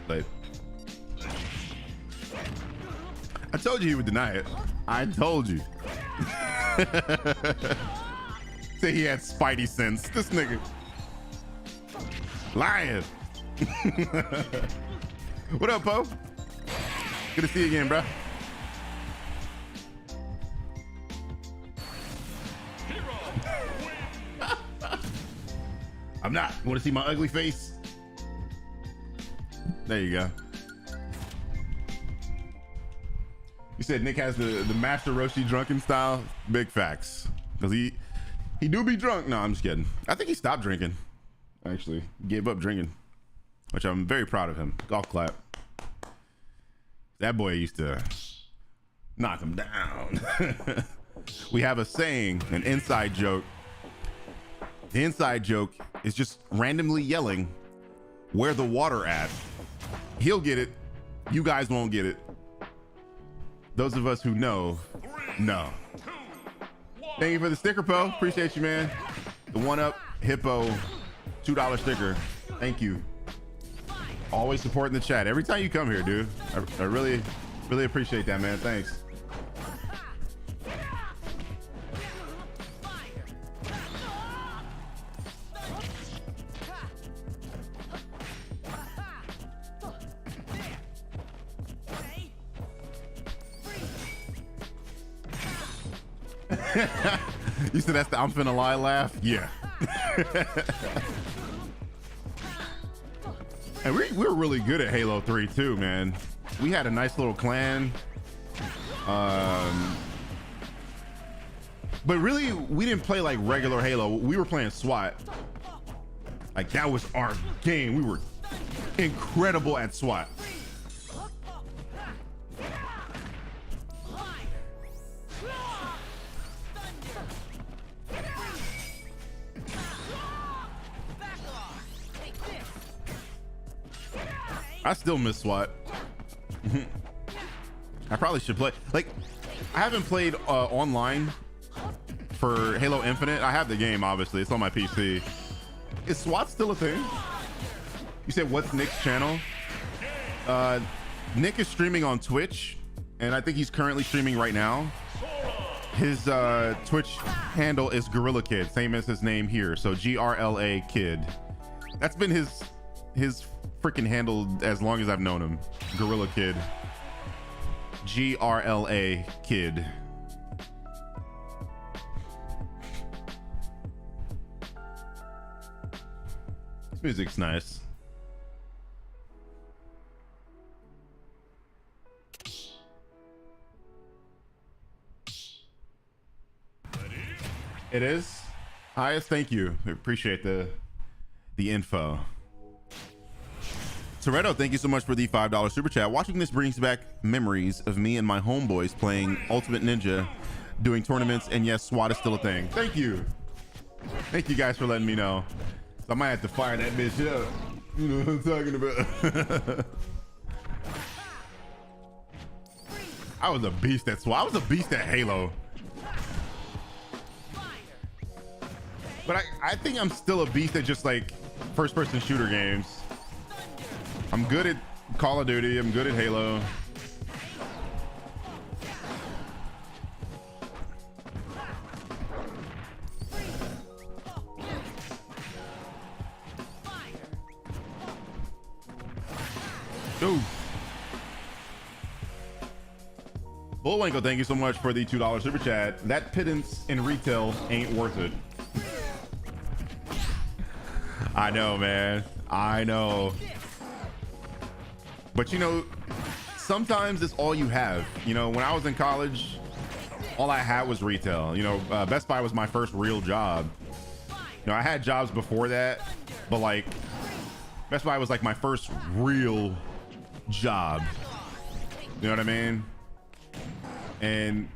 Later. I told you he would deny it. I told you. Say he had spidey sense. This nigga. Lying. What up, Poe? Good to see you again, bro. I'm not. Want to see my ugly face? There you go. You said Nick has the Master Roshi drunken style. Big facts. Because he do be drunk. No, I'm just kidding. I think he stopped drinking. Actually, gave up drinking, which I'm very proud of him. Golf clap. That boy used to knock him down. We have a saying, an inside joke. The inside joke is just randomly yelling, "Where the water at?" He'll get it. You guys won't get it. Those of us who know. Thank you for the sticker, Poe. Appreciate you, man. The one up hippo $2 sticker. Thank you. Always supporting the chat. Every time you come here, dude. I really appreciate that, man. Thanks. You said that's the I'm finna lie laugh? Yeah. And we were really good at Halo 3 too, man. We had a nice little clan. But really, we didn't play like regular Halo. We were playing SWAT. Like that was our game. We were incredible at SWAT. I still miss SWAT. I probably should play. Like, I haven't played online for Halo Infinite. I have the game, obviously. It's on my PC. Is SWAT still a thing? You said, what's Nick's channel? Nick is streaming on Twitch, and I think he's currently streaming right now. His Twitch handle is Gorilla Kid, same as his name here. So GRLA Kid. That's been his freaking handle as long as I've known him. Gorilla Kid. GRLA Kid. This music's nice. It is. Highest, thank you. I appreciate the info. Toretto, thank you so much for the $5 super chat. Watching this brings back memories of me and my homeboys playing Ultimate Ninja, doing tournaments, and yes, SWAT is still a thing. Thank you. Thank you guys for letting me know. I might have to fire that bitch up. You know what I'm talking about? I was a beast at SWAT. I was a beast at Halo. But I think I'm still a beast at just like first-person shooter games. I'm good at Call of Duty. I'm good at Halo. Ooh. Bullwinkle, thank you so much for the $2 super chat. That pittance in retail ain't worth it. I know, man. I know. But you know, sometimes it's all you have. You know, when I was in college, all I had was retail. You know, Best Buy was my first real job. You know, I had jobs before that, but like Best Buy was like my first real job. You know what I mean? And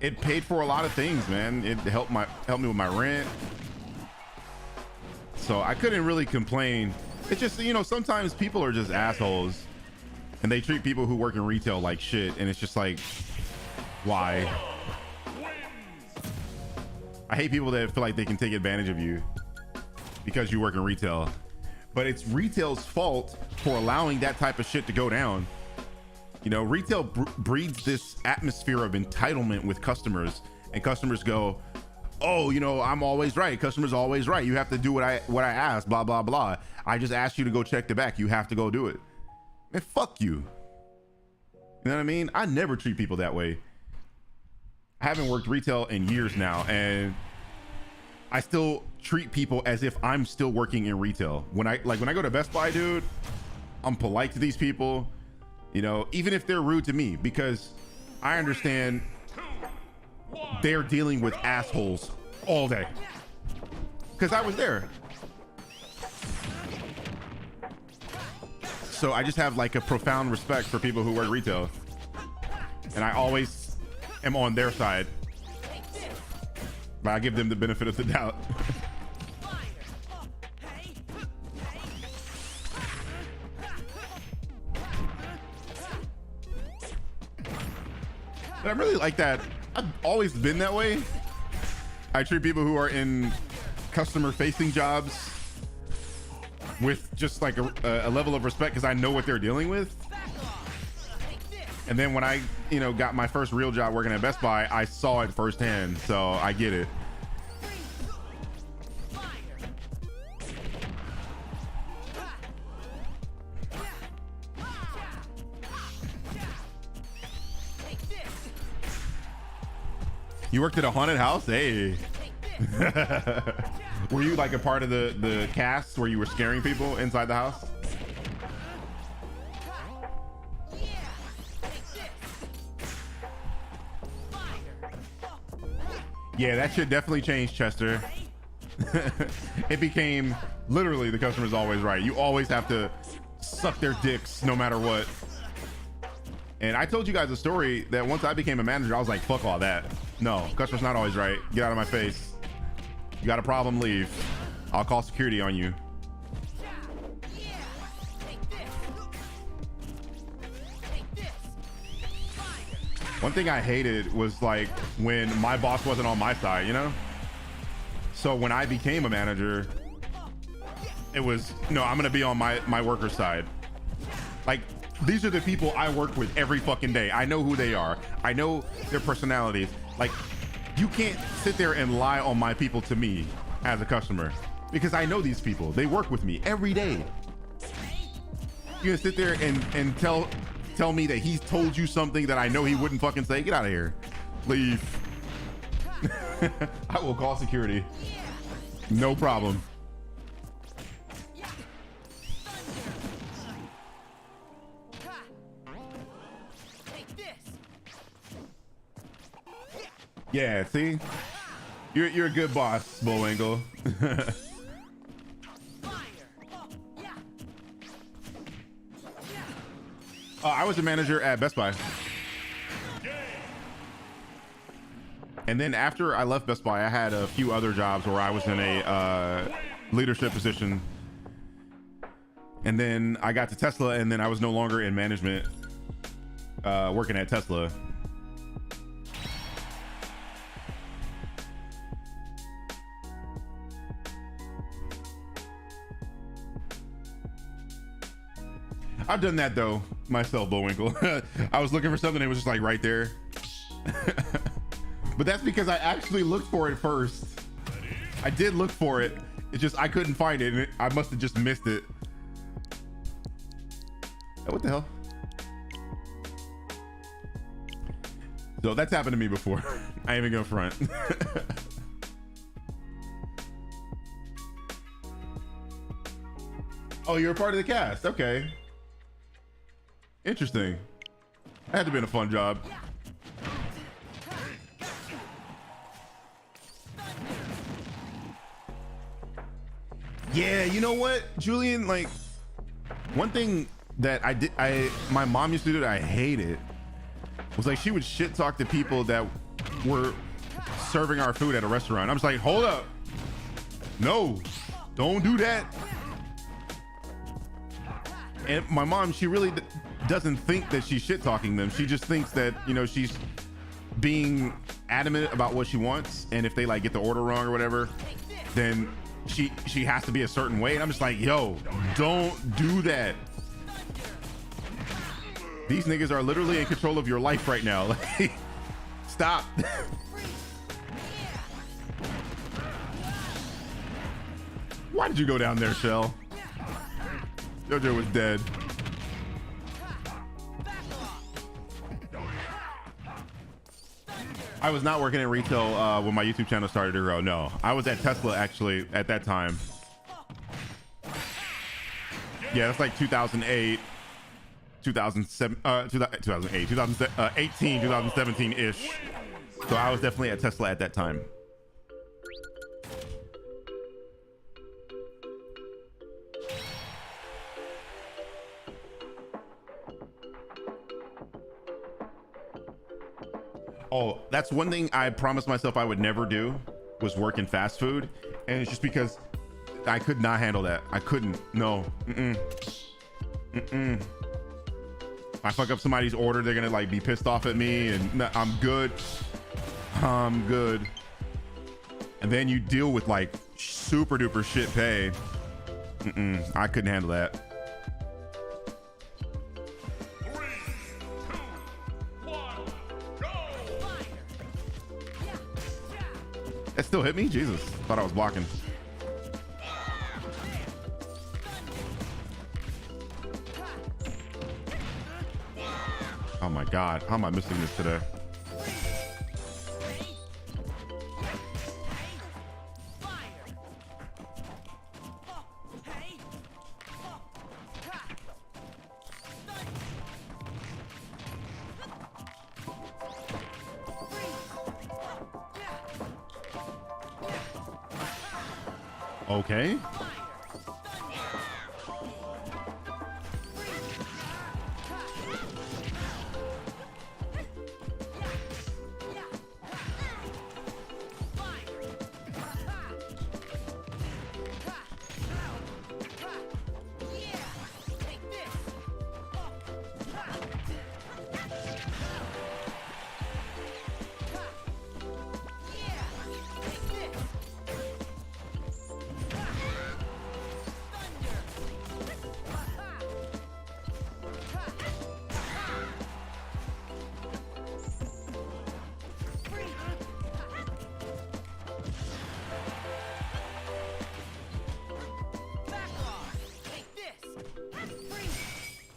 it paid for a lot of things, man. It helped me with my rent. So I couldn't really complain. It's just, you know, sometimes people are just assholes and they treat people who work in retail like shit. And it's just like, why? I hate people that feel like they can take advantage of you because you work in retail. But it's retail's fault for allowing that type of shit to go down. You know, retail breeds this atmosphere of entitlement with customers, and customers go, oh, you know, I'm always right. Customer's always right. You have to do what I asked, blah, blah, blah. I just asked you to go check the back. You have to go do it. Man, fuck you. You know what I mean? I never treat people that way. I haven't worked retail in years now, and I still treat people as if I'm still working in retail. When I go to Best Buy, dude, I'm polite to these people, you know, even if they're rude to me, because I understand they're dealing with assholes all day, because I was there. So I just have like a profound respect for people who work retail, and I always am on their side, but I give them the benefit of the doubt. But I'm really like that. I've always been that way. I treat people who are in customer facing jobs with just like a level of respect, because I know what they're dealing with. And then when I, you know, got my first real job working at Best Buy, I saw it firsthand, so I get it. You worked at a haunted house? Hey. Were you like a part of the cast where you were scaring people inside the house? Yeah, that shit definitely changed, Chester. It became Literally, the customer's always right. You always have to suck their dicks no matter what. And I told you guys a story that once I became a manager, I was like, fuck all that. No, customer's not always right. Get out of my face. You got a problem, leave. I'll call security on you. One thing I hated was like when my boss wasn't on my side, you know? So when I became a manager, it was, no, I'm gonna be on my worker's side. Like, these are the people I work with every fucking day. I know who they are. I know their personalities. Like, you can't sit there and lie on my people to me as a customer, because I know these people. They work with me every day. You're gonna sit there and tell me that he's told you something that I know he wouldn't fucking say? Get out of here. Leave. I will call security. No problem. Yeah, see? You're a good boss, Bullwinkle. I was a manager at Best Buy. And then after I left Best Buy, I had a few other jobs where I was in a leadership position. And then I got to Tesla, and then I was no longer in management working at Tesla. I've done that though myself, Bullwinkle. I was looking for something, it was just like right there. But that's because I actually looked for it first. I did look for it. It's just I couldn't find it, and I must have just missed it. Oh, what the hell? So that's happened to me before. I ain't even gonna front. Oh, you're a part of the cast. Okay. Interesting. That had to have been a fun job. Yeah, you know what, Julian? Like, one thing that my mom used to do that I hated was like she would shit talk to people that were serving our food at a restaurant. I'm just like, hold up. No, don't do that. And my mom, she really doesn't think that she's shit talking them. She just thinks that, you know, she's being adamant about what she wants, and if they like get the order wrong or whatever, then she has to be a certain way. And I'm just like, yo, don't do that. These niggas are literally in control of your life right now. Like, stop. Why did you go down there, Shell? Jojo was dead. I was not working in retail when my YouTube channel started to grow. No, I was at Tesla actually at that time. Yeah, that's like 2008, 2007, 2008, 2018, 2017-ish. So I was definitely at Tesla at that time. Oh, that's one thing I promised myself I would never do, was work in fast food. And it's just because I could not handle that. I couldn't. No. If I fuck up somebody's order, they're gonna like be pissed off at me, and no, I'm good. I'm good. And then you deal with like super duper shit pay. I couldn't handle that. It still hit me? Jesus. Thought I was blocking. Oh my God. How am I missing this today? Okay.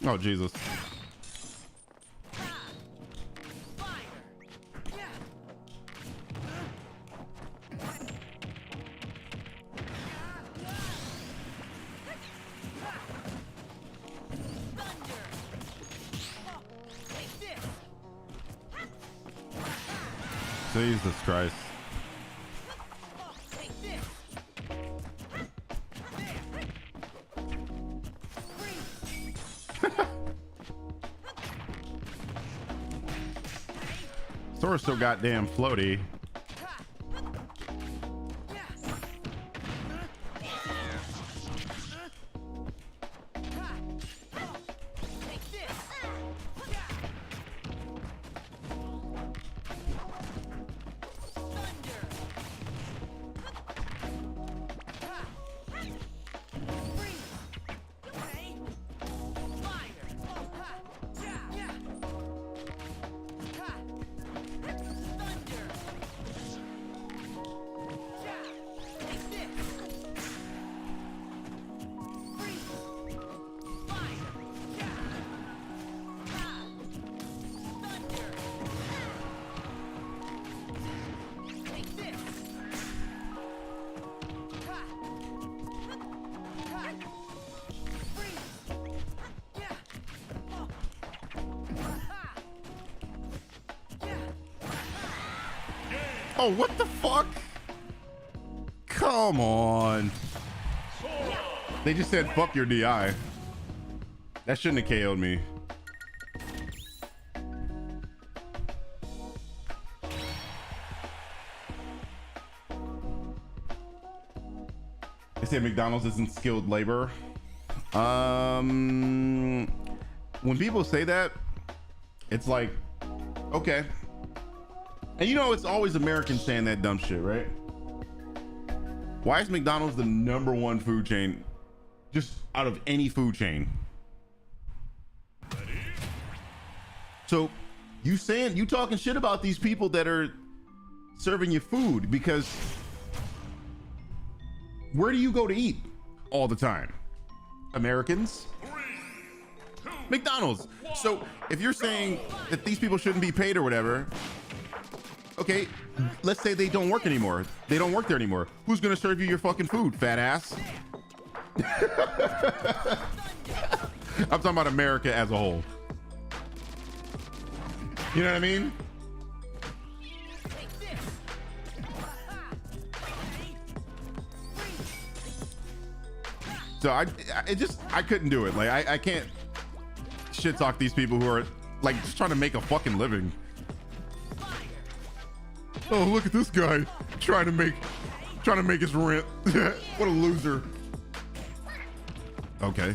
Oh, Jesus. Jesus Christ. Sora's so goddamn floaty. Oh, what the fuck? Come on. They just said fuck your DI. That shouldn't have KO'd me. They say McDonald's isn't skilled labor. When people say that, it's like, okay. And you know, it's always Americans saying that dumb shit, right? Why is McDonald's the #1 food chain just out of any food chain? So you talking shit about these people that are serving you food, because where do you go to eat all the time? Americans? McDonald's. So if you're saying that these people shouldn't be paid or whatever, okay, let's say they don't work anymore. They don't work there anymore. Who's gonna serve you your fucking food, fat ass? I'm talking about America as a whole. You know what I mean? So I couldn't do it. Like I can't shit talk these people who are like just trying to make a fucking living. Oh, look at this guy trying to make his rent. What a loser. Okay.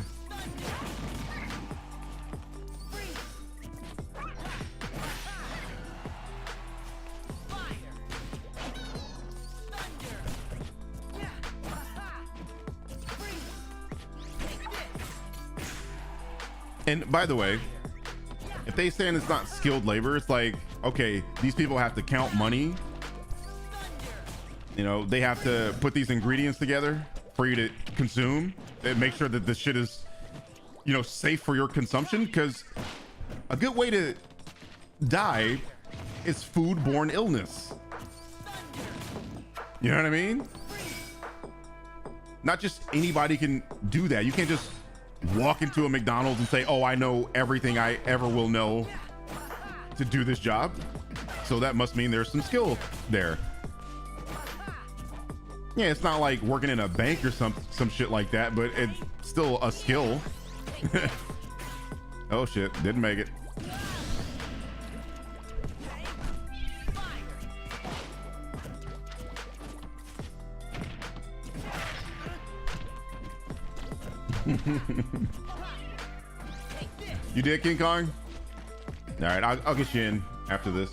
And by the way, if they saying it's not skilled labor, it's like, okay, these people have to count money. You know, they have to put these ingredients together for you to consume and make sure that the shit is, you know, safe for your consumption. Because a good way to die is foodborne illness. You know what I mean? Not just anybody can do that. You can't just walk into a McDonald's and say, oh, I know everything I ever will know to do this job. So that must mean there's some skill there. Yeah, it's not like working in a bank or some shit like that, but it's still a skill. Oh shit, didn't make it. You did, King Kong? All right, I'll get you in after this.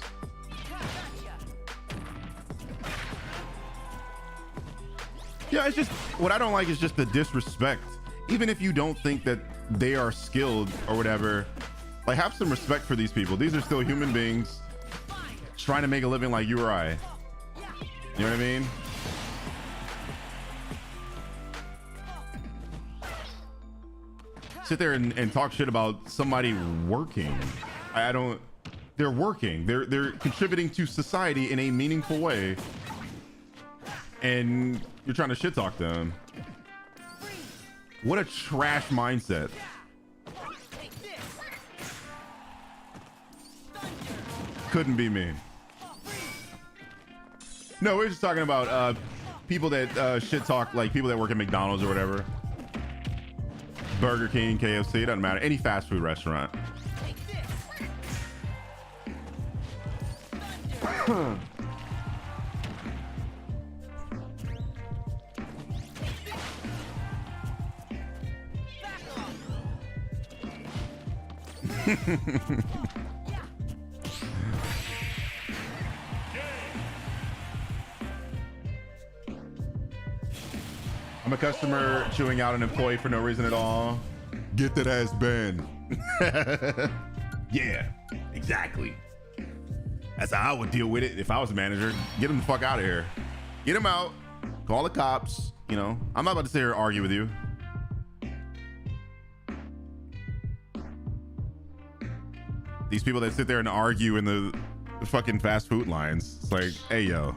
Yeah, it's just what I don't like is just the disrespect. Even if you don't think that they are skilled or whatever, like have some respect for these people. These are still human beings trying to make a living like you or I. You know what I mean? sit there and talk shit about somebody working. I don't. They're working. They're contributing to society in a meaningful way, and you're trying to shit talk them. What a trash mindset. Couldn't be me. No, we're just talking about people that shit talk, like people that work at McDonald's or whatever. Burger King, KFC, it doesn't matter. Any fast food restaurant. I'm a customer chewing out an employee for no reason at all. Get that ass banned. Yeah, exactly. That's how I would deal with it if I was a manager. Get him the fuck out of here. Get him out. Call the cops. You know, I'm not about to sit here and argue with you. These people that sit there and argue in the fucking fast food lines. It's like, hey, yo,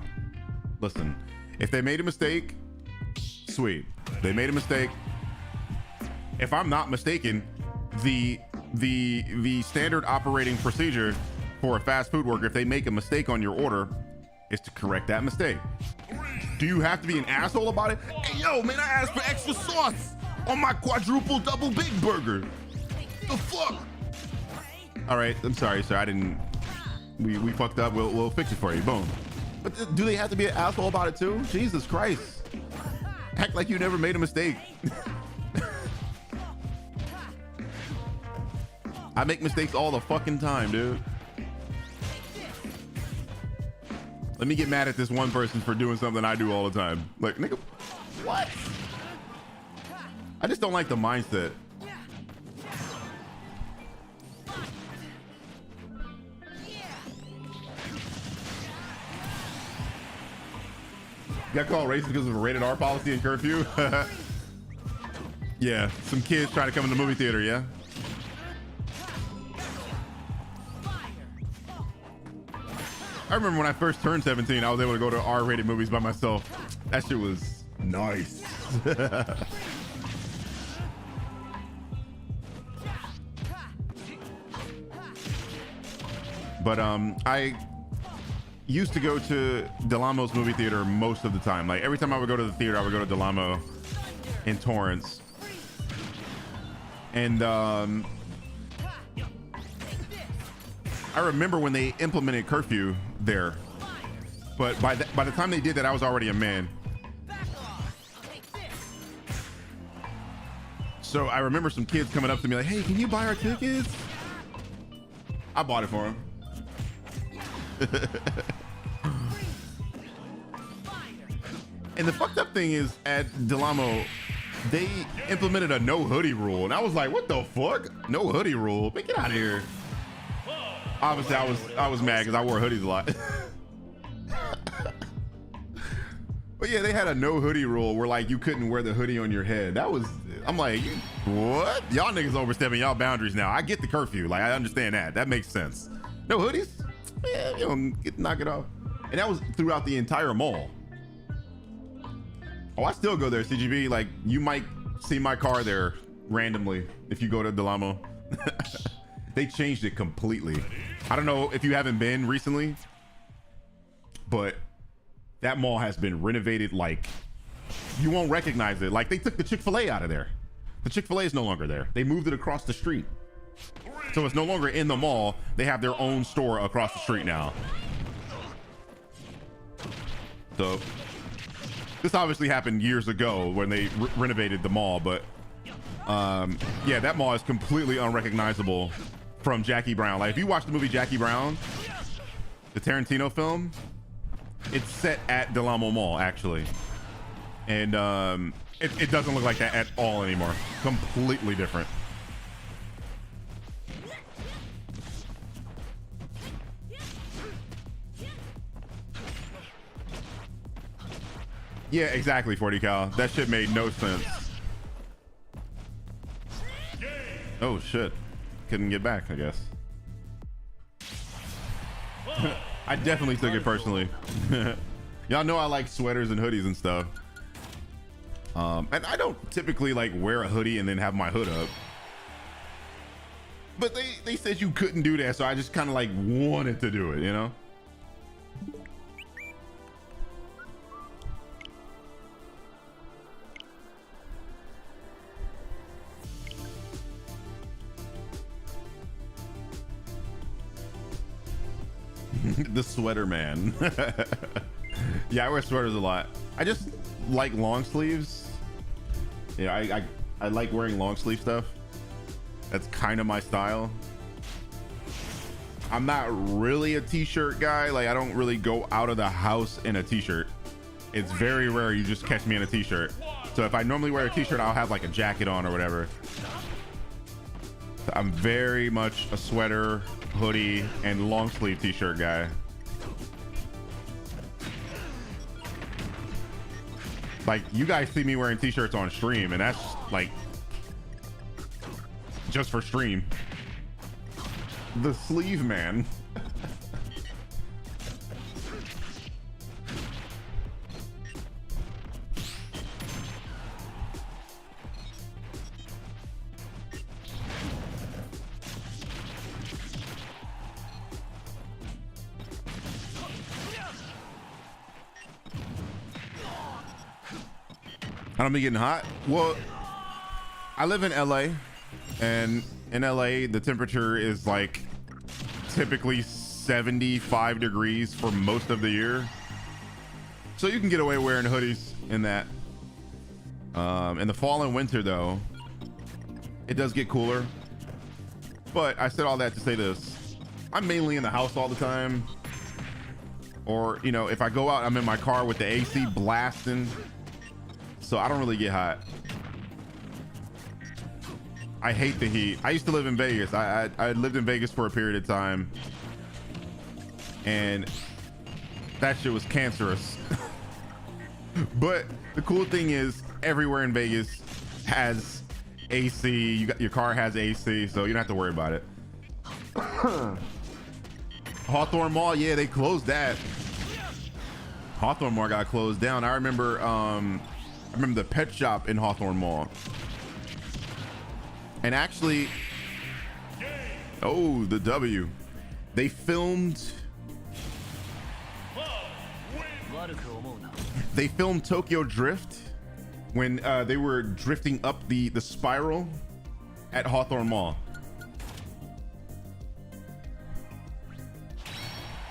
listen, if they made a mistake, sweet. They made a mistake. If I'm not mistaken, the standard operating procedure for a fast food worker, if they make a mistake on your order, is to correct that mistake. Do you have to be an asshole about it? Hey, yo, man, I asked for extra sauce on my quadruple double big burger. The fuck? All right, I'm sorry, sir. I didn't. We fucked up. We'll fix it for you. Boom. But do they have to be an asshole about it too? Jesus Christ. Act like you never made a mistake. I make mistakes all the fucking time, dude. Let me get mad at this one person for doing something I do all the time. Like, nigga, what? I just don't like the mindset. Got called racist because of a rated R policy and curfew. Yeah, some kids trying to come in the movie theater, yeah? I remember when I first turned 17, I was able to go to R-rated movies by myself. That shit was nice. But I used to go to Delamo's movie theater most of the time. Like every time I would go to the theater, I would go to Delamo in Torrance. And I remember when they implemented curfew there, but by the time they did that, I was already a man. So I remember some kids coming up to me like, "Hey, can you buy our tickets?" I bought it for them. And the fucked up thing is at Delamo, they implemented a no hoodie rule, and I was like, "What the fuck? No hoodie rule? Man, get out of here!" Obviously, I was mad because I wore hoodies a lot. But yeah, they had a no hoodie rule where like you couldn't wear the hoodie on your head. I'm like, what? Y'all niggas overstepping y'all boundaries now. I get the curfew, like I understand that. That makes sense. No hoodies? Yeah, you know, knock it off. And that was throughout the entire mall. Oh, I still go there, CGB. Like you might see my car there randomly if you go to Delamo. They changed it completely. I don't know if you haven't been recently, but that mall has been renovated like you won't recognize it. Like they took the Chick-fil-A out of there. The Chick-fil-A is no longer there. They moved it across the street. So it's no longer in the mall. They have their own store across the street now. So this obviously happened years ago when they renovated the mall, but yeah, that mall is completely unrecognizable from Jackie Brown. Like if you watch the movie Jackie Brown, the Tarantino film, it's set at Delamo Mall actually. And it doesn't look like that at all anymore. Completely different. Yeah, exactly, 40 cal. That shit made no sense. Oh shit. Couldn't get back, I guess. I definitely took it personally. Y'all know I like sweaters and hoodies and stuff. And I don't typically like wear a hoodie and then have my hood up. But they said you couldn't do that, so I just kind of like wanted to do it, you know? The sweater man. Yeah, I wear sweaters a lot. I just like long sleeves. Yeah, I like wearing long sleeve stuff. That's kind of my style. I'm not really a t-shirt guy. Like, I don't really go out of the house in a t-shirt. It's very rare you just catch me in a t-shirt. So if I normally wear a t-shirt, I'll have like a jacket on or whatever. I'm very much a sweater, hoodie, and long sleeve t-shirt guy. Like, you guys see me wearing t-shirts on stream, and that's like just for stream. The sleeve man. I don't be getting hot. Well, I live in LA, and in LA the temperature is like typically 75 degrees for most of the year, so you can get away wearing hoodies in that. In the fall and winter though, it does get cooler. But I said all that to say this: I'm mainly in the house all the time, or you know, if I go out, I'm in my car with the AC blasting. So I don't really get hot. I hate the heat. I used to live in Vegas. I lived in Vegas for a period of time, and that shit was cancerous. But the cool thing is, everywhere in Vegas has AC. Your car has AC, so you don't have to worry about it. Hawthorne Mall, yeah, they closed that. Hawthorne Mall got closed down. I remember the pet shop in Hawthorne Mall. And actually, oh, the W. They filmed Tokyo Drift when they were drifting up the spiral at Hawthorne Mall.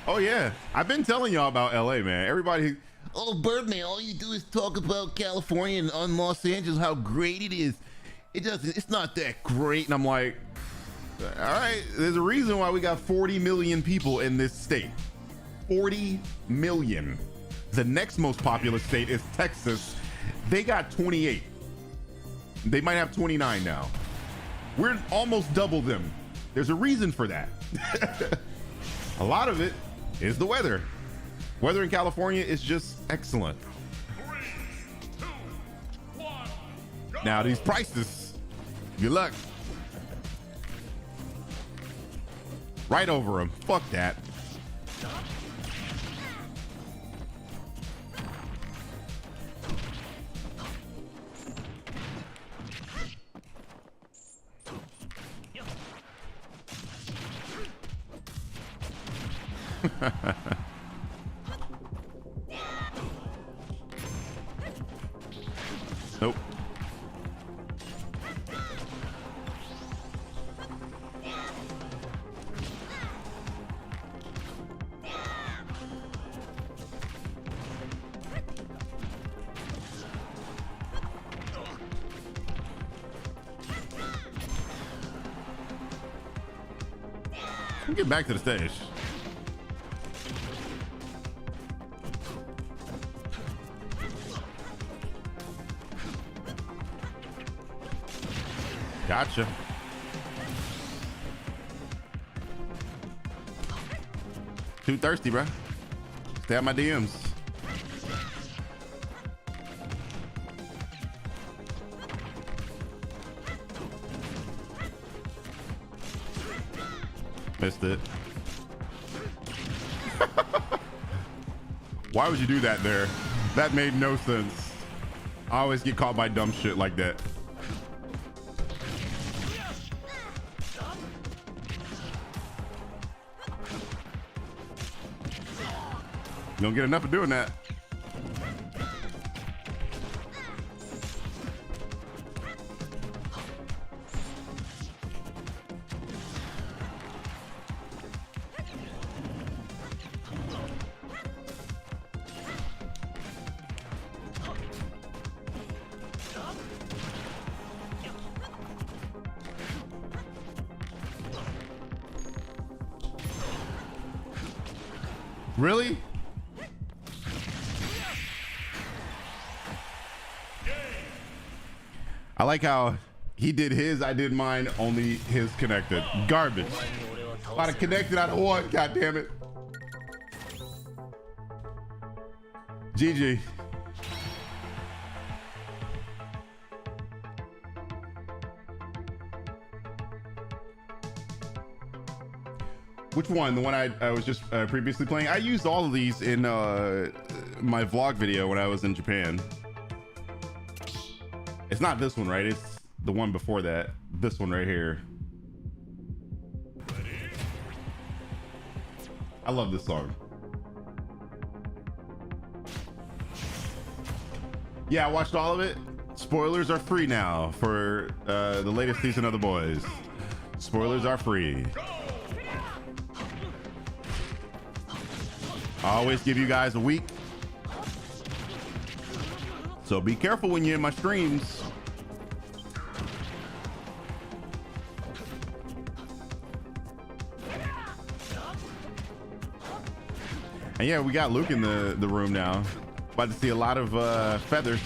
Oh yeah, I've been telling y'all about LA, man. Everybody, oh, Birdman, all you do is talk about California and on Los Angeles, how great it is. It's not that great. And I'm like, all right, there's a reason why we got 40 million people in this state. 40 million. The next most populous state is Texas. They got 28. They might have 29 now. We're almost double them. There's a reason for that. A lot of it is the weather. Weather in California is just excellent. 3, 2, 1, go. Now these prices, good luck. Right over them. Fuck that. Nope. We'll get back to the stage. Gotcha. Too thirsty, bro. Stay out my DMs. missed it. Why would you do that there? That made no sense. I always get caught by dumb shit like that. You don't get enough of doing that. Really? I like how he did his, I did mine, only his connected. Garbage. A lot of connected out of one, god damn it. GG. Which one? The one I was just previously playing? I used all of these in my vlog video when I was in Japan. It's not this one, right? It's the one before that. This one right here. I love this song. Yeah, I watched all of it. Spoilers are free now for the latest season of The Boys. Spoilers are free. I always give you guys a week. So be careful when you're in my streams. And yeah, we got Luke in the room now. About to see a lot of feathers.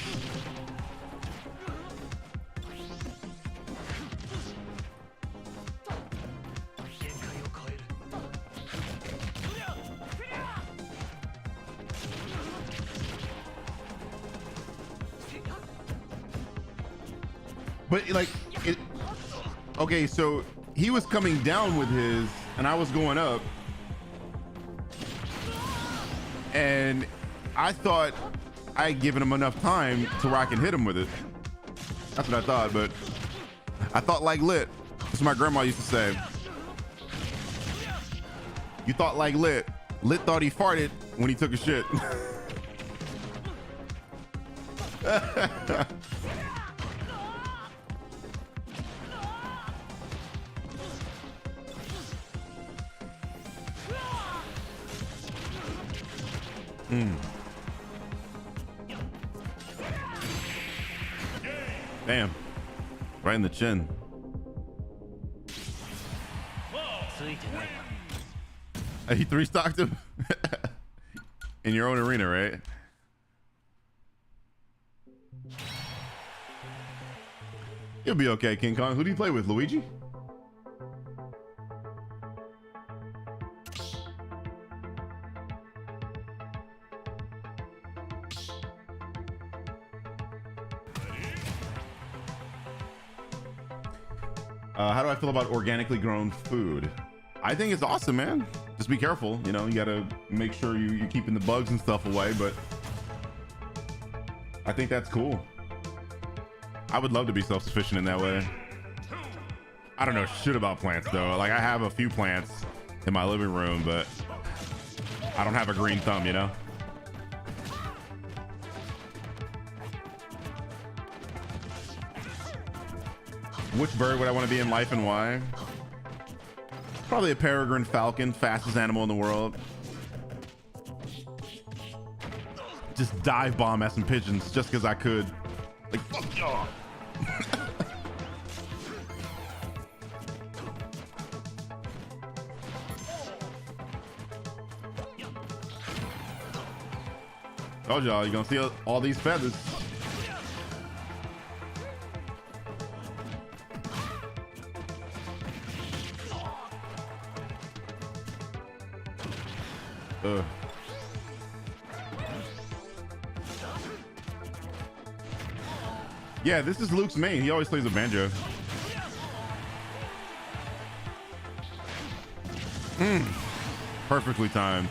But like, okay, so he was coming down with his, and I was going up, and I thought I had given him enough time to where I can hit him with it. That's what I thought, but I thought like lit. That's what my grandma used to say. You thought like lit. Lit thought he farted when he took a shit. Damn. Right in the chin. He 3-stocked him? In your own arena, right? You'll be okay, King Kong. Who do you play with, Luigi? How do I feel about organically grown food? I think it's awesome, man. Just be careful. You know, you gotta make sure you're keeping the bugs and stuff away, but I think that's cool. I would love to be self-sufficient in that way. I don't know shit about plants though. Like I have a few plants in my living room, but I don't have a green thumb, you know? Which bird would I want to be in life and why? Probably a peregrine falcon, fastest animal in the world. Just dive bomb at some pigeons just because I could. Like, fuck y'all. Told y'all, you're gonna see all these feathers. Yeah, this is Luke's main. He always plays a banjo. Perfectly timed.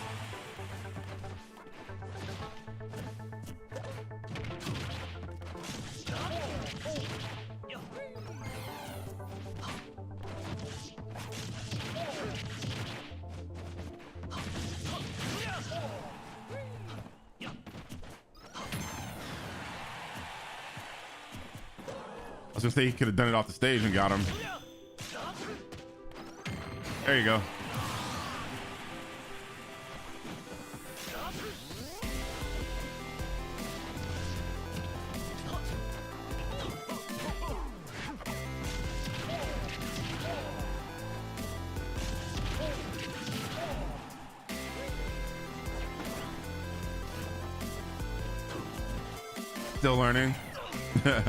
I was gonna say he could have done it off the stage and got him. There you go. Still learning. Well,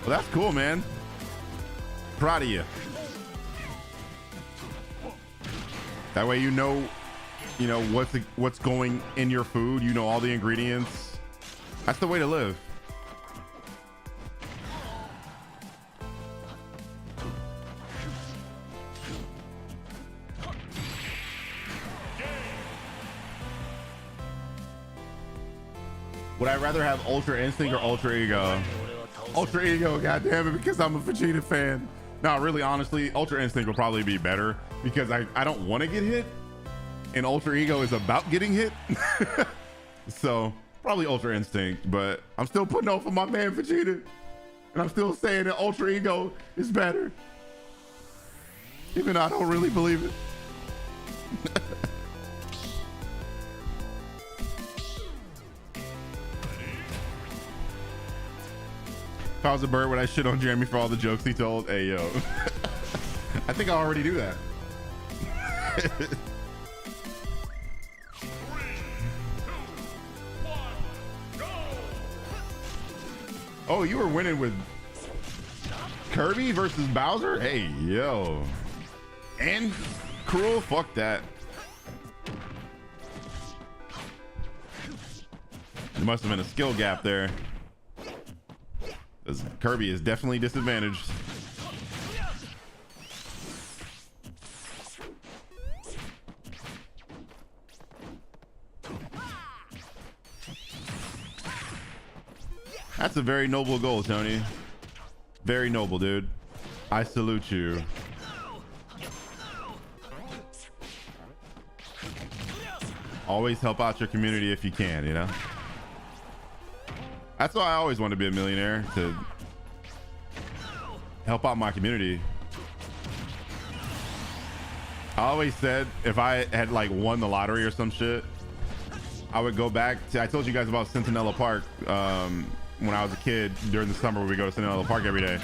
that's cool, man. Proud of you. That way you know what's going in your food. You know all the ingredients. That's the way to live. Would I rather have Ultra Instinct or Ultra Ego? Ultra Ego, goddamn it, because I'm a Vegeta fan. No, really, honestly, Ultra Instinct will probably be better because I don't want to get hit, and Ultra Ego is about getting hit. So probably Ultra Instinct, but I'm still putting up for my man Vegeta, and I'm still saying that Ultra Ego is better, even though I don't really believe it. If I was a bird, would I shit on Jeremy for all the jokes he told? Hey, yo. I think I already do that. 3, 2, 1, go! Oh, you were winning with Kirby versus Bowser? Hey, yo. And Cruel? Fuck that. There must have been a skill gap there. Because Kirby is definitely disadvantaged. That's a very noble goal, Tony. Very noble, dude. I salute you. Always help out your community if you can, you know? That's why I always wanted to be a millionaire, to help out my community. I always said if I had like won the lottery or some shit, I would go back to, I told you guys about Centinela Park when I was a kid during the summer where we go to Centinela Park every day.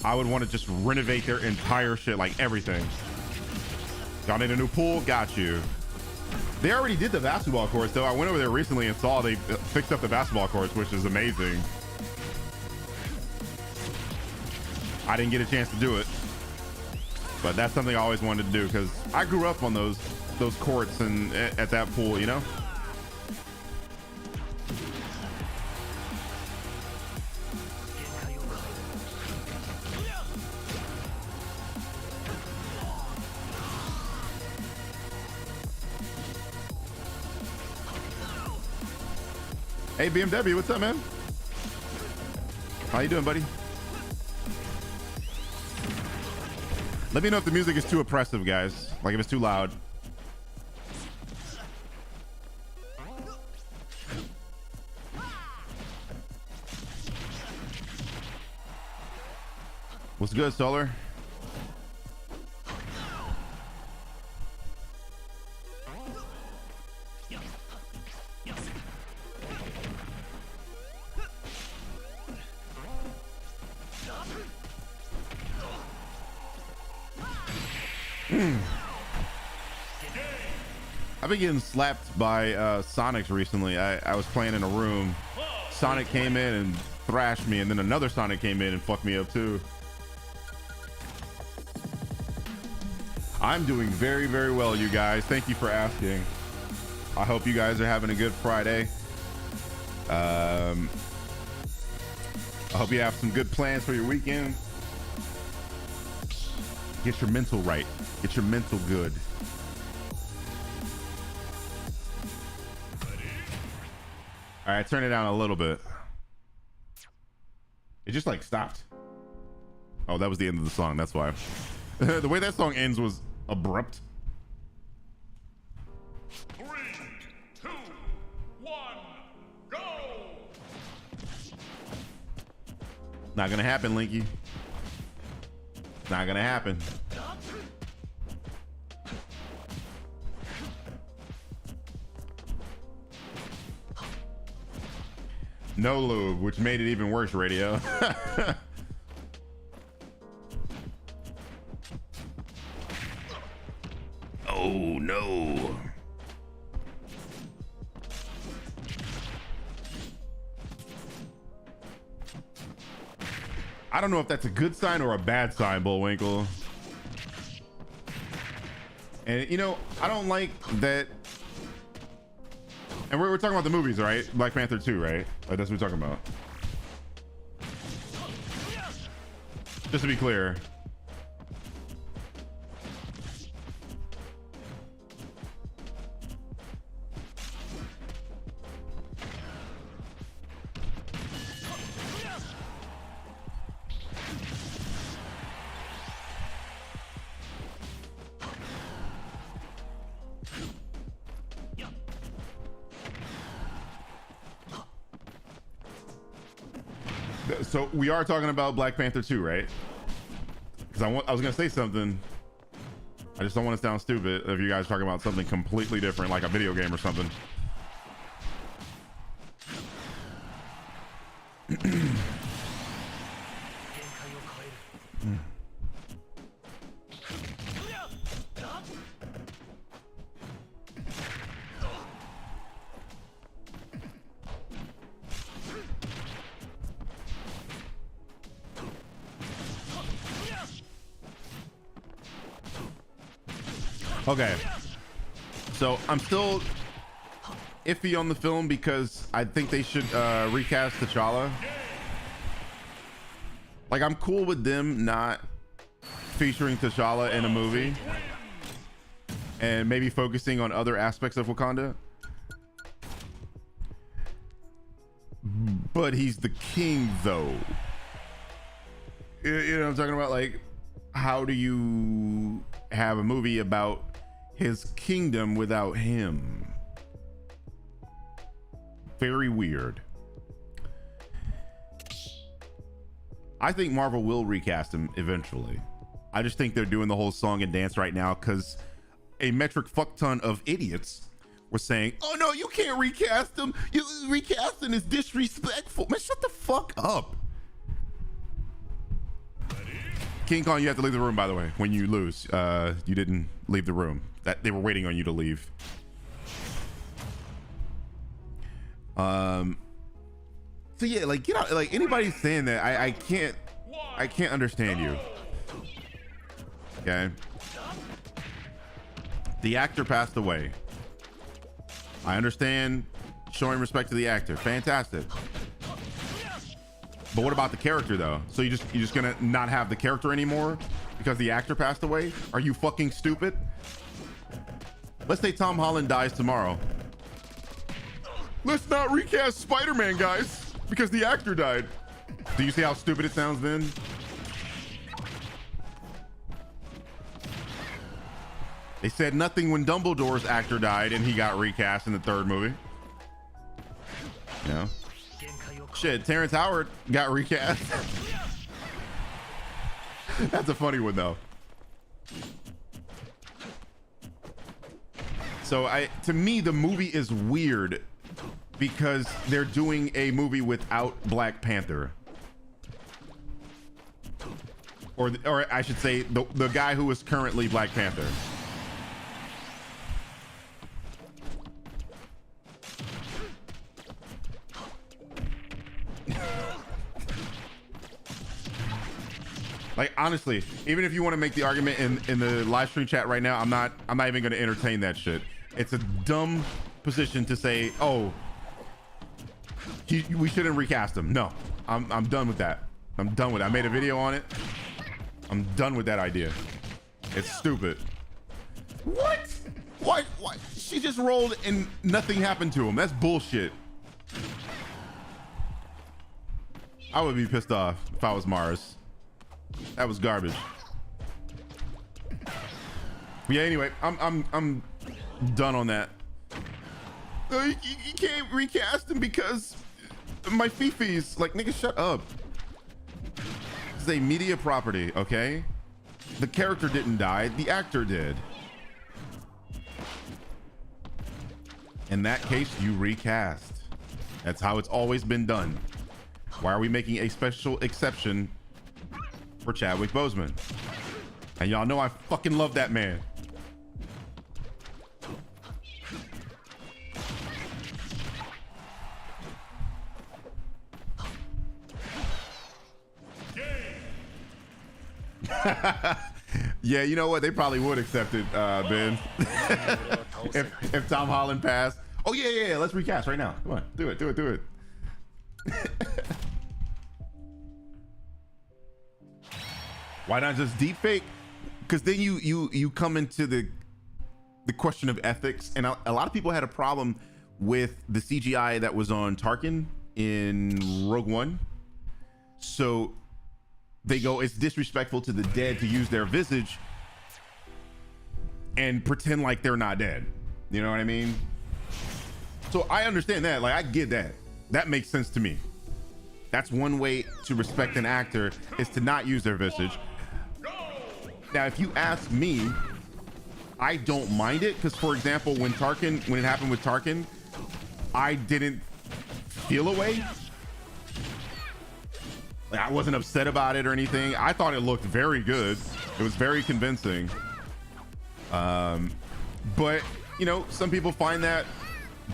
I would want to just renovate their entire shit, like everything. Y'all need a new pool? Got you. They already did the basketball courts, though. I went over there recently and saw they fixed up the basketball courts, which is amazing. I didn't get a chance to do it, but that's something I always wanted to do because I grew up on those courts and at that pool, you know? Hey, BMW, what's up, man? How you doing, buddy? Let me know if the music is too oppressive, guys. Like if it's too loud. What's good, Solar? I've been getting slapped by Sonics recently. I was playing in a room. Sonic came in and thrashed me, and then another Sonic came in and fucked me up too. I'm doing very, very well, you guys. Thank you for asking. I hope you guys are having a good Friday. I hope you have some good plans for your weekend. Get your mental right. Get your mental good. All right, turn it down a little bit. It just like stopped. Oh, that was the end of the song. That's why. The way that song ends was abrupt. 3, 2, 1, go! Not gonna happen, Linky. Not gonna happen. No lube, which made it even worse, radio. Oh no. I don't know if that's a good sign or a bad sign, Bullwinkle. And you know, I don't like that. And we're talking about the movies, right? Black Panther 2, right? Like, that's what we're talking about. Just to be clear. So we are talking about Black Panther 2, right? Because I was gonna say something. I just don't want to sound stupid if you guys are talking about something completely different, like a video game or something. Okay, so I'm still iffy on the film because I think they should recast T'Challa. Like, I'm cool with them not featuring T'Challa in a movie and maybe focusing on other aspects of Wakanda. But he's the king, though. You know what I'm talking about? Like, how do you have a movie about his kingdom without him? Very weird. I think Marvel will recast him eventually. I just think they're doing the whole song and dance right now because a metric fuck ton of idiots were saying, oh no, you can't recast him. Recasting is disrespectful. Man, shut the fuck up. King Kong, you have to leave the room, by the way, when you lose. You didn't leave the room. That they were waiting on you to leave. So yeah, like, get out. Like, anybody saying that, I can't understand you. Okay. The actor passed away. I understand showing respect to the actor. Fantastic. But what about the character, though? So you're just gonna not have the character anymore because the actor passed away? Are you fucking stupid? Let's say Tom Holland dies tomorrow. Let's not recast Spider-Man, guys, because the actor died. Do you see how stupid it sounds then? They said nothing when Dumbledore's actor died and he got recast in the third movie. You know? Shit, Terrence Howard got recast. That's a funny one, though. So to me, the movie is weird because they're doing a movie without Black Panther. Or I should say the guy who is currently Black Panther. Like, honestly, even if you want to make the argument in the live stream chat right now, I'm not even going to entertain that shit. It's a dumb position to say, oh, we shouldn't recast him. No, I'm done with that. I'm done with it. I made a video on it. I'm done with that idea. It's stupid. What? What? She just rolled and nothing happened to him. That's bullshit. I would be pissed off if I was Mars. That was garbage. But yeah, anyway, I'm done on that. You can't recast him because my Fifi's like, nigga, shut up. It's a media property, okay? The character didn't die, the actor did. In that case, you recast. That's how it's always been done. Why are we making a special exception for Chadwick Boseman? And y'all know I fucking love that man. Yeah, you know what? They probably would accept it, Ben. if Tom Holland passed. Oh yeah. Let's recast right now. Come on, do it. Why not just deep fake? Because then you come into the question of ethics, and a lot of people had a problem with the CGI that was on Tarkin in Rogue One. So they go, it's disrespectful to the dead to use their visage and pretend like they're not dead. You know what I mean? So I understand that. Like, I get that. That makes sense to me. That's one way to respect an actor, is to not use their visage. Now, if you ask me, I don't mind it, because, for example, when it happened with Tarkin, I didn't feel a way. Like, I wasn't upset about it or anything. I thought it looked very good. It was very convincing. But, you know, some people find that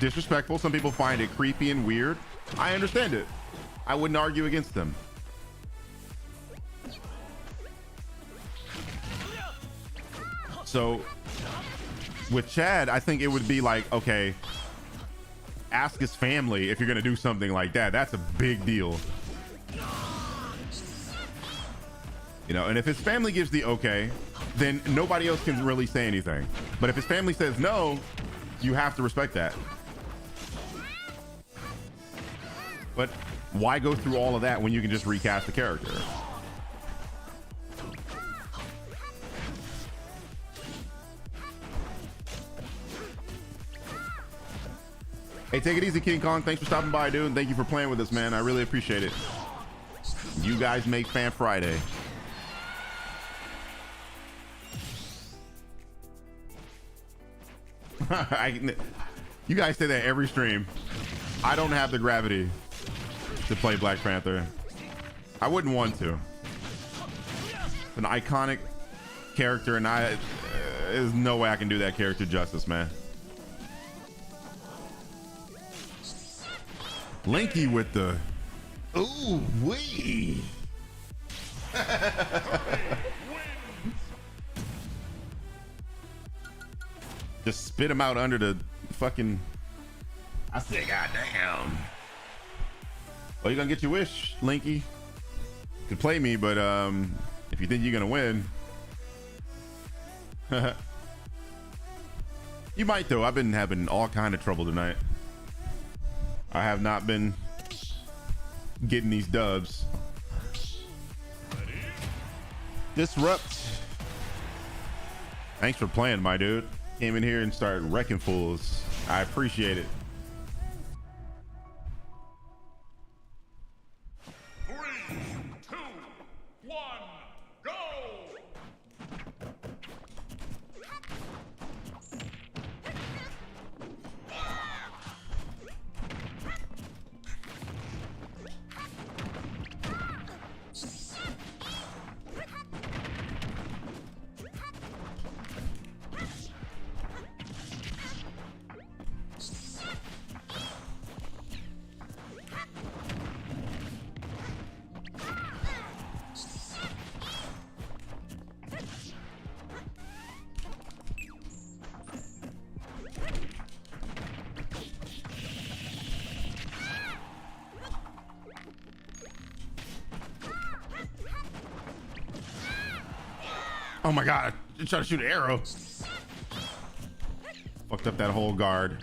disrespectful. Some people find it creepy and weird. I understand it. I wouldn't argue against them. So with Chad, I think it would be like, okay, ask his family if you're going to do something like that. That's a big deal. You know, and if his family gives the okay, then nobody else can really say anything. But if his family says no, you have to respect that. But why go through all of that when you can just recast the character? Hey, take it easy, King Kong. Thanks for stopping by, dude. And thank you for playing with us, man. I really appreciate it. You guys make Fan Friday. You guys say that every stream. I don't have the gravity to play Black Panther. I wouldn't want to. An iconic character, and there's no way I can do that character justice, man. Linky with the ooh wee. Just spit him out under the fucking. I said, goddamn. Well, you're gonna get your wish, Linky. You can play me, but if you think you're gonna win, you might though. I've been having all kind of trouble tonight. I have not been getting these dubs. Disrupt. Thanks for playing, my dude. Came in here and started wrecking fools. I appreciate it. 3, 2, 1, go! Oh my god, I tried to shoot an arrow. Fucked up that whole guard.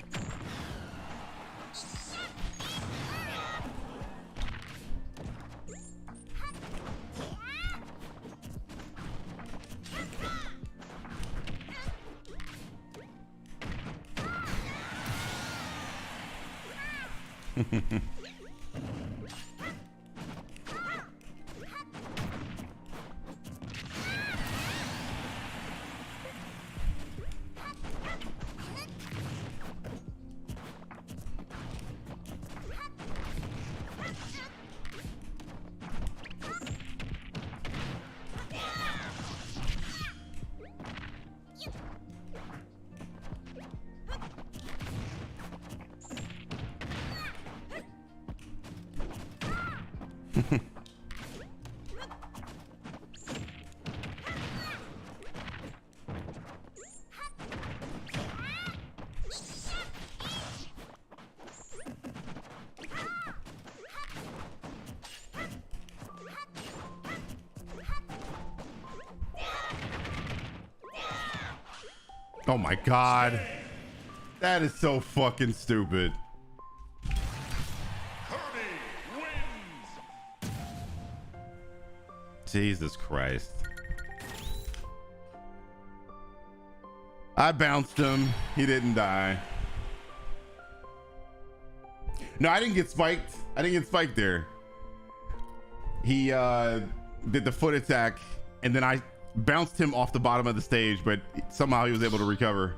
Oh my God. That is so fucking stupid. Kirby wins. Jesus Christ. I bounced him. He didn't die. No, I didn't get spiked. I didn't get spiked there. He did the foot attack, and then I bounced him off the bottom of the stage, but somehow he was able to recover.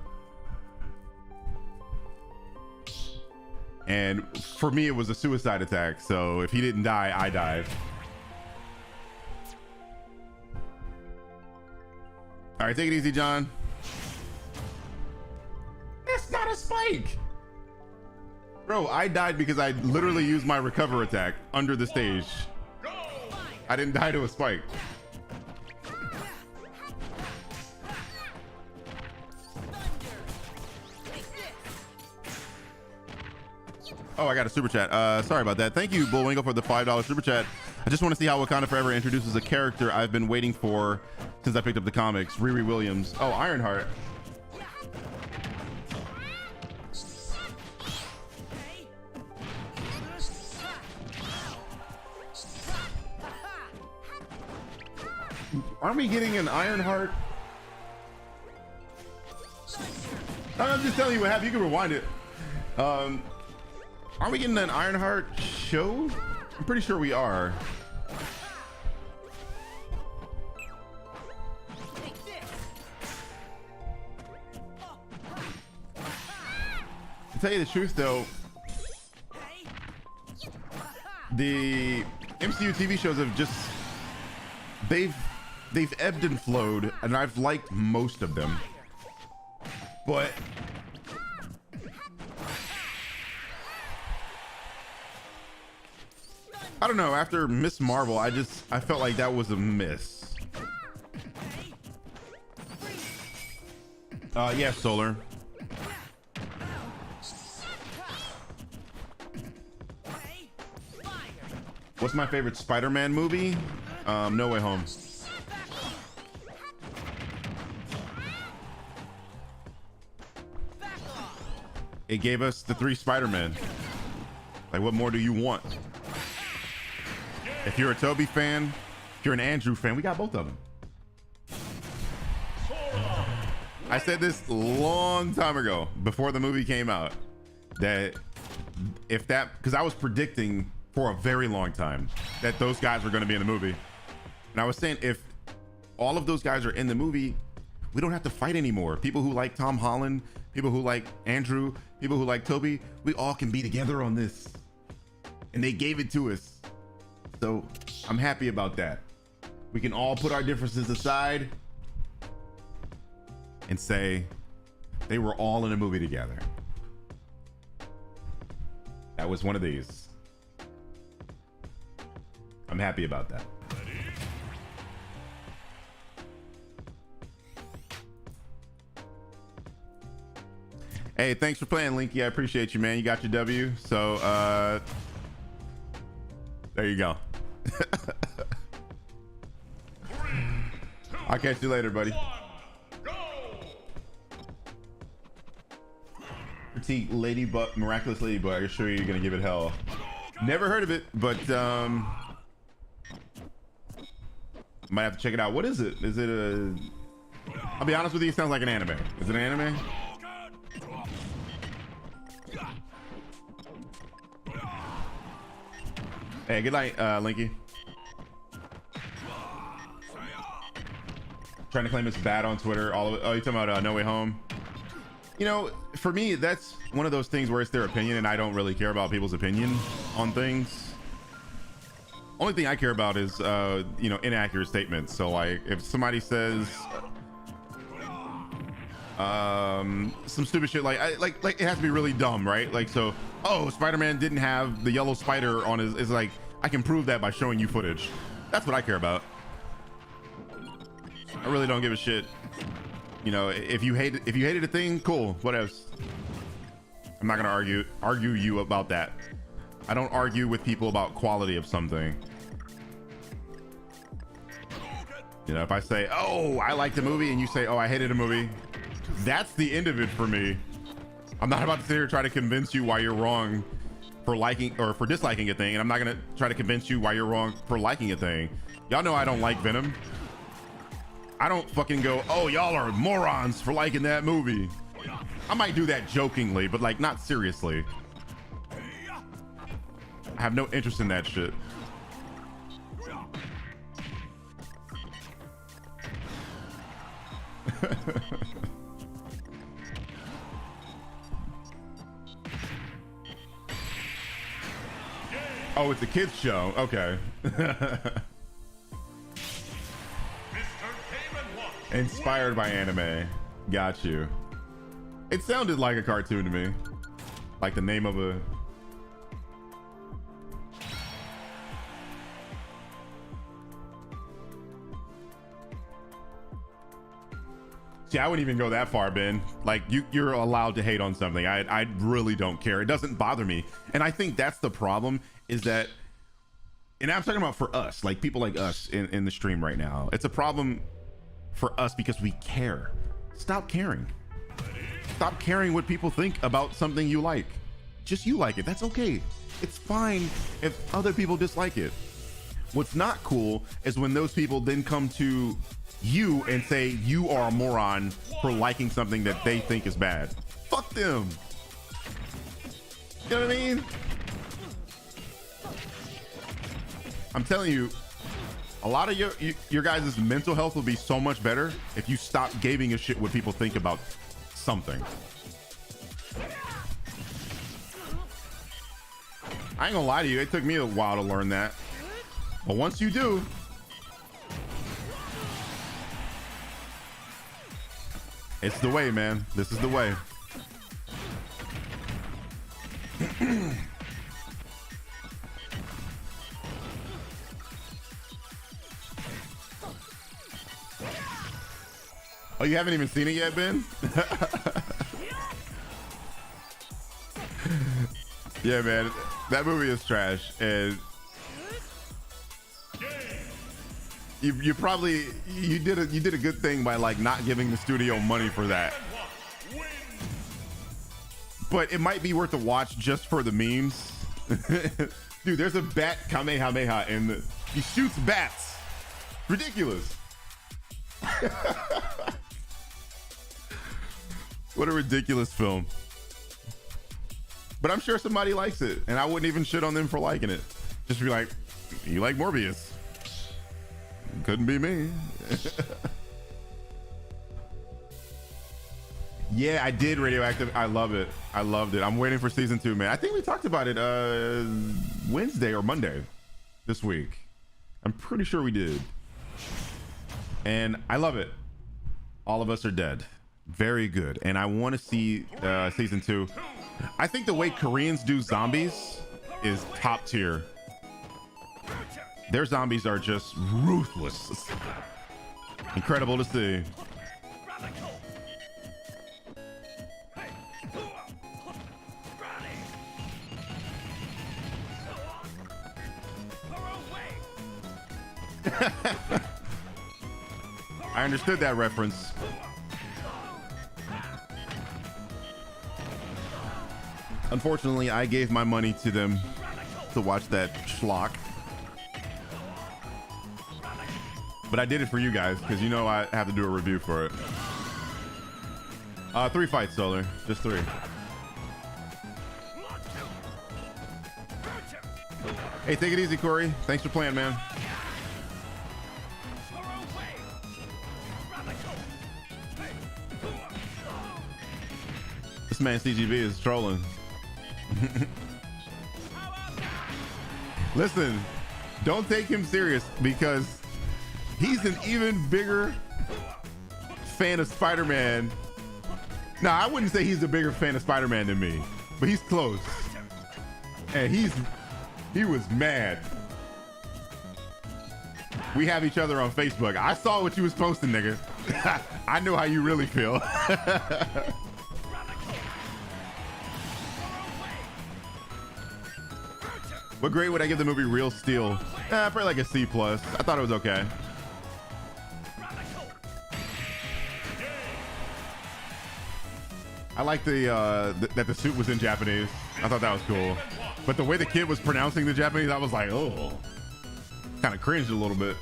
And for me, it was a suicide attack. So if he didn't die, I died. All right, take it easy, John. That's not a spike. Bro, I died because I literally used my recover attack under the stage. I didn't die to a spike. Oh, I got a super chat. Sorry about that. Thank you, Bullwingle, for the $5 super chat. I just want to see how Wakanda Forever introduces a character I've been waiting for since I picked up the comics. Riri Williams. Oh, Ironheart. Aren't we getting an Ironheart? I'm just telling you what happened. You can rewind it. Aren't we getting an Ironheart show? I'm pretty sure we are. To tell you the truth, though, the MCU TV shows have just they've ebbed and flowed, and I've liked most of them, but I don't know. After Miss Marvel, I felt like that was a miss. Yeah, Solar. What's my favorite Spider-Man movie? No Way Home. It gave us the 3 Spider-Man. Like, what more do you want? If you're a Toby fan, if you're an Andrew fan, we got both of them. I said this a long time ago, before the movie came out, that if that, because I was predicting for a very long time that those guys were going to be in the movie. And I was saying, if all of those guys are in the movie, we don't have to fight anymore. People who like Tom Holland, people who like Andrew, people who like Toby, we all can be together on this. And they gave it to us. So I'm happy about that. We can all put our differences aside and say they were all in a movie together. That was one of these. I'm happy about that. Hey, thanks for playing, Linky. I appreciate you, man. You got your W. So there you go. I'll catch you later, buddy. Critique Ladybug, Miraculous Ladybug. I assure you, you're gonna give it hell. Never heard of it, but might have to check it out. What is it? Is it a? I'll be honest with you. It sounds like an anime. Is it an anime? Hey, good night, Linky. Trying to claim it's bad on Twitter. All of it. Oh, you talking about No Way Home? You know, for me, that's one of those things where it's their opinion, and I don't really care about people's opinion on things. Only thing I care about is, you know, inaccurate statements. So, like, if somebody says some stupid shit, like it has to be really dumb, right? Like, so, oh, Spider-Man didn't have the yellow spider on his. Is like, I can prove that by showing you footage. That's what I care about. I really don't give a shit. You know, if you hated a thing, cool. What else? I'm not gonna argue you about that. I don't argue with people about quality of something. You know, if I say, oh, I liked the movie, and you say, oh, I hated a movie, that's the end of it for me. I'm not about to sit here and try to convince you why you're wrong for liking or for disliking a thing, and I'm not gonna try to convince you why you're wrong for liking a thing. Y'all know I don't like Venom. I don't fucking go, oh, y'all are morons for liking that movie. I might do that jokingly, but like not seriously. I have no interest in that shit. Oh, it's a kids show. Okay. Inspired by anime. Got you. It sounded like a cartoon to me. Like the name of a... See, I wouldn't even go that far, Ben. Like, you're allowed to hate on something. I really don't care. It doesn't bother me. And I think that's the problem, is that... And I'm talking about for us, like people like us in the stream right now. It's a problem for us because we care. Stop caring. Stop caring what people think about something you like. Just you like it. That's okay. It's fine if other people dislike it. What's not cool is when those people then come to you and say you are a moron for liking something that they think is bad. Fuck them. You know what I mean? I'm telling you, a lot of your guys' mental health will be so much better if you stop giving a shit what people think about something. I ain't gonna lie to you, it took me a while to learn that. But once you do, it's the way, man. This is the way. Oh, you haven't even seen it yet, Ben? Yeah, man, that movie is trash, and you probably did a good thing by like not giving the studio money for that. But it might be worth a watch just for the memes. Dude, there's a bat Kamehameha in the... He shoots bats. Ridiculous. What a ridiculous film. But I'm sure somebody likes it, and I wouldn't even shit on them for liking it. Just be like, you like Morbius. Couldn't be me. Yeah, I did Radioactive. I love it. I loved it. I'm waiting for season 2, man. I think we talked about it Wednesday or Monday this week. I'm pretty sure we did. And I love it. All of Us Are Dead. Very good. And I want to see season 2. I think the way Koreans do zombies is top tier. Their zombies are just ruthless. Incredible to see. I understood that reference. Unfortunately, I gave my money to them to watch that schlock. But I did it for you guys, because you know I have to do a review for it. 3 fights, Solar. Just 3. Hey, take it easy, Corey. Thanks for playing, man. This man CGB is trolling. Listen, don't take him serious because he's an even bigger fan of Spider-Man. Now, I wouldn't say he's a bigger fan of Spider-Man than me, but he's close. And he was mad. We have each other on Facebook. I saw what you was posting, nigga. I know how you really feel. What grade would I give the movie Real Steel? Probably like a C+. I thought it was okay. I like that the suit was in Japanese. I thought that was cool. But the way the kid was pronouncing the Japanese, I was like, oh. Kind of cringed a little bit.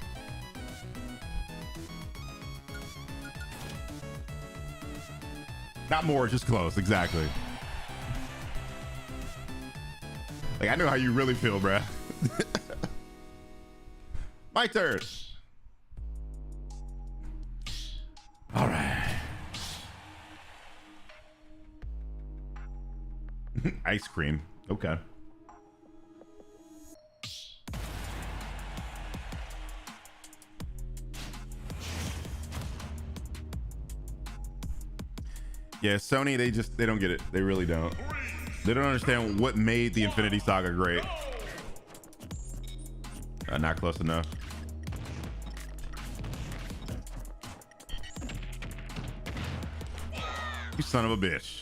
Not more, just close. Exactly. Like, I know how you really feel, bruh. My turn. All right. Ice cream. Okay. Yeah, Sony, they don't get it. They really don't. They don't understand what made the Infinity Saga great. Not close enough. You son of a bitch.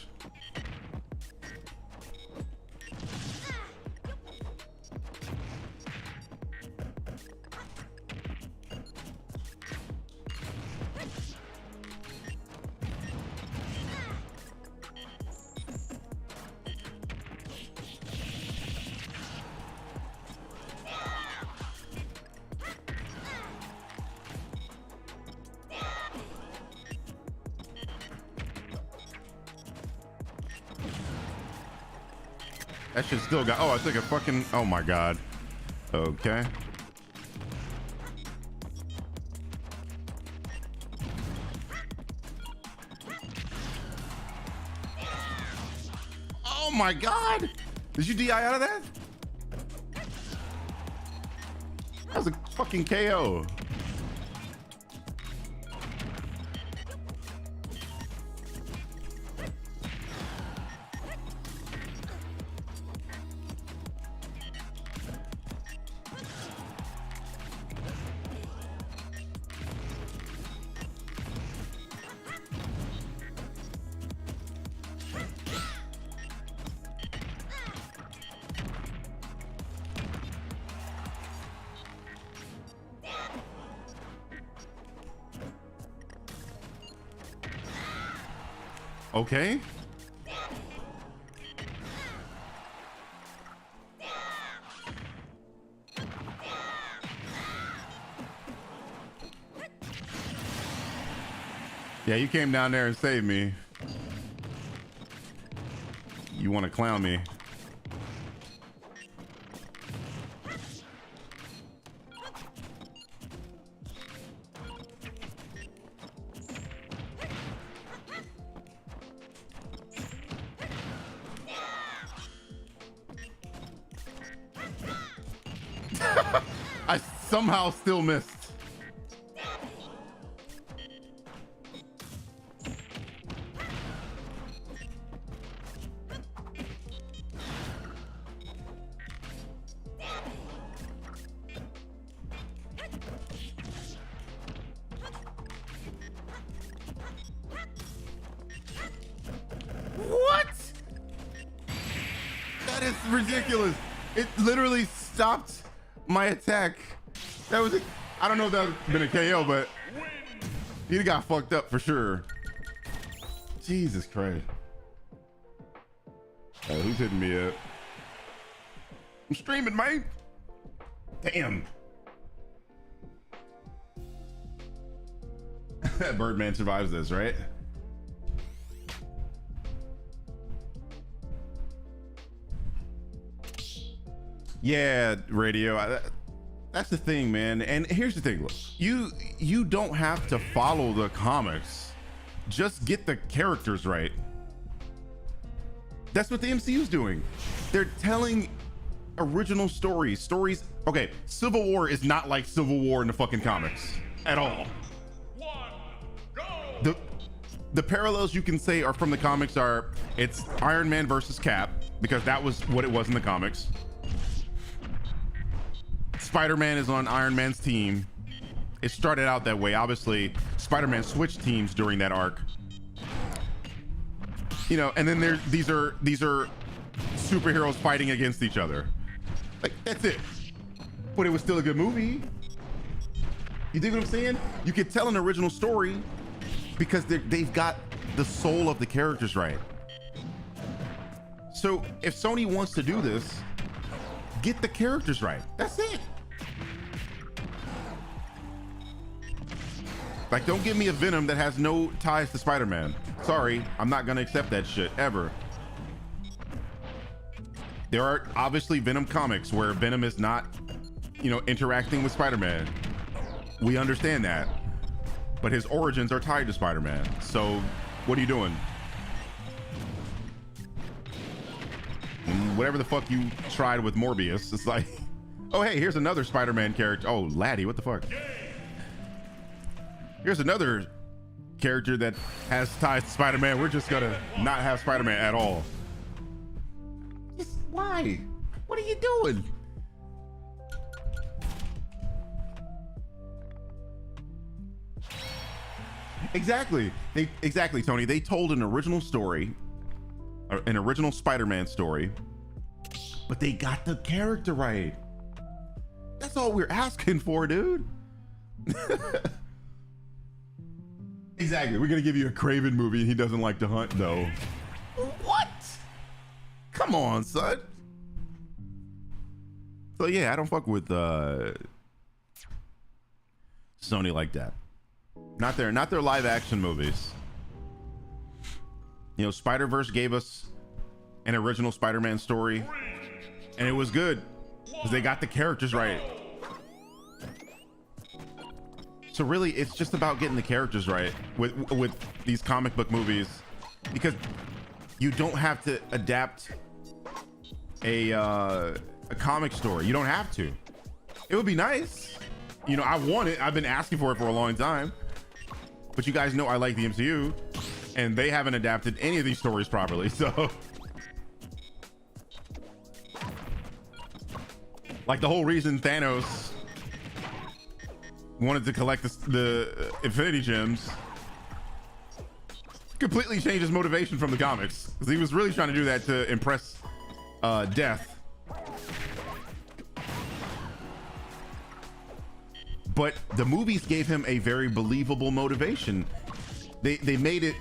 That shit still got. Oh, I took a fucking. Oh my god. Okay. Oh my god. Did you DI out of that? That was a fucking KO. Okay. Yeah, you came down there and saved me. You want to clown me? I somehow still missed. What? That is ridiculous. It literally stopped my attack. That was I don't know if that would have been a KO, but he got fucked up for sure. Jesus Christ. Who's hitting me up? I'm streaming, mate. Damn. Birdman survives this, right? Yeah, radio. That's the thing, man. And here's the thing: look, you don't have to follow the comics. Just get the characters right. That's what the MCU's doing. They're telling original stories. Okay, Civil War is not like Civil War in the fucking comics at all. The parallels you can say are from the comics are it's Iron Man versus Cap, because that was what it was in the comics. Spider-Man is on Iron Man's team. It started out that way. Obviously, Spider-Man switched teams during that arc. You know, and then these are superheroes fighting against each other. Like, that's it. But it was still a good movie. You dig what I'm saying? You could tell an original story because they've got the soul of the characters right. So if Sony wants to do this, get the characters right. That's it. Like, don't give me a Venom that has no ties to Spider-Man. Sorry, I'm not gonna accept that shit ever. There are obviously Venom comics where Venom is not, you know, interacting with Spider-Man. We understand that. But his origins are tied to Spider-Man. So what are you doing? And whatever the fuck you tried with Morbius, it's like, oh, hey, here's another Spider-Man character. Oh, Laddie, what the fuck? Here's another character that has ties to Spider-Man. We're just gonna not have Spider-Man at all. Why? What are you doing? Exactly, Tony. They told an original story, an original Spider-Man story, but they got the character right. That's all we're asking for, dude. Exactly. We're gonna give you a Craven movie and he doesn't like to hunt, though. What? Come on, son. So yeah, I don't fuck with Sony like that. Not their live action movies. You know, Spider-Verse gave us an original Spider-Man story, and it was good because they got the characters right. So really, it's just about getting the characters right with these comic book movies, because you don't have to adapt a comic story. You don't have to. It would be nice. You know, I want it. I've been asking for it for a long time. But you guys know I like the MCU, and they haven't adapted any of these stories properly. So, like, the whole reason Thanos wanted to collect the Infinity Gems completely changed his motivation from the comics, because he was really trying to do that to impress Death. But the movies gave him a very believable motivation. They made it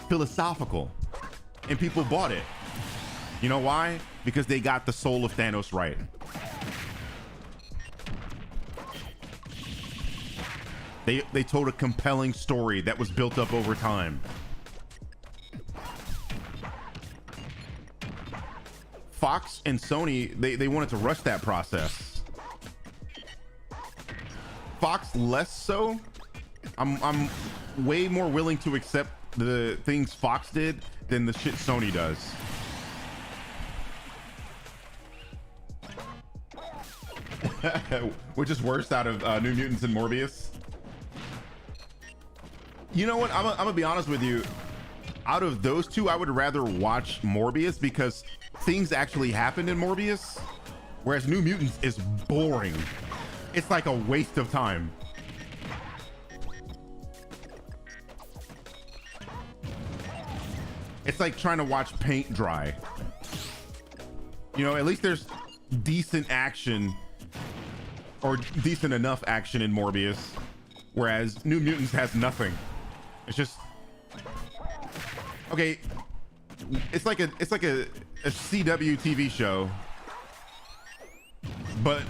philosophical, and people bought it. You know why? Because they got the soul of Thanos right. They told a compelling story that was built up over time. Fox and Sony, they wanted to rush that process. Fox less so. I'm way more willing to accept the things Fox did than the shit Sony does. Which is worse out of New Mutants and Morbius? You know what? I'm gonna be honest with you. Out of those two, I would rather watch Morbius because things actually happened in Morbius, whereas New Mutants is boring. It's like a waste of time. It's like trying to watch paint dry. You know, at least there's decent action, or decent enough action in Morbius, whereas New Mutants has nothing. It's just okay. It's like a CW TV show, but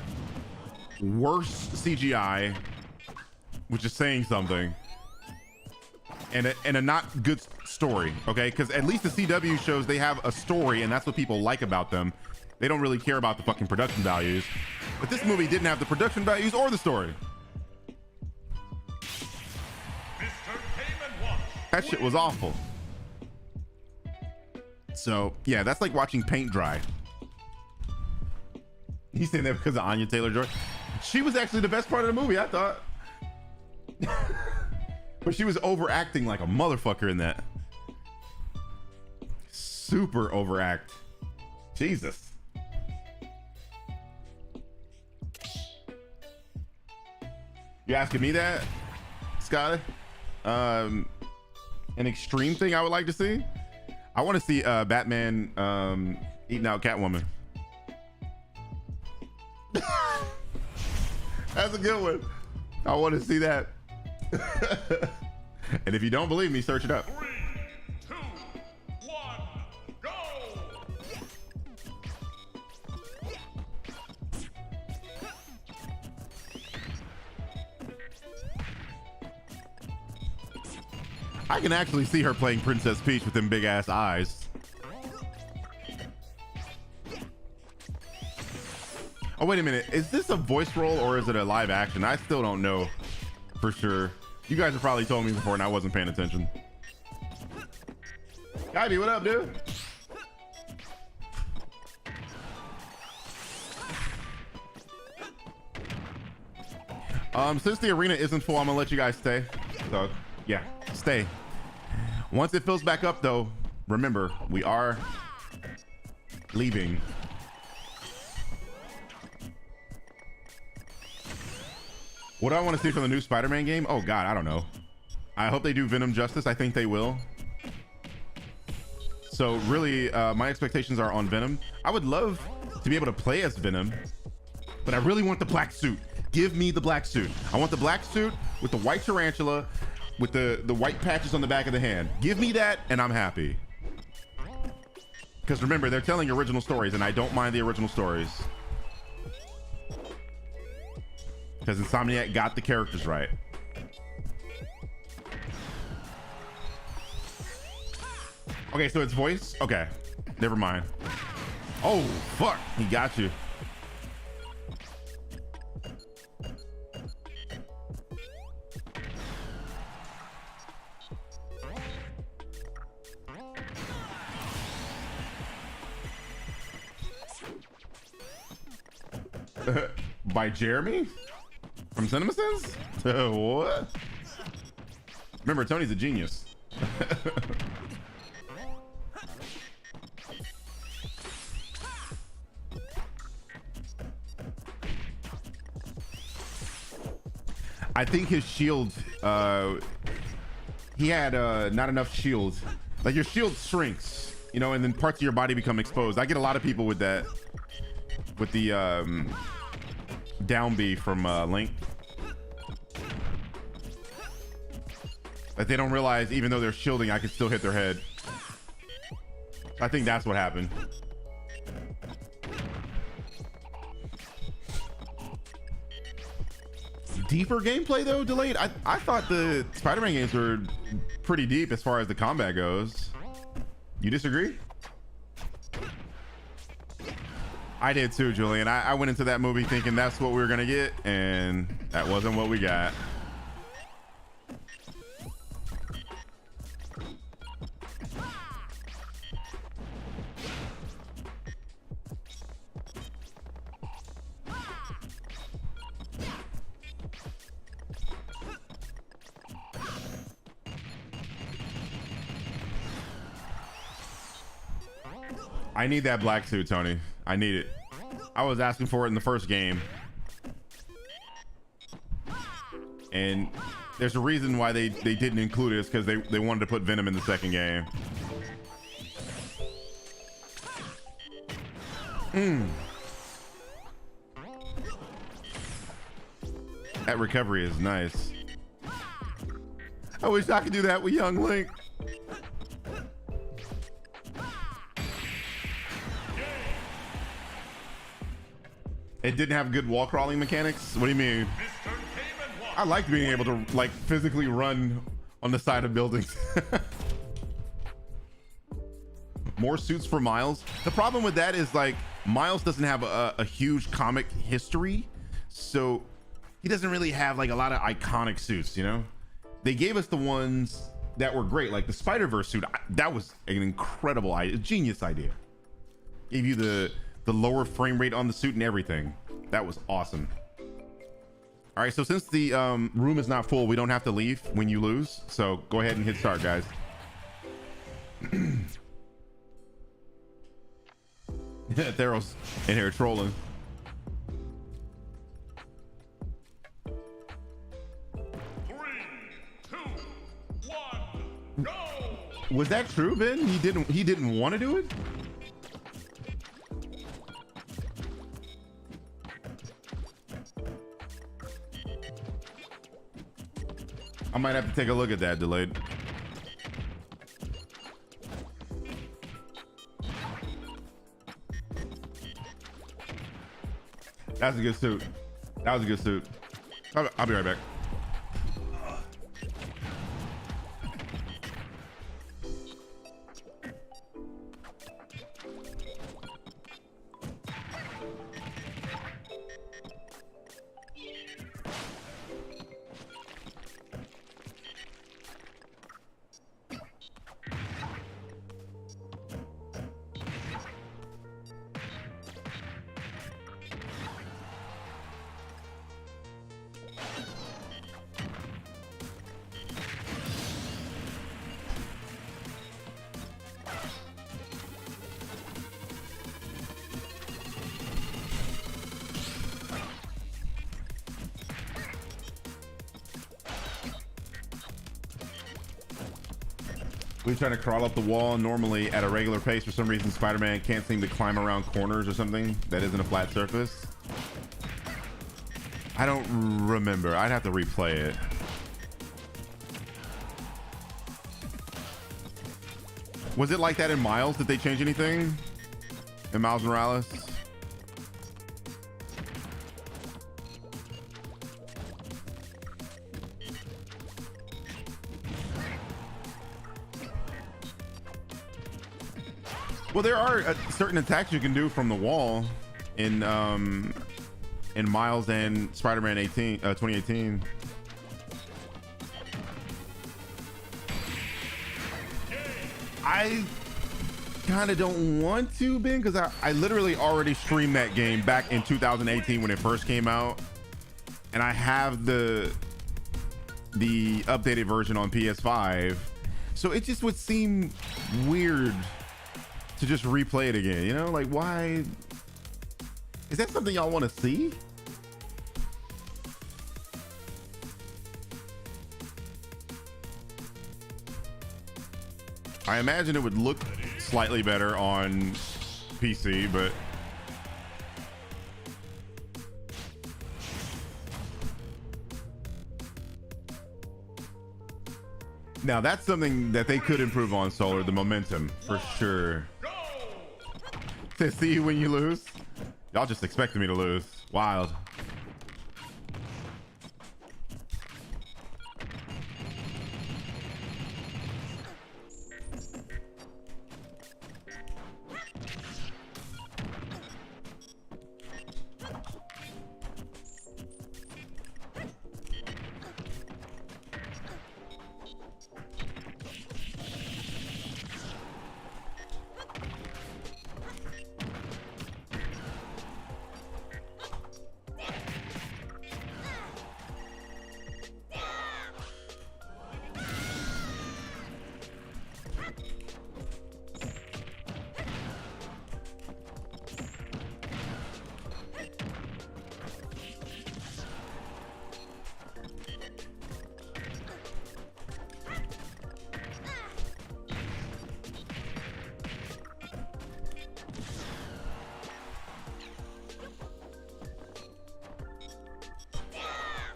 worse CGI, which is saying something, and a not good story. Okay, because at least the CW shows, they have a story, and that's what people like about them. They don't really care about the fucking production values. But this movie didn't have the production values or the story. That shit was awful. So yeah, that's like watching paint dry. He's saying that because of Anya Taylor-Joy. She was actually the best part of the movie, I thought. But she was overacting like a motherfucker in that. Super overact. Jesus. You asking me that, Scotty? An extreme thing I would like to see? I want to see Batman eating out Catwoman. That's a good one. I want to see that. And if you don't believe me, search it up. 3, 2, 1, go! I can actually see her playing Princess Peach with them big ass eyes. Oh, wait a minute. Is this a voice role or is it a live action? I still don't know for sure. You guys have probably told me before and I wasn't paying attention. Ivy, what up, dude? Since the arena isn't full, I'm gonna let you guys stay. So yeah, stay. Once it fills back up though, remember, we are leaving. What do I want to see from the new Spider-Man game? Oh God, I don't know. I hope they do Venom justice. I think they will. So really, my expectations are on Venom. I would love to be able to play as Venom, but I really want the black suit. Give me the black suit. I want the black suit with the white tarantula, with the white patches on the back of the hand. Give me that and I'm happy. Because remember, they're telling original stories and I don't mind the original stories. Because Insomniac got the characters right. Okay, so it's voice? Okay, never mind. Oh, fuck, he got you. By Jeremy? From CinemaSins? What? Remember, Tony's a genius. I think his shield, he had not enough shield. Like your shield shrinks, you know, and then parts of your body become exposed. I get a lot of people with that, with the down B from Link. That they don't realize even though they're shielding, I can still hit their head. I think that's what happened. Deeper gameplay though, delayed. I thought the Spider-Man games were pretty deep as far as the combat goes. You disagree? I did too, Julian. I went into that movie thinking that's what we were gonna get, and that wasn't what we got. I need that black suit, Tony. I need it. I was asking for it in the first game. And there's a reason why they didn't include it. It's because they wanted to put Venom in the second game. That recovery is nice. I wish I could do that with young Link. It didn't have good wall crawling mechanics? What do you mean? I liked being able to like physically run on the side of buildings. more suits for Miles. The problem with that is like Miles doesn't have a huge comic history, so he doesn't really have like a lot of iconic suits, you know? They gave us the ones that were great, like the Spider-Verse suit. That was an incredible idea, genius idea. Gave you the lower frame rate on the suit and everything. That was awesome. All right, so since the room is not full, we don't have to leave when you lose. So go ahead and hit start, guys. Theros in here trolling. Was that true, Ben? He didn't want to do it? I might have to take a look at that, delayed. That's a good suit. That was a good suit. I'll be right back. We trying to crawl up the wall normally at a regular pace. For some reason, Spider-Man can't seem to climb around corners or something that isn't a flat surface. I don't remember. I'd have to replay it. Was it like that in Miles? Did they change anything in Miles Morales? Well, there are certain attacks you can do from the wall in Miles and Spider-Man 2018. I kind of don't want to, Ben, because I literally already streamed that game back in 2018 when it first came out, and I have the updated version on PS5, so it just would seem weird to just replay it again, you know? Like, why? Is that something y'all want to see? I imagine it would look slightly better on PC, but now that's something that they could improve on, Solar, the momentum, for sure. To see you when you lose? Y'all just expected me to lose. Wild.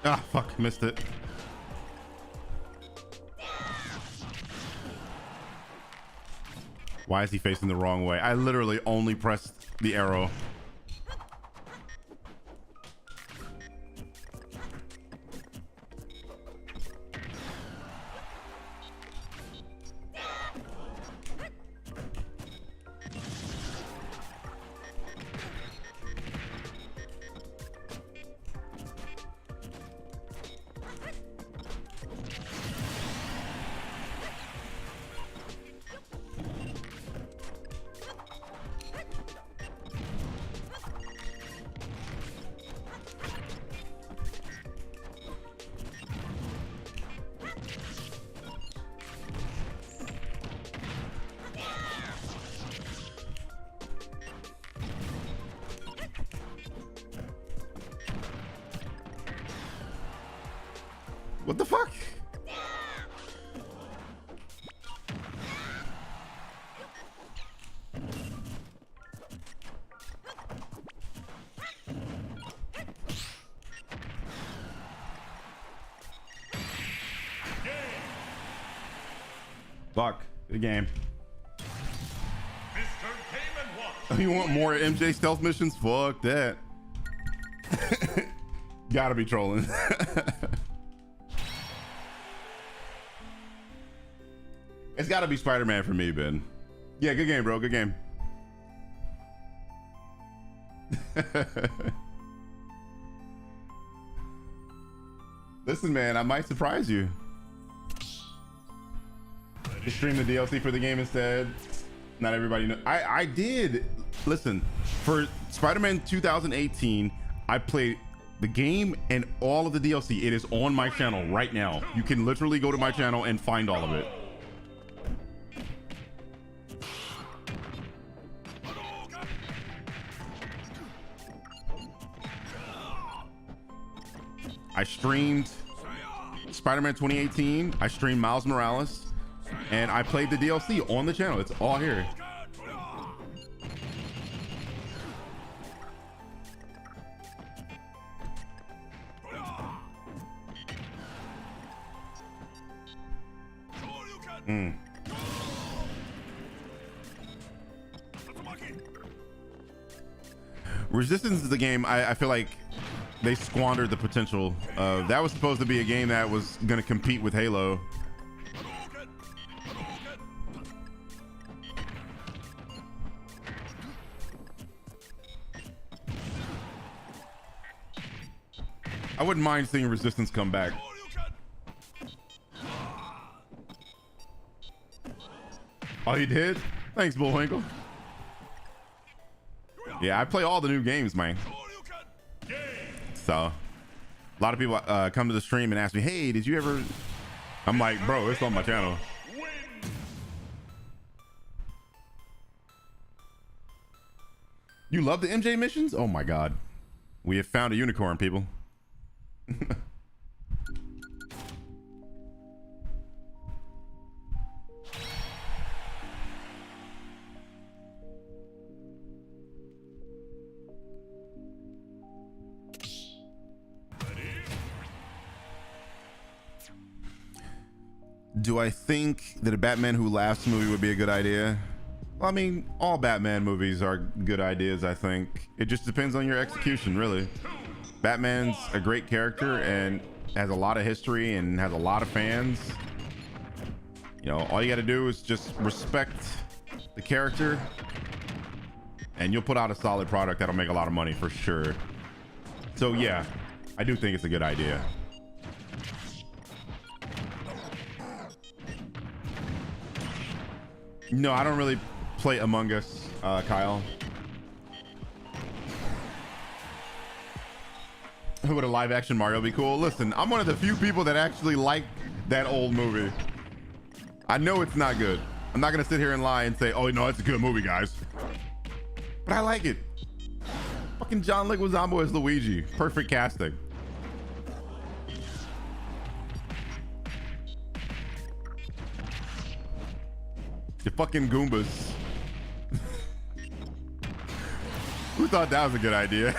Ah, fuck, missed it. Why is he facing the wrong way? I literally only pressed the arrow. What the fuck? Fuck. Good game. Mr. Game & Watch. You want more MJ stealth missions? Fuck that. Gotta be trolling. It's gotta be Spider-Man for me, Ben. Yeah, good game, bro. Good game. Listen, man, I might surprise you. Just stream the DLC for the game instead. Not everybody knows. I did. Listen, for Spider-Man 2018, I played the game and all of the DLC. It is on my channel right now. You can literally go to my channel and find all of it. I streamed Spider-Man 2018. I streamed Miles Morales. And I played the DLC on the channel. It's all here. Resistance is the game I feel like they squandered the potential. That was supposed to be a game that was going to compete with Halo. I wouldn't mind seeing Resistance come back. Oh, you did? Thanks, Bullwinkle. Yeah, I play all the new games, man. So, a lot of people come to the stream and ask me, hey, did you ever... I'm like, bro, it's on my channel. You love the MJ missions? Oh my God. We have found a unicorn, people. Do I think that a Batman Who Laughs movie would be a good idea? Well, I mean, all Batman movies are good ideas, I think. It just depends on your execution, really. Batman's a great character and has a lot of history and has a lot of fans. You know, all you got to do is just respect the character and you'll put out a solid product that'll make a lot of money for sure. So yeah, I do think it's a good idea. No, I don't really play Among Us, Kyle. Would a live action Mario be cool? Listen, I'm one of the few people that actually like that old movie. I know it's not good. I'm not gonna sit here and lie and say, oh no, it's a good movie, guys. But I like it. Fucking John Leguizamo as Luigi. Perfect casting. The fucking Goombas. Who thought that was a good idea?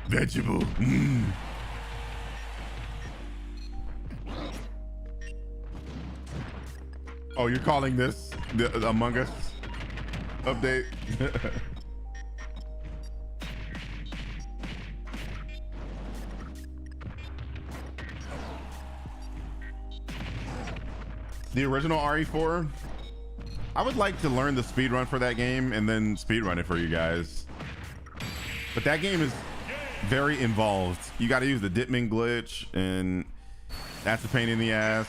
Vegetable. Mm. Oh, you're calling this the Among Us update? The original RE4, I would like to learn the speed run for that game and then speed run it for you guys. But that game is very involved. You got to use the Ditman glitch, and that's a pain in the ass.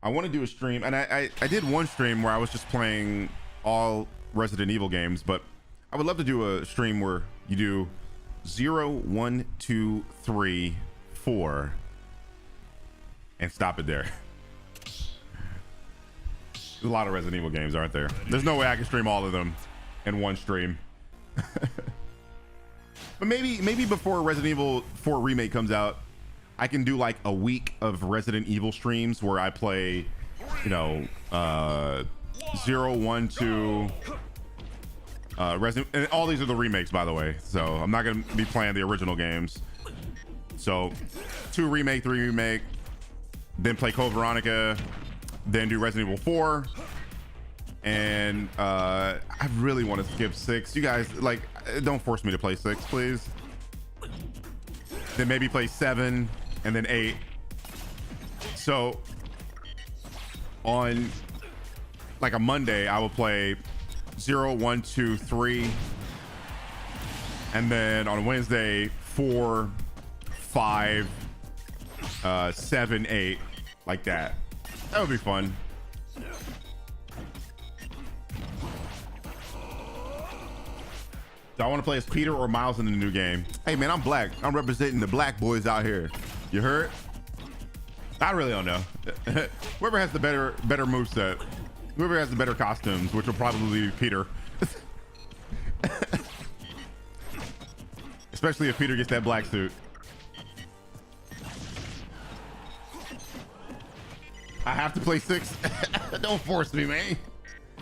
I want to do a stream, and I did one stream where I was just playing all Resident Evil games, but I would love to do a stream where you do 0, 1, 2, 3, 4 and stop it there. There's a lot of Resident Evil games, aren't there? There's no way I can stream all of them in one stream. But maybe before Resident Evil 4 remake comes out, I can do like a week of Resident Evil streams where I play, you know, 0, 1, 2, Resident, and all these are the remakes, by the way. So I'm not gonna be playing the original games. So 2 remake, 3 remake, then play Code Veronica, then do Resident Evil 4. And I really want to skip 6. You guys, like, don't force me to play 6, please. Then maybe play 7 and then 8. So on like a Monday, I will play 0, 1, 2, 3. And then on Wednesday, 4, 5, 7, 8, like that. That would be fun. Do I want to play as Peter or Miles in the new game? Hey man, I'm black. I'm representing the black boys out here. You heard? I really don't know. Whoever has the better moveset, whoever has the better costumes, which will probably be Peter. Especially if Peter gets that black suit. I have to play 6. Don't force me, man.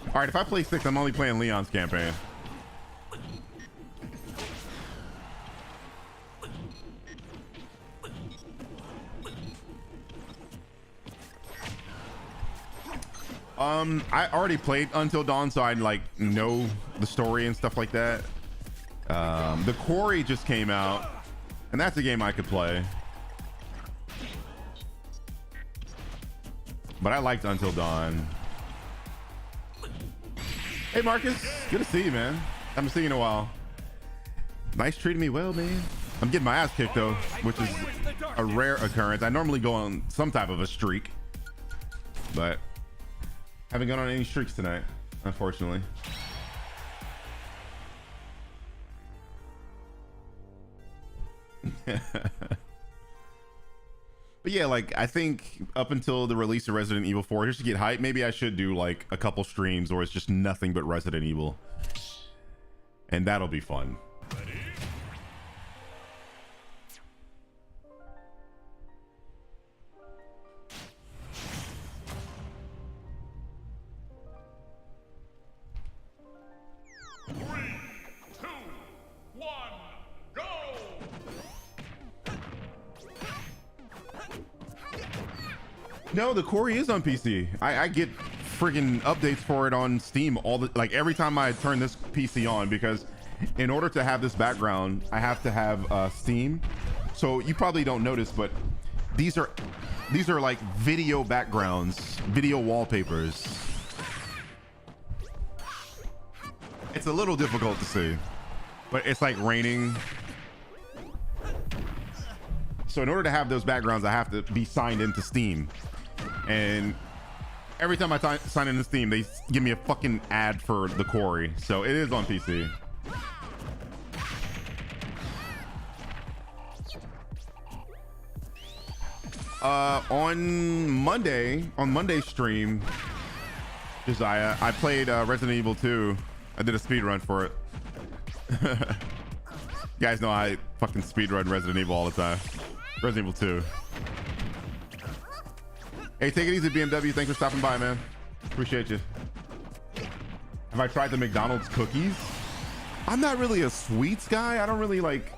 All right, if I play 6, I'm only playing Leon's campaign. I already played Until Dawn, so I like know the story and stuff like that. The Quarry just came out, and that's a game I could play. But I liked Until Dawn. Hey Marcus, good to see you, man. Haven't seen you in a while. Nice treating me well, man. I'm getting my ass kicked though, which is a rare occurrence. I normally go on some type of a streak, but haven't gone on any streaks tonight, unfortunately. But yeah, like I think up until the release of Resident Evil 4, just to get hype, maybe I should do like a couple streams where it's just nothing but Resident Evil, and that'll be fun. No, the Quarry is on PC. I get friggin' updates for it on Steam all the like every time I turn this PC on, because in order to have this background, I have to have Steam. So you probably don't notice, but these are like video backgrounds, video wallpapers. It's a little difficult to see, but it's like raining. So in order to have those backgrounds, I have to be signed into Steam. And every time I sign into Steam, they give me a fucking ad for the Quarry. So it is on PC. On Monday's stream, Josiah, I played Resident Evil 2. I did a speed run for it. You guys know I fucking speed run Resident Evil all the time. Resident Evil 2. Hey, take it easy, BMW. Thanks for stopping by, man. Appreciate you. Have I tried the McDonald's cookies? I'm not really a sweets guy. I don't really like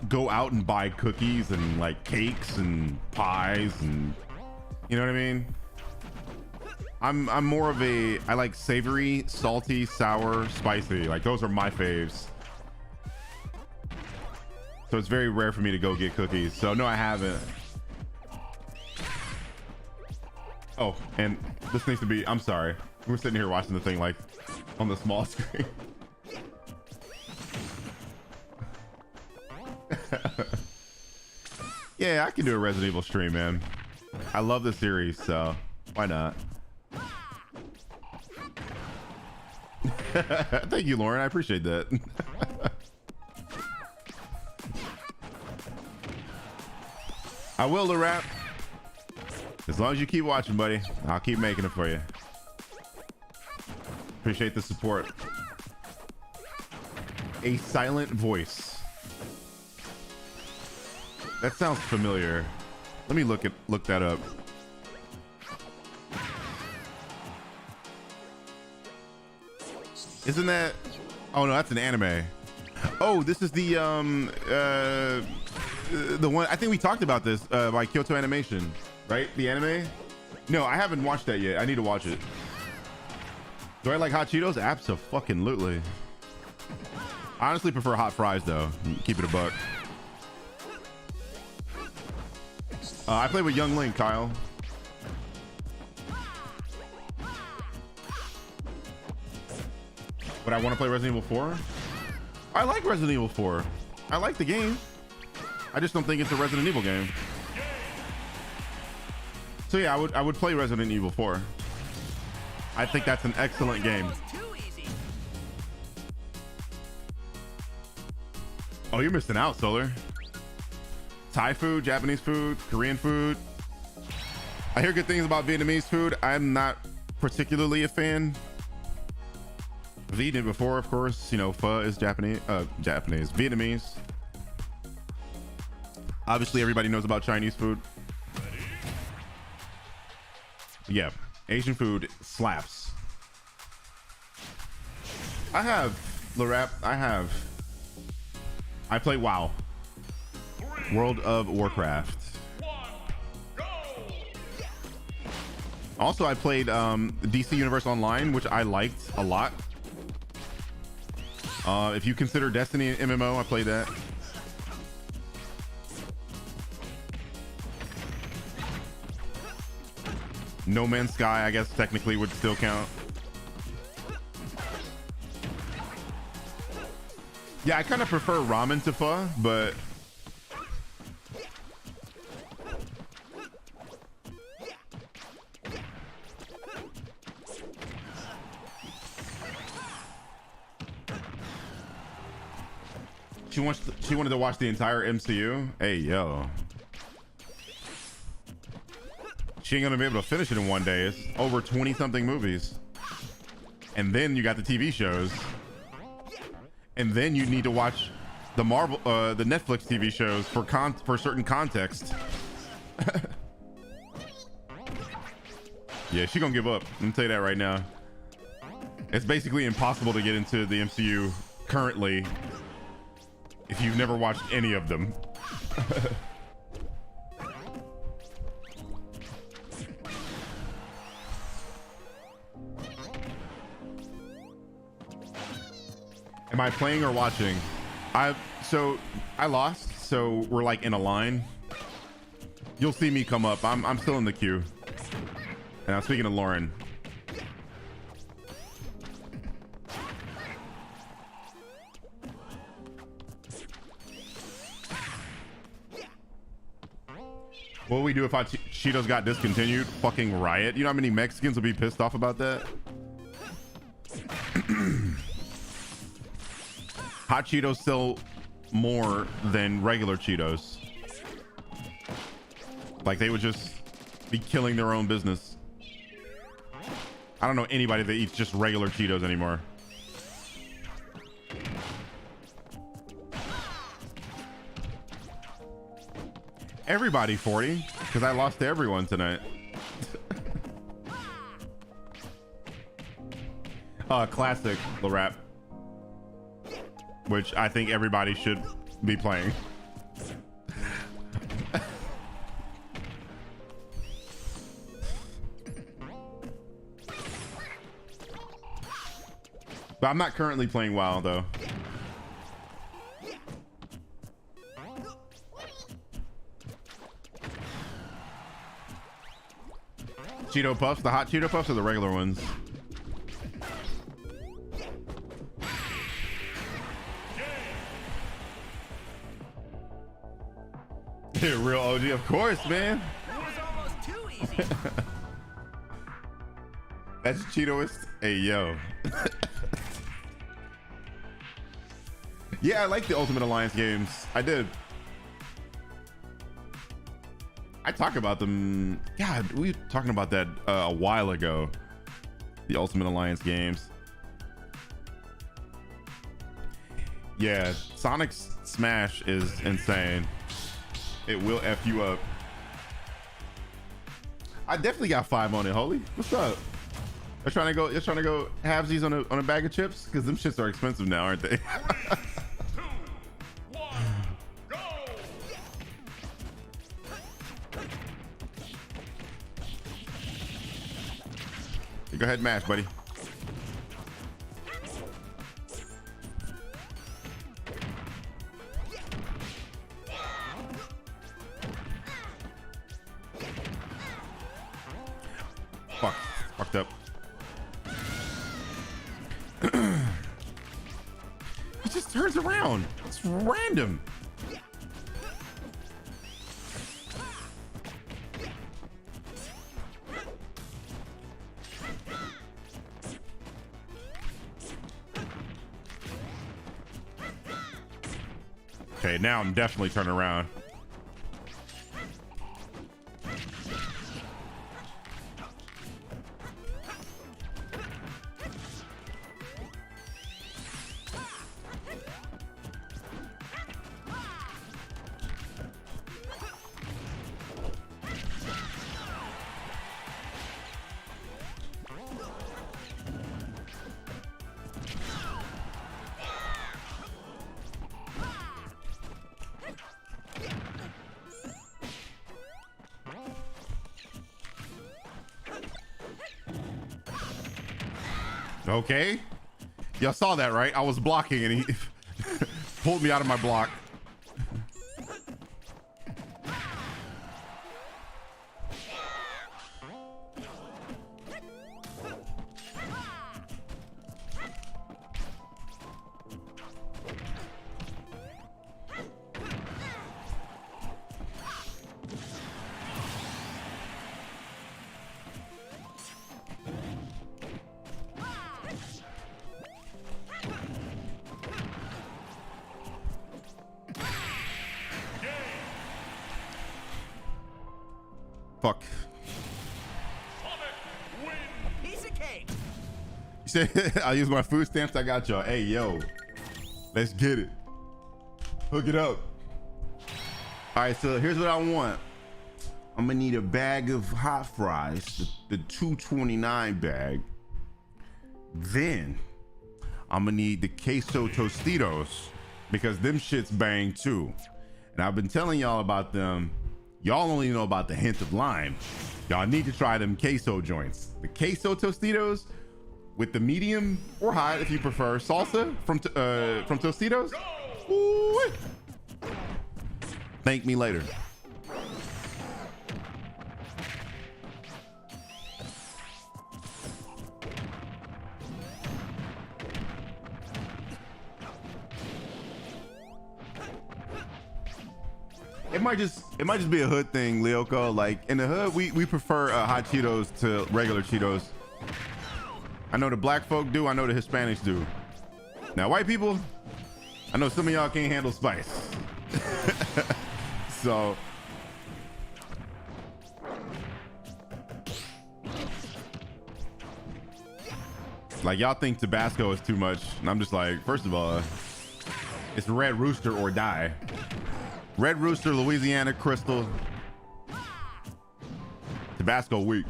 go out and buy cookies and like cakes and pies and, you know what I mean? I'm more of I like savory, salty, sour, spicy. Like those are my faves. So it's very rare for me to go get cookies. So no, I haven't. Oh, and this needs to be, I'm sorry. We're sitting here watching the thing like on the small screen. Yeah, I can do a Resident Evil stream, man. I love the series, so why not? Thank you, Lauren. I appreciate that. I will, the rap. As long as you keep watching, buddy, I'll keep making it for you. Appreciate the support. A silent voice. That sounds familiar. Let me look that up. Isn't that? Oh no, that's an anime. Oh, this is the one. I think we talked about this by Kyoto Animation, right? The anime. No, I haven't watched that yet. I need to watch it. Do I like hot Cheetos? Abso-fucking-lutely. I honestly prefer hot fries though. Keep it a buck. I play with Young Link, Kyle. But I want to play Resident Evil 4. I like Resident Evil 4. I like the game. I just don't think it's a Resident Evil game. So yeah, I would play Resident Evil 4. I think that's an excellent game. Oh, you're missing out, Solar. Thai food, Japanese food, Korean food. I hear good things about Vietnamese food. I'm not particularly a fan. I've eaten it before, of course. You know, pho is Vietnamese. Obviously, everybody knows about Chinese food. Yeah, Asian food slaps. I have, Larap, I play WoW. World of Warcraft. Also, I played DC Universe Online, which I liked a lot. If you consider Destiny an MMO, I played that. No Man's Sky, I guess technically would still count. Yeah, I kind of prefer ramen to pho, but she wanted to watch the entire MCU. Hey, yo. She ain't gonna be able to finish it in one day. It's over 20 something movies. And then you got the TV shows. And then you need to watch the the Netflix TV shows for certain context. Yeah, she gonna give up. Let me tell you that right now. It's basically impossible to get into the MCU currently if you've never watched any of them. Am I playing or watching? I lost, so we're like in a line. You'll see me come up. I'm still in the queue. And I'm speaking to Lauren. What would we do if Hot Cheetos got discontinued? Fucking riot. You know how many Mexicans would be pissed off about that? Hot Cheetos sell more than regular Cheetos. Like they would just be killing their own business. I don't know anybody that eats just regular Cheetos anymore. Everybody 40, because I lost to everyone tonight. Classic, the rap. Which I think everybody should be playing. But I'm not currently playing WoW though. Cheeto Puffs, the hot Cheeto Puffs or the regular ones? Real OG, of course, man. It was almost too easy. That's Cheetoist. Hey, yo. Yeah, I like the Ultimate Alliance games. I did. I talk about them. God, we were talking about that a while ago. The Ultimate Alliance games. Yeah, Sonic's smash is insane. It will F you up. I definitely got 5 on it. Holy, what's up? You're trying to go halvesies on a bag of chips? Because them shits are expensive now, aren't they? 3, 2, 1, go! Go ahead and mash, buddy. Fuck. Fucked up. He just turns around. It's random. Okay, now I'm definitely turning around. Okay, y'all saw that, right? I was blocking and he pulled me out of my block. Fuck. Piece of cake. You said I'll use my food stamps. I got y'all. Hey, yo, let's get it. Hook it up. All right, so here's what I want. I'm gonna need a bag of hot fries, the 229 bag. Then I'm gonna need the queso Tostitos because them shits bang too. And I've been telling y'all about them. Y'all only know about the hint of lime. Y'all need to try them queso joints. The queso Tostitos with the medium or high, if you prefer, salsa from Tostitos. Ooh. Thank me later. It might just be a hood thing, Leoko. Like in the hood, we prefer hot Cheetos to regular Cheetos. I know the black folk do. I know the Hispanics do. Now, white people, I know some of y'all can't handle spice. So, like y'all think Tabasco is too much, and I'm just like, first of all, it's Red Rooster or die. Red Rooster, Louisiana Crystal, Tabasco weak.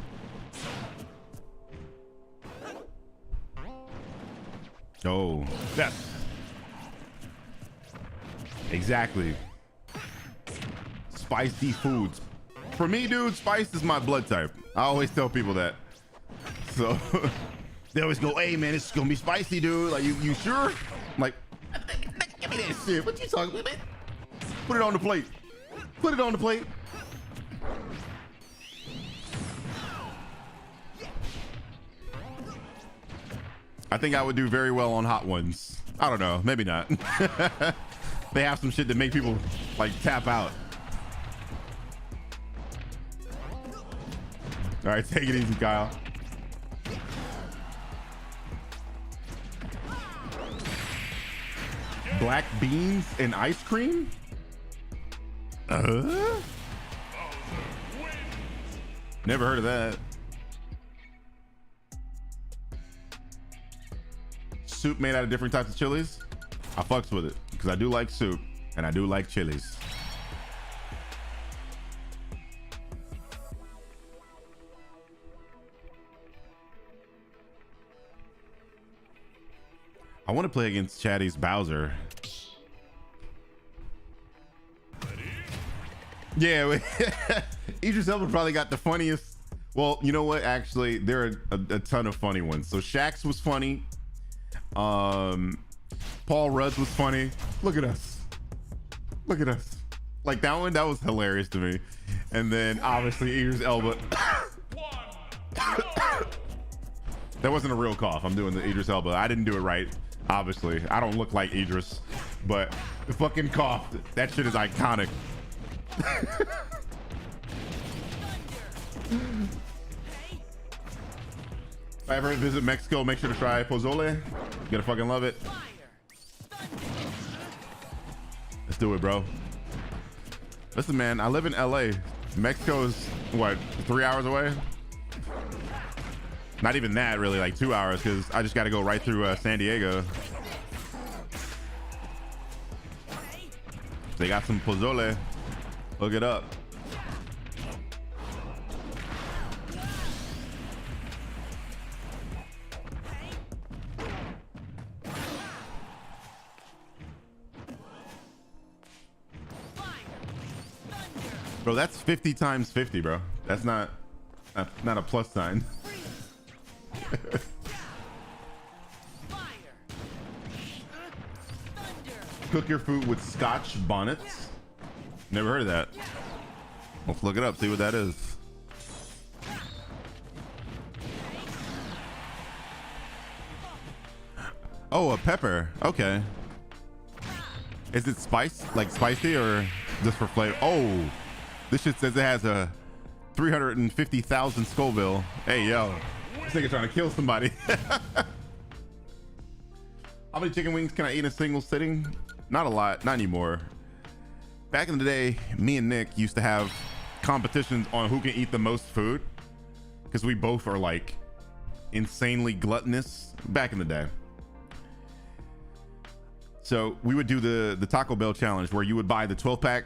Oh, that's exactly. Spicy foods. For me, dude, spice is my blood type. I always tell people that. So they always go, hey man, it's gonna be spicy, dude. Like, you sure? I'm like, give me that shit. What you talking about, man? Put it on the plate. Put it on the plate. I think I would do very well on hot ones. I don't know, maybe not. They have some shit that make people like tap out. All right, take it easy, Kyle. Black beans and ice cream? Never heard of that. Soup made out of different types of chilies. I fucks with it because I do like soup and I do like chilies. I want to play against Chatty's Bowser. Yeah, Idris Elba probably got the funniest. Well, you know what? Actually, there are a ton of funny ones. So Shaq's was funny. Paul Rudd's was funny. Look at us. Look at us. Like that one, that was hilarious to me. And then obviously Idris Elba. That wasn't a real cough. I'm doing the Idris Elba. I didn't do it right. Obviously, I don't look like Idris, but the fucking cough, that shit is iconic. If I ever visit Mexico, make sure to try pozole. You're gonna fucking love it. Let's do it, bro. Listen, man, I live in LA. Mexico is what, 3 hours away? Not even that, really, like 2 hours, because I just got to go right through San Diego. They got some pozole. Look it up. Bro, that's 50 times 50, bro. That's not a plus sign. Cook your food with Scotch bonnets. Never heard of that. Let's look it up, see what that is. Oh, a pepper. Okay. Is it spicy or just for flavor? Oh, this shit says it has a 350,000 Scoville. Hey, yo. This nigga trying to kill somebody. How many chicken wings can I eat in a single sitting? Not a lot, not anymore. Back in the day, me and Nick used to have competitions on who can eat the most food because we both are like insanely gluttonous back in the day. So we would do the Taco Bell challenge where you would buy the 12 pack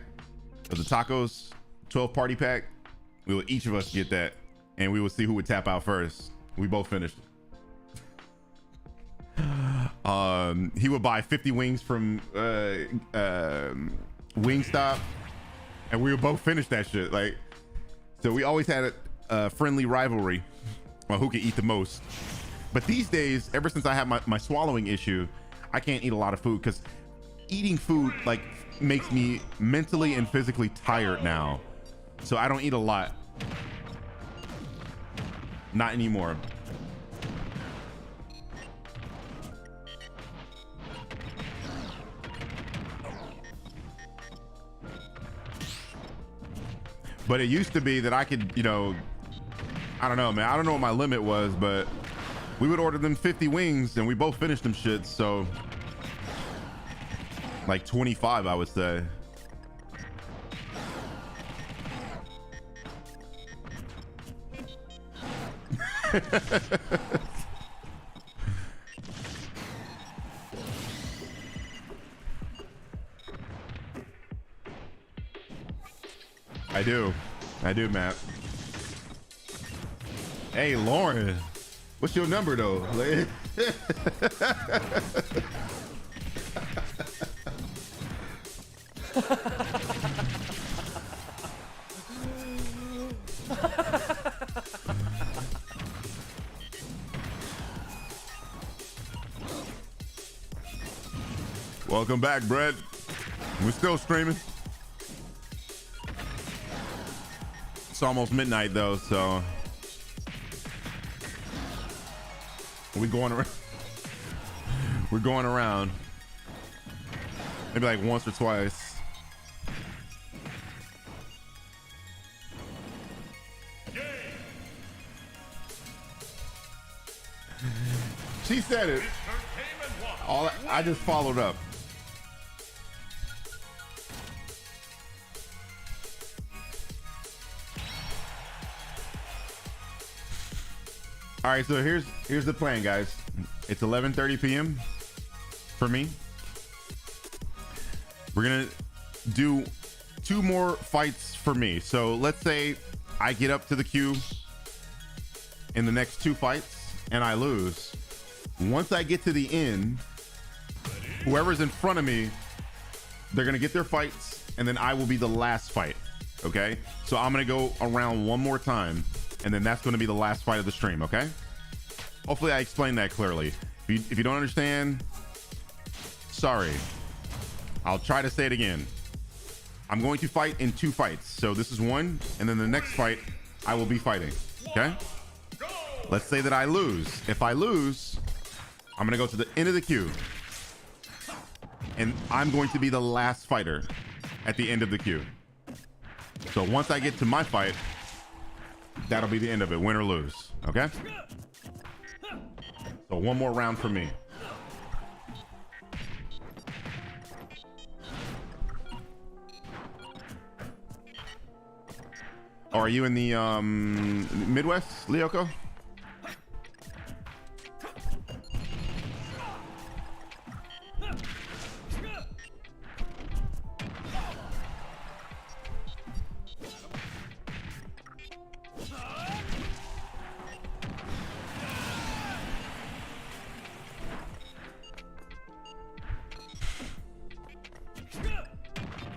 of the tacos, 12 party pack. We would each of us get that and we would see who would tap out first. We both finished. He would buy 50 wings from Wingstop, and we would both finish that shit. Like, so we always had a friendly rivalry on who could eat the most. But these days, ever since I have my swallowing issue, I can't eat a lot of food because eating food like makes me mentally and physically tired now. So I don't eat a lot. Not anymore. But it used to be that I could, you know, I don't know, man. I don't know what my limit was, but we would order them 50 wings and we both finished them shits. So like 25, I would say. I do, Matt. Hey, Lauren, what's your number though? Welcome back, Brett. We're still streaming. It's almost midnight though, so we're going around. We're going around. Maybe like once or twice. She said it. I just followed up. All right, so here's the plan, guys. It's 11:30 p.m. for me. We're gonna do 2 more fights for me. So let's say I get up to the queue in the next 2 fights and I lose. Once I get to the end, whoever's in front of me, they're gonna get their fights, and then I will be the last fight. Okay, so I'm gonna go around 1 more time, and then that's gonna be the last fight of the stream. Okay, hopefully I explained that clearly. If you don't understand, sorry. I'll try to say it again. I'm going to fight in 2 fights. So this is 1, and then the next fight I will be fighting. Okay, let's say that I lose. If I lose, I'm gonna go to the end of the queue, and I'm going to be the last fighter at the end of the queue. So once I get to my fight, that'll be the end of it, win or lose. Okay, so 1 more round for me. Oh, are you in the Midwest, Lyoko?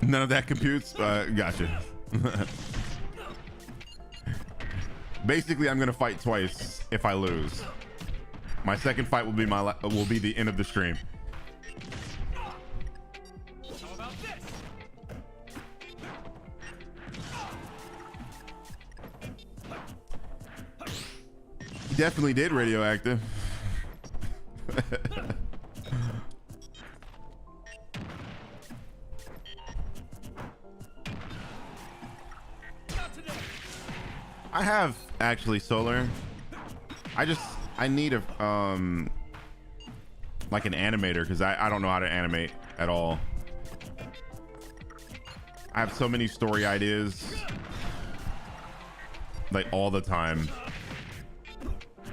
None of that computes? Gotcha. Basically, I'm gonna fight twice if I lose. My second fight will be the end of the stream. How about this? Definitely did, Radioactive. I have actually Solar. I need a like an animator, because I don't know how to animate at all. I have so many story ideas like all the time.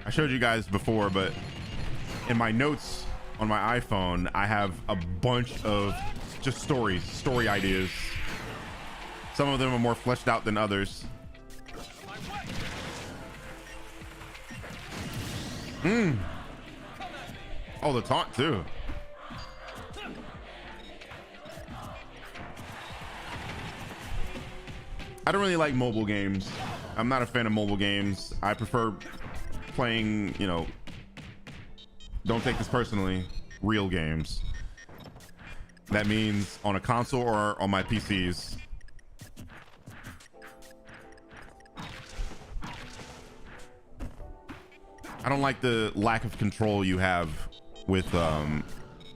I showed you guys before, but in my notes on my iPhone, I have a bunch of just story ideas. Some of them are more fleshed out than others. Oh, the taunt too. I don't really like mobile games. I'm not a fan of mobile games. I prefer playing, you know, don't take this personally, real games. That means on a console or on my PCs. I don't like the lack of control you have with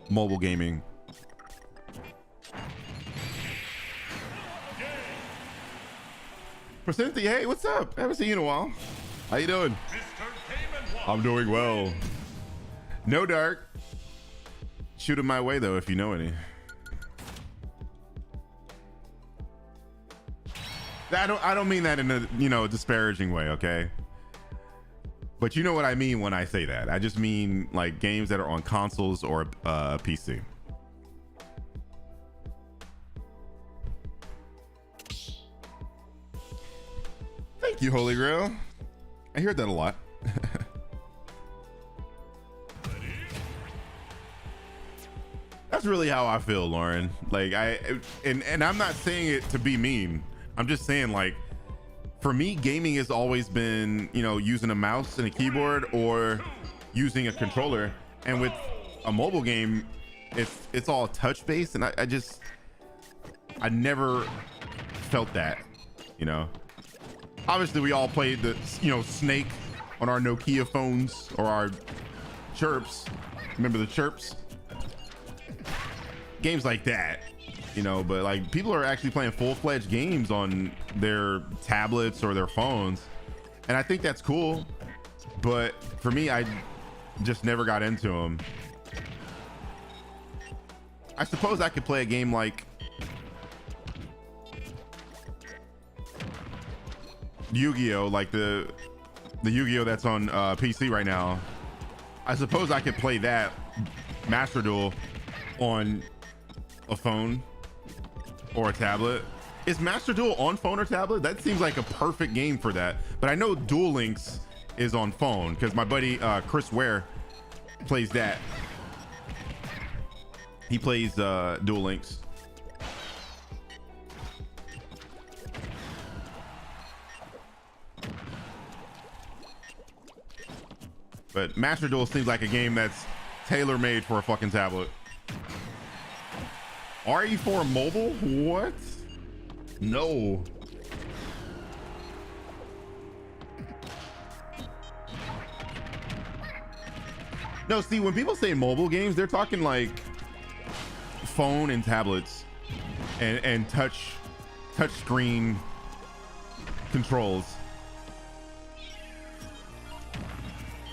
mobile gaming. Percenti, hey, what's up? I haven't seen you in a while. How you doing? I'm doing well. No Dark. Shoot them my way though if you know any. I don't mean that in a, you know, disparaging way, okay? But you know what I mean when I say that. I just mean like games that are on consoles or PC. Thank you, Holy Grail. I hear that a lot. That's really how I feel, Lauren. Like and I'm not saying it to be mean. I'm just saying, like, for me, gaming has always been, you know, using a mouse and a keyboard or using a controller. And with a mobile game, it's all touch based, and I never felt that, you know. Obviously, we all played the, you know, Snake on our Nokia phones or our Chirps. Remember the Chirps? Games like that, you know. But like, people are actually playing full-fledged games on their tablets or their phones, and I think that's cool. But for me, I just never got into them. I suppose I could play a game like Yu-Gi-Oh, like the Yu-Gi-Oh that's on PC right now. I suppose I could play that Master Duel on a phone, or a tablet. Is Master Duel on phone or tablet? That seems like a perfect game for that. But I know Duel Links is on phone because my buddy Chris Ware plays that. He plays Duel Links. But Master Duel seems like a game that's tailor-made for a fucking tablet. RE4 mobile? What? No. No, see, when people say mobile games, they're talking like phone and tablets and touch screen controls.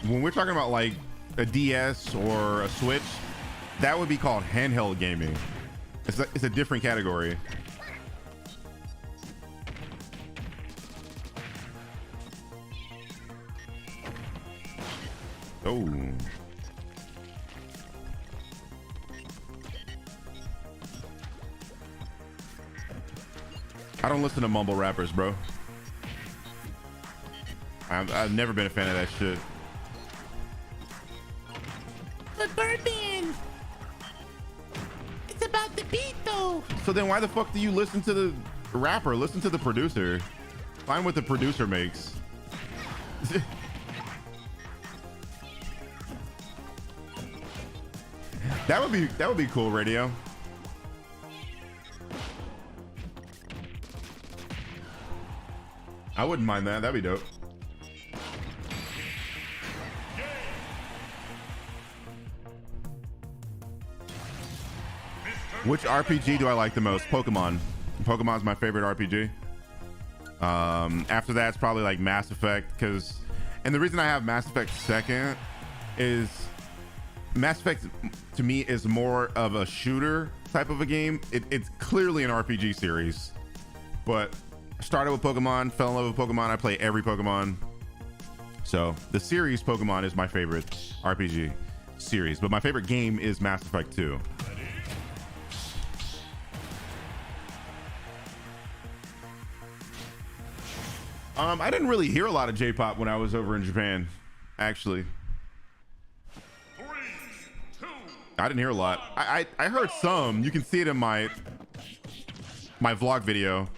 When we're talking about like a DS or a Switch, that would be called handheld gaming. It's a different category. Oh. I don't listen to mumble rappers, bro. I've never been a fan of that shit. But Birdman, it's about the beat though. So then why the fuck do you listen to the rapper? Listen to the producer. Find what the producer makes. That would be cool, radio. I wouldn't mind that. That'd be dope. Which RPG do I like the most? Pokemon. Pokemon's my favorite RPG. After that, it's probably like Mass Effect, and the reason I have Mass Effect second is Mass Effect to me is more of a shooter type of a game. It's clearly an RPG series, but I started with Pokemon, fell in love with Pokemon. I play every Pokemon. So the series Pokemon is my favorite RPG series, but my favorite game is Mass Effect 2. I didn't really hear a lot of J-pop when I was over in Japan, actually. 3, 2, I didn't hear a lot. I heard some. You can see it in my vlog video.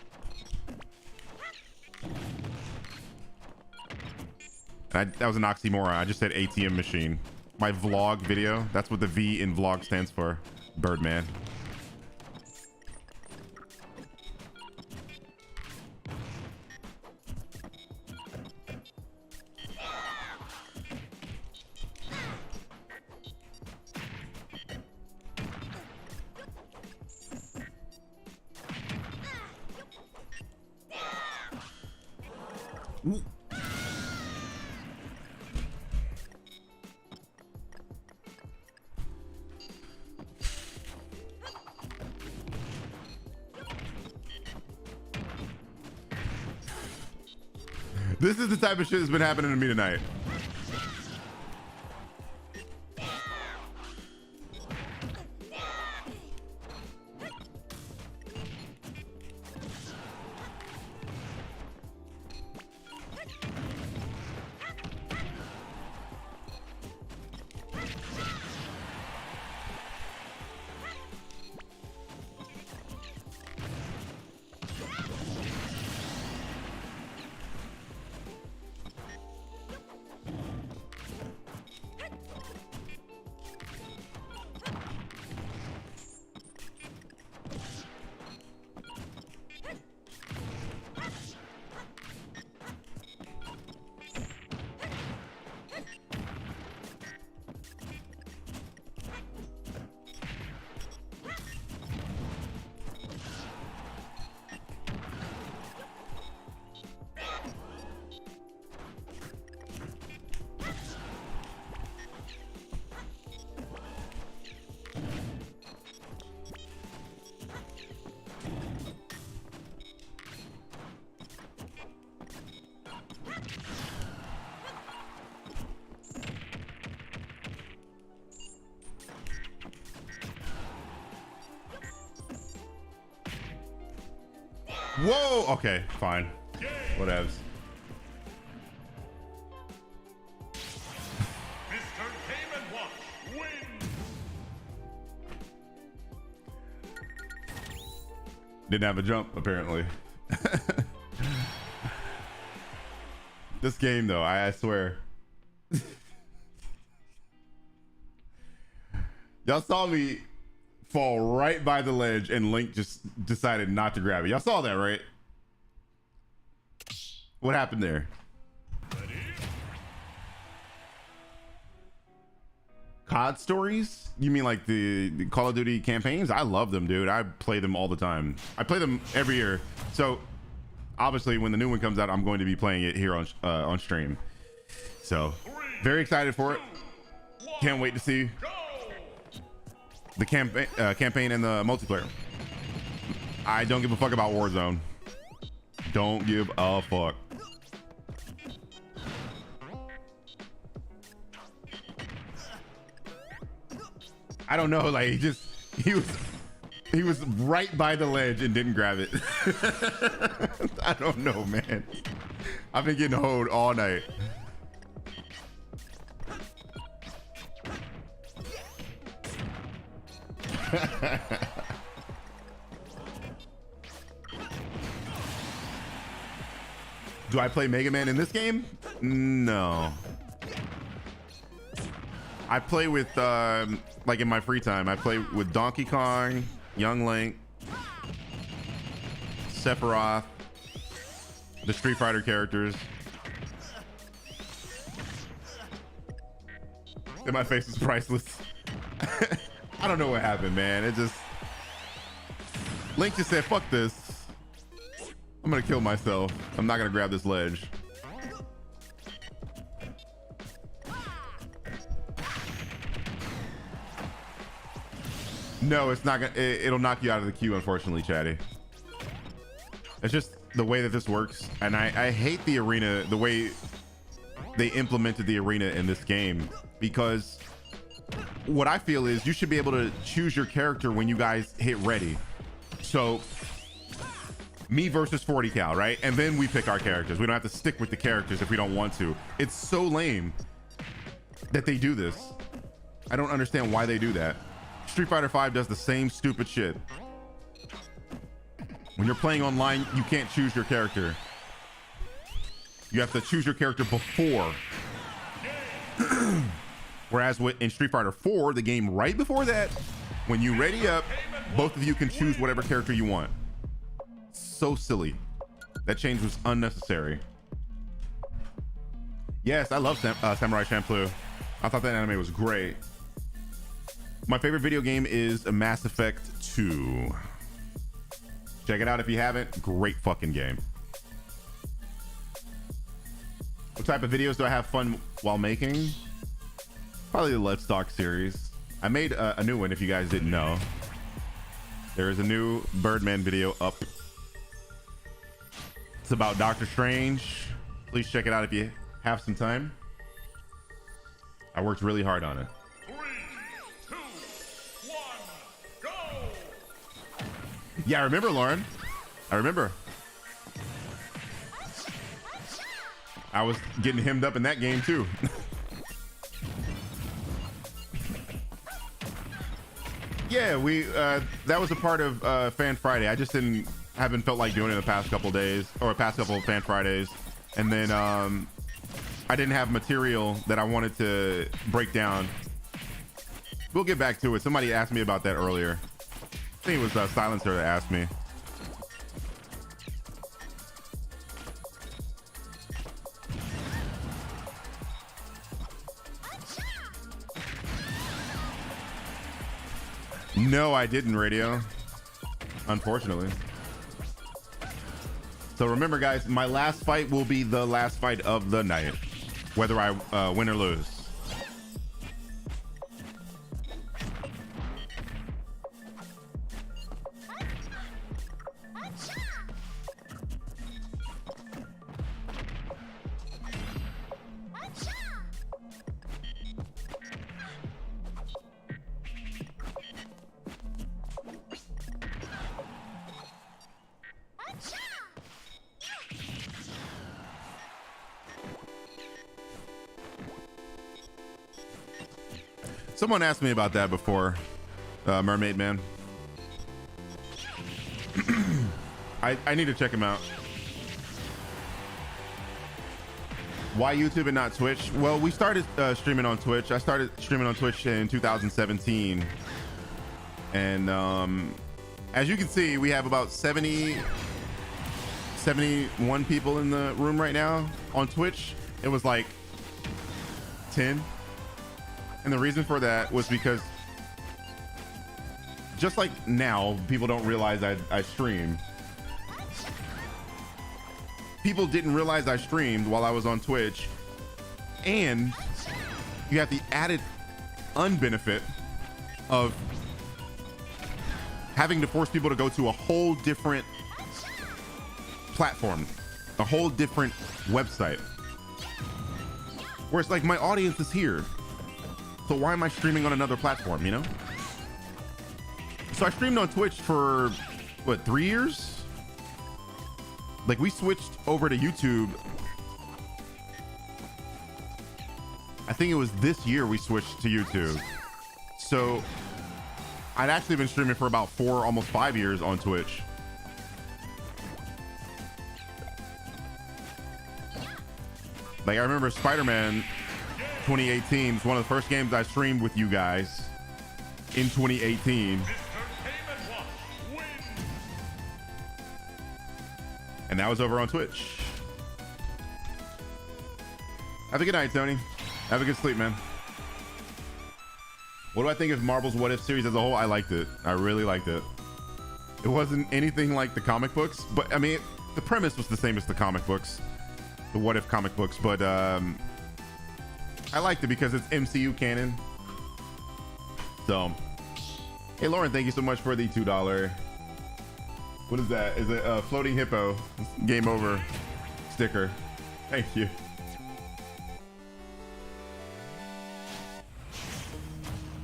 That was an oxymoron. I just said ATM machine. My vlog video. That's what the V in vlog stands for. Birdman. This is the type of shit that's been happening to me tonight. Whoa. Okay, fine. Whatevs. Mr. Game & Watch wins. Didn't have a jump, apparently. This game, though, I swear. Y'all saw me fall right by the ledge and Link just decided not to grab it. Y'all saw that, right? What happened there? COD stories? You mean like the Call of Duty campaigns? I love them, dude. I play them all the time. I play them every year. So obviously when the new one comes out, I'm going to be playing it here on stream. So very excited for it. Can't wait to see the campaign and the multiplayer. I don't give a fuck about Warzone. Don't give a fuck. I don't know, like he was right by the ledge and didn't grab it. I don't know, man. I've been getting hoed all night. Do I play Mega Man in this game? No. I play with like in my free time, I play with Donkey Kong, Young Link, Sephiroth, the Street Fighter characters. And my face is priceless. I don't know what happened, man. It just Link just said, fuck this. I'm gonna kill myself. I'm not gonna grab this ledge. No, it's not gonna. It'll knock you out of the queue, unfortunately, Chatty. It's just the way that this works, and I hate the arena, the way they implemented the arena in this game, because what I feel is you should be able to choose your character when you guys hit ready. So me versus 40 cal, right? And then we pick our characters. We don't have to stick with the characters if we don't want to. It's so lame that they do this. I don't understand why they do that. Street Fighter 5 does the same stupid shit. When you're playing online, you can't choose your character. You have to choose your character before. Whereas in Street Fighter 4, the game right before that, when you ready up, both of you can choose whatever character you want. So silly. That change was unnecessary. Yes, I love Samurai Champloo. I thought that anime was great. My favorite video game is Mass Effect 2. Check it out if you haven't. Great fucking game. What type of videos do I have fun while making? Probably the Let's Talk series. I made a new one if you guys didn't know. There is a new Birdman video up. It's about Doctor Strange. Please check it out if you have some time. I worked really hard on it. 3, 2, 1, go! Yeah, I remember, Lauren. I remember. I was getting hemmed up in that game too. Yeah, we that was a part of Fan Friday. I just haven't felt like doing it the past couple days, or past couple of Fan Fridays, and then I didn't have material that I wanted to break down. We'll get back to it. Somebody asked me about that earlier. I think it was Silencer that asked me. No, I didn't, Radio. Unfortunately. So remember, guys, my last fight will be the last fight of the night, whether I win or lose. Someone asked me about that before, Mermaid Man. I need to check him out. Why YouTube and not Twitch? Well, we started streaming on Twitch. I started streaming on Twitch in 2017. And as you can see, we have about 71 people in the room right now. On Twitch, it was like 10. And the reason for that was because just like now, people don't realize I stream. People didn't realize I streamed while I was on Twitch. And you have the added unbenefit of having to force people to go to a whole different platform, a whole different website. Where it's like, my audience is here. So why am I streaming on another platform, you know? So I streamed on Twitch for, what, 3 years? Like, we switched over to YouTube. I think it was this year we switched to YouTube. So I'd actually been streaming for about 4, almost 5 years on Twitch. Like, I remember Spider-Man 2018 was one of the first games I streamed with you guys in 2018. And that was over on Twitch. Have a good night, Tony. Have a good sleep, man. What do I think of Marvel's What If series as a whole? I liked it. I really liked it. It wasn't anything like the comic books, but I mean, the premise was the same as the comic books, the What If comic books, but I liked it because it's MCU canon. So, hey, Lauren, thank you so much for the $2. What is that? Is it a floating hippo? Game over sticker. Thank you.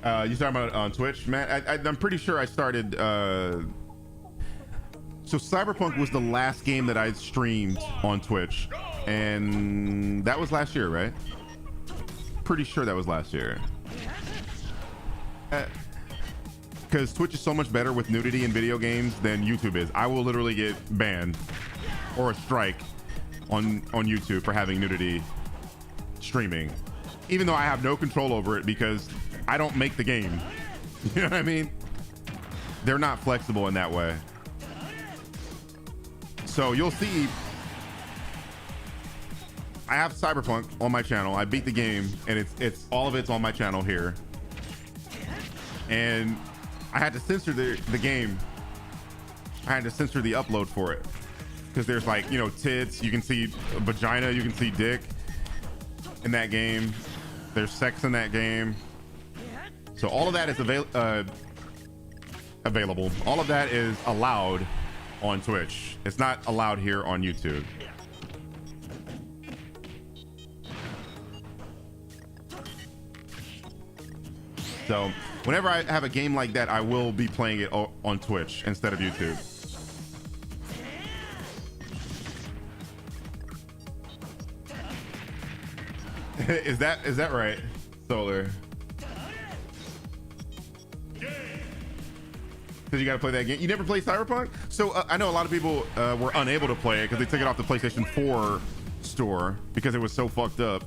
You talking about on Twitch, man? I'm pretty sure I started. So Cyberpunk was the last game that I streamed on Twitch, and that was last year, right? Pretty sure that was last year. Because Twitch is so much better with nudity in video games than YouTube is. I will literally get banned or a strike on YouTube for having nudity streaming, even though I have no control over it because I don't make the game. You know what I mean? They're not flexible in that way. So you'll see I have Cyberpunk on my channel. I beat the game, and it's all of it's on my channel here. And I had to censor the game. I had to censor the upload for it because there's, like, you know, tits. You can see vagina. You can see dick in that game. There's sex in that game. So all of that is available. All of that is allowed on Twitch. It's not allowed here on YouTube. So whenever I have a game like that, I will be playing it on Twitch instead of YouTube. Is that right, Solar? Because you got to play that game. You never played Cyberpunk? So I know a lot of people were unable to play it because they took it off the PlayStation 4 store because it was so fucked up.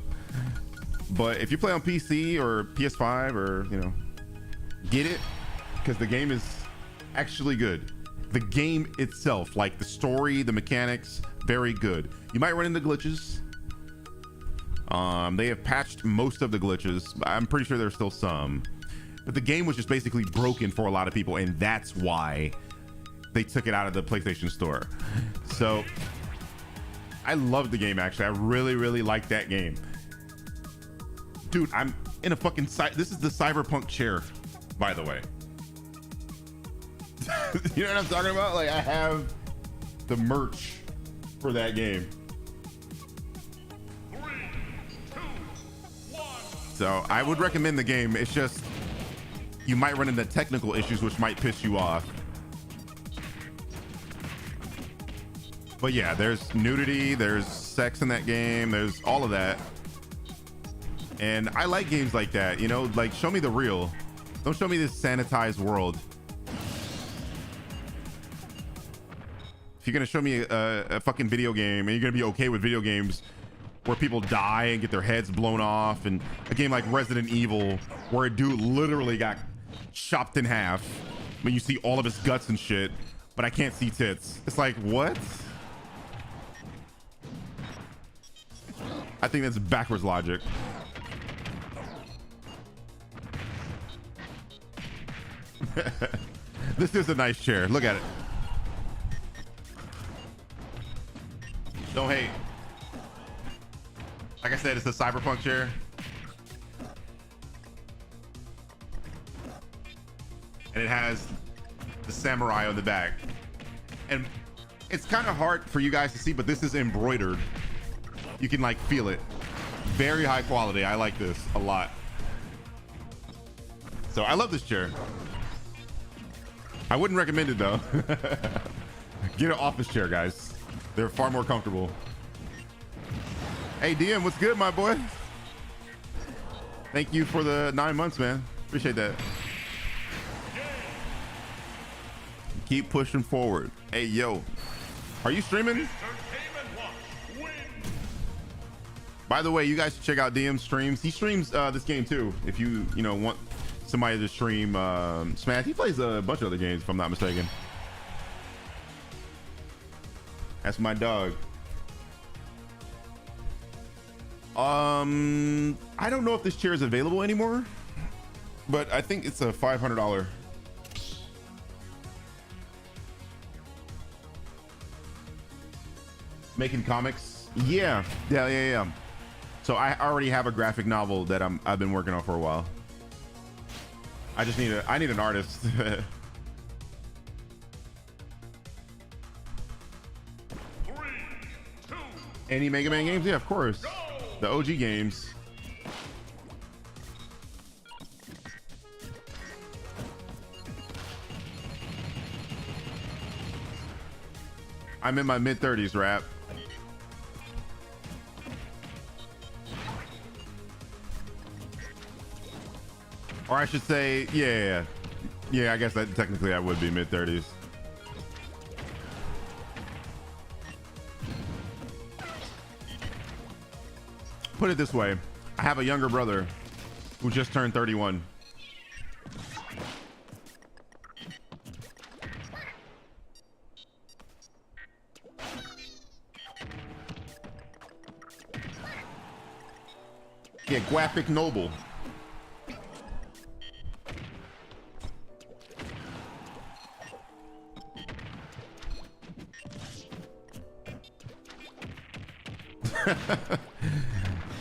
But if you play on PC or PS5 or, you know, get it, because the game is actually good. The game itself, like the story, the mechanics, very good. You might run into glitches. They have patched most of the glitches. I'm pretty sure there's still some. But the game was just basically broken for a lot of people, and that's why they took it out of the PlayStation Store. So I love the game, actually. I really, really like that game. Dude, I'm in a fucking this is the Cyberpunk chair, by the way. You know what I'm talking about? Like, I have the merch for that game. 3, 2, 1. So I would recommend the game. It's just you might run into technical issues which might piss you off. But yeah, there's nudity, there's sex in that game, there's all of that. And I like games like that, you know, like show me the real. Don't show me this sanitized world. If you're gonna show me a fucking video game and you're gonna be okay with video games where people die and get their heads blown off, and a game like Resident Evil where a dude literally got chopped in half when you see all of his guts and shit, but I can't see tits. It's like, what? I think that's backwards logic. This is a nice chair. Look at it. Don't hate. Like I said, it's a cyberpunk chair. And it has the samurai on the back. And it's kind of hard for you guys to see, but this is embroidered. You can like feel it. Very high quality. I like this a lot. So I love this chair. I wouldn't recommend it though. Get an office chair, guys. They're far more comfortable. Hey DM, what's good, my boy? Thank you for the 9 months, man. Appreciate that. Keep pushing forward. Hey, yo. Are you streaming? By the way, you guys should check out DM streams. He streams this game too. If you know want somebody to stream Smash. He plays a bunch of other games, if I'm not mistaken. That's my dog. I don't know if this chair is available anymore, but I think it's a $500. Making comics? Yeah. So I already have a graphic novel that I've been working on for a while. I just need I need an artist. 3, 2, Any Mega Man games? Yeah, of course. The OG games. I'm in my mid-30s, rap. Or I should say, yeah, I guess that technically I would be mid-30s. Put it this way, I have a younger brother who just turned 31. Yeah, Graphic Noble.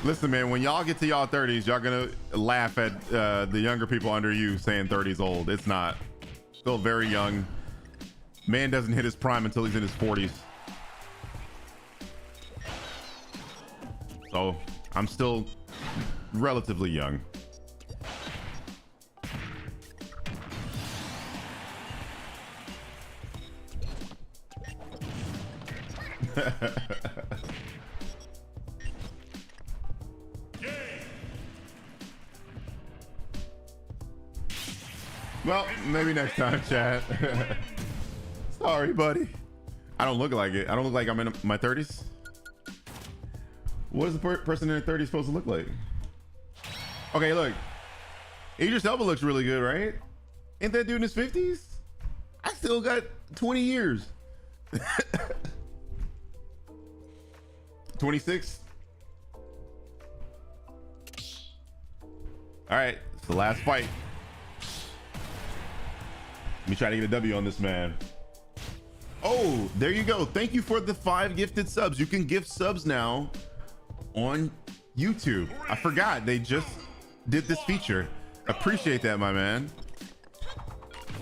Listen, man, when y'all get to y'all 30s, y'all gonna laugh at the younger people under you saying 30's old. It's not. Still very young. Man doesn't hit his prime until he's in his 40s. So I'm still relatively young. Well, maybe next time, chat. Sorry, buddy. I don't look like it. I don't look like I'm in my 30s. What is the person in their 30s supposed to look like? Okay, look. Idris Elba looks really good, right? Ain't that dude in his 50s? I still got 20 years. 26? All right, it's the last fight. Let me try to get a W on this man. Oh, there you go. Thank you for the 5 gifted subs. You can gift subs now on YouTube. I forgot they just did this feature. Appreciate that, my man.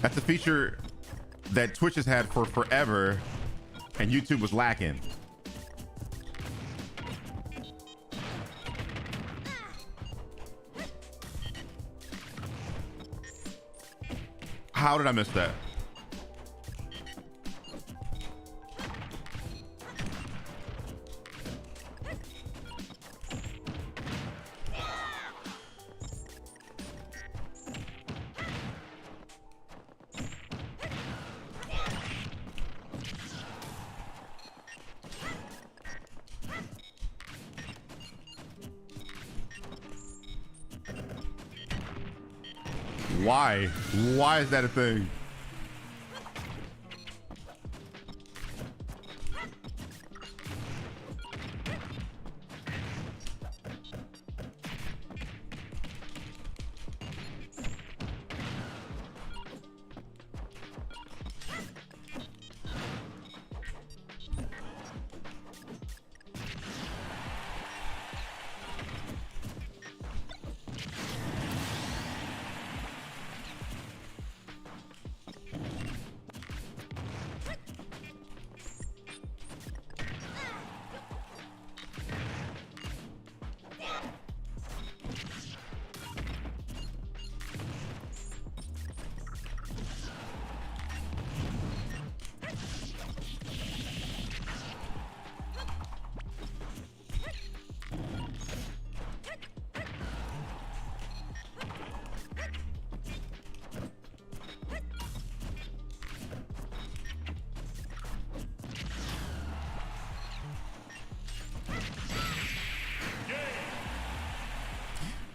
That's a feature that Twitch has had for forever and YouTube was lacking. How did I miss that? Why? Why is that a thing?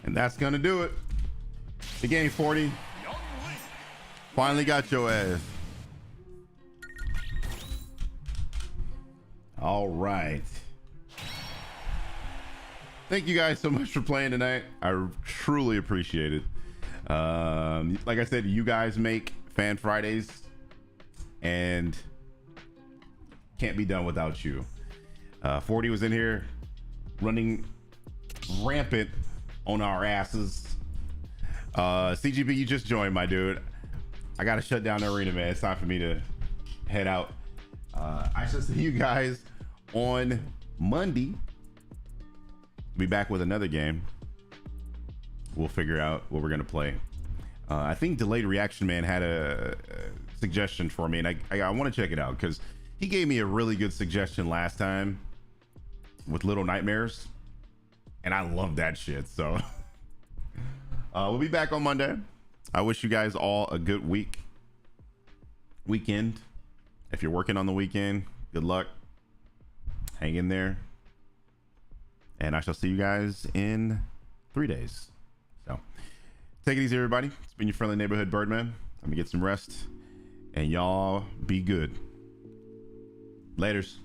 And that's gonna do it. The game 40. Finally got your ass. All right. Thank you guys so much for playing tonight. I truly appreciate it. Like I said, you guys make Fan Fridays and can't be done without you. 40 was in here running rampant on our asses. CGB, you just joined, my dude. I gotta shut down the arena, man. It's time for me to head out. I shall see you guys on Monday. Be back with another game. We'll figure out what we're gonna play. I think Delayed Reaction Man had a suggestion for me, and I want to check it out because he gave me a really good suggestion last time with Little Nightmares, and I love that shit. So we'll be back on Monday. I wish you guys all a good weekend. If you're working on the weekend, good luck. Hang in there. And I shall see you guys in 3 days. So take it easy, everybody. It's been your friendly neighborhood Birdman. Let me get some rest. And y'all be good. Laters.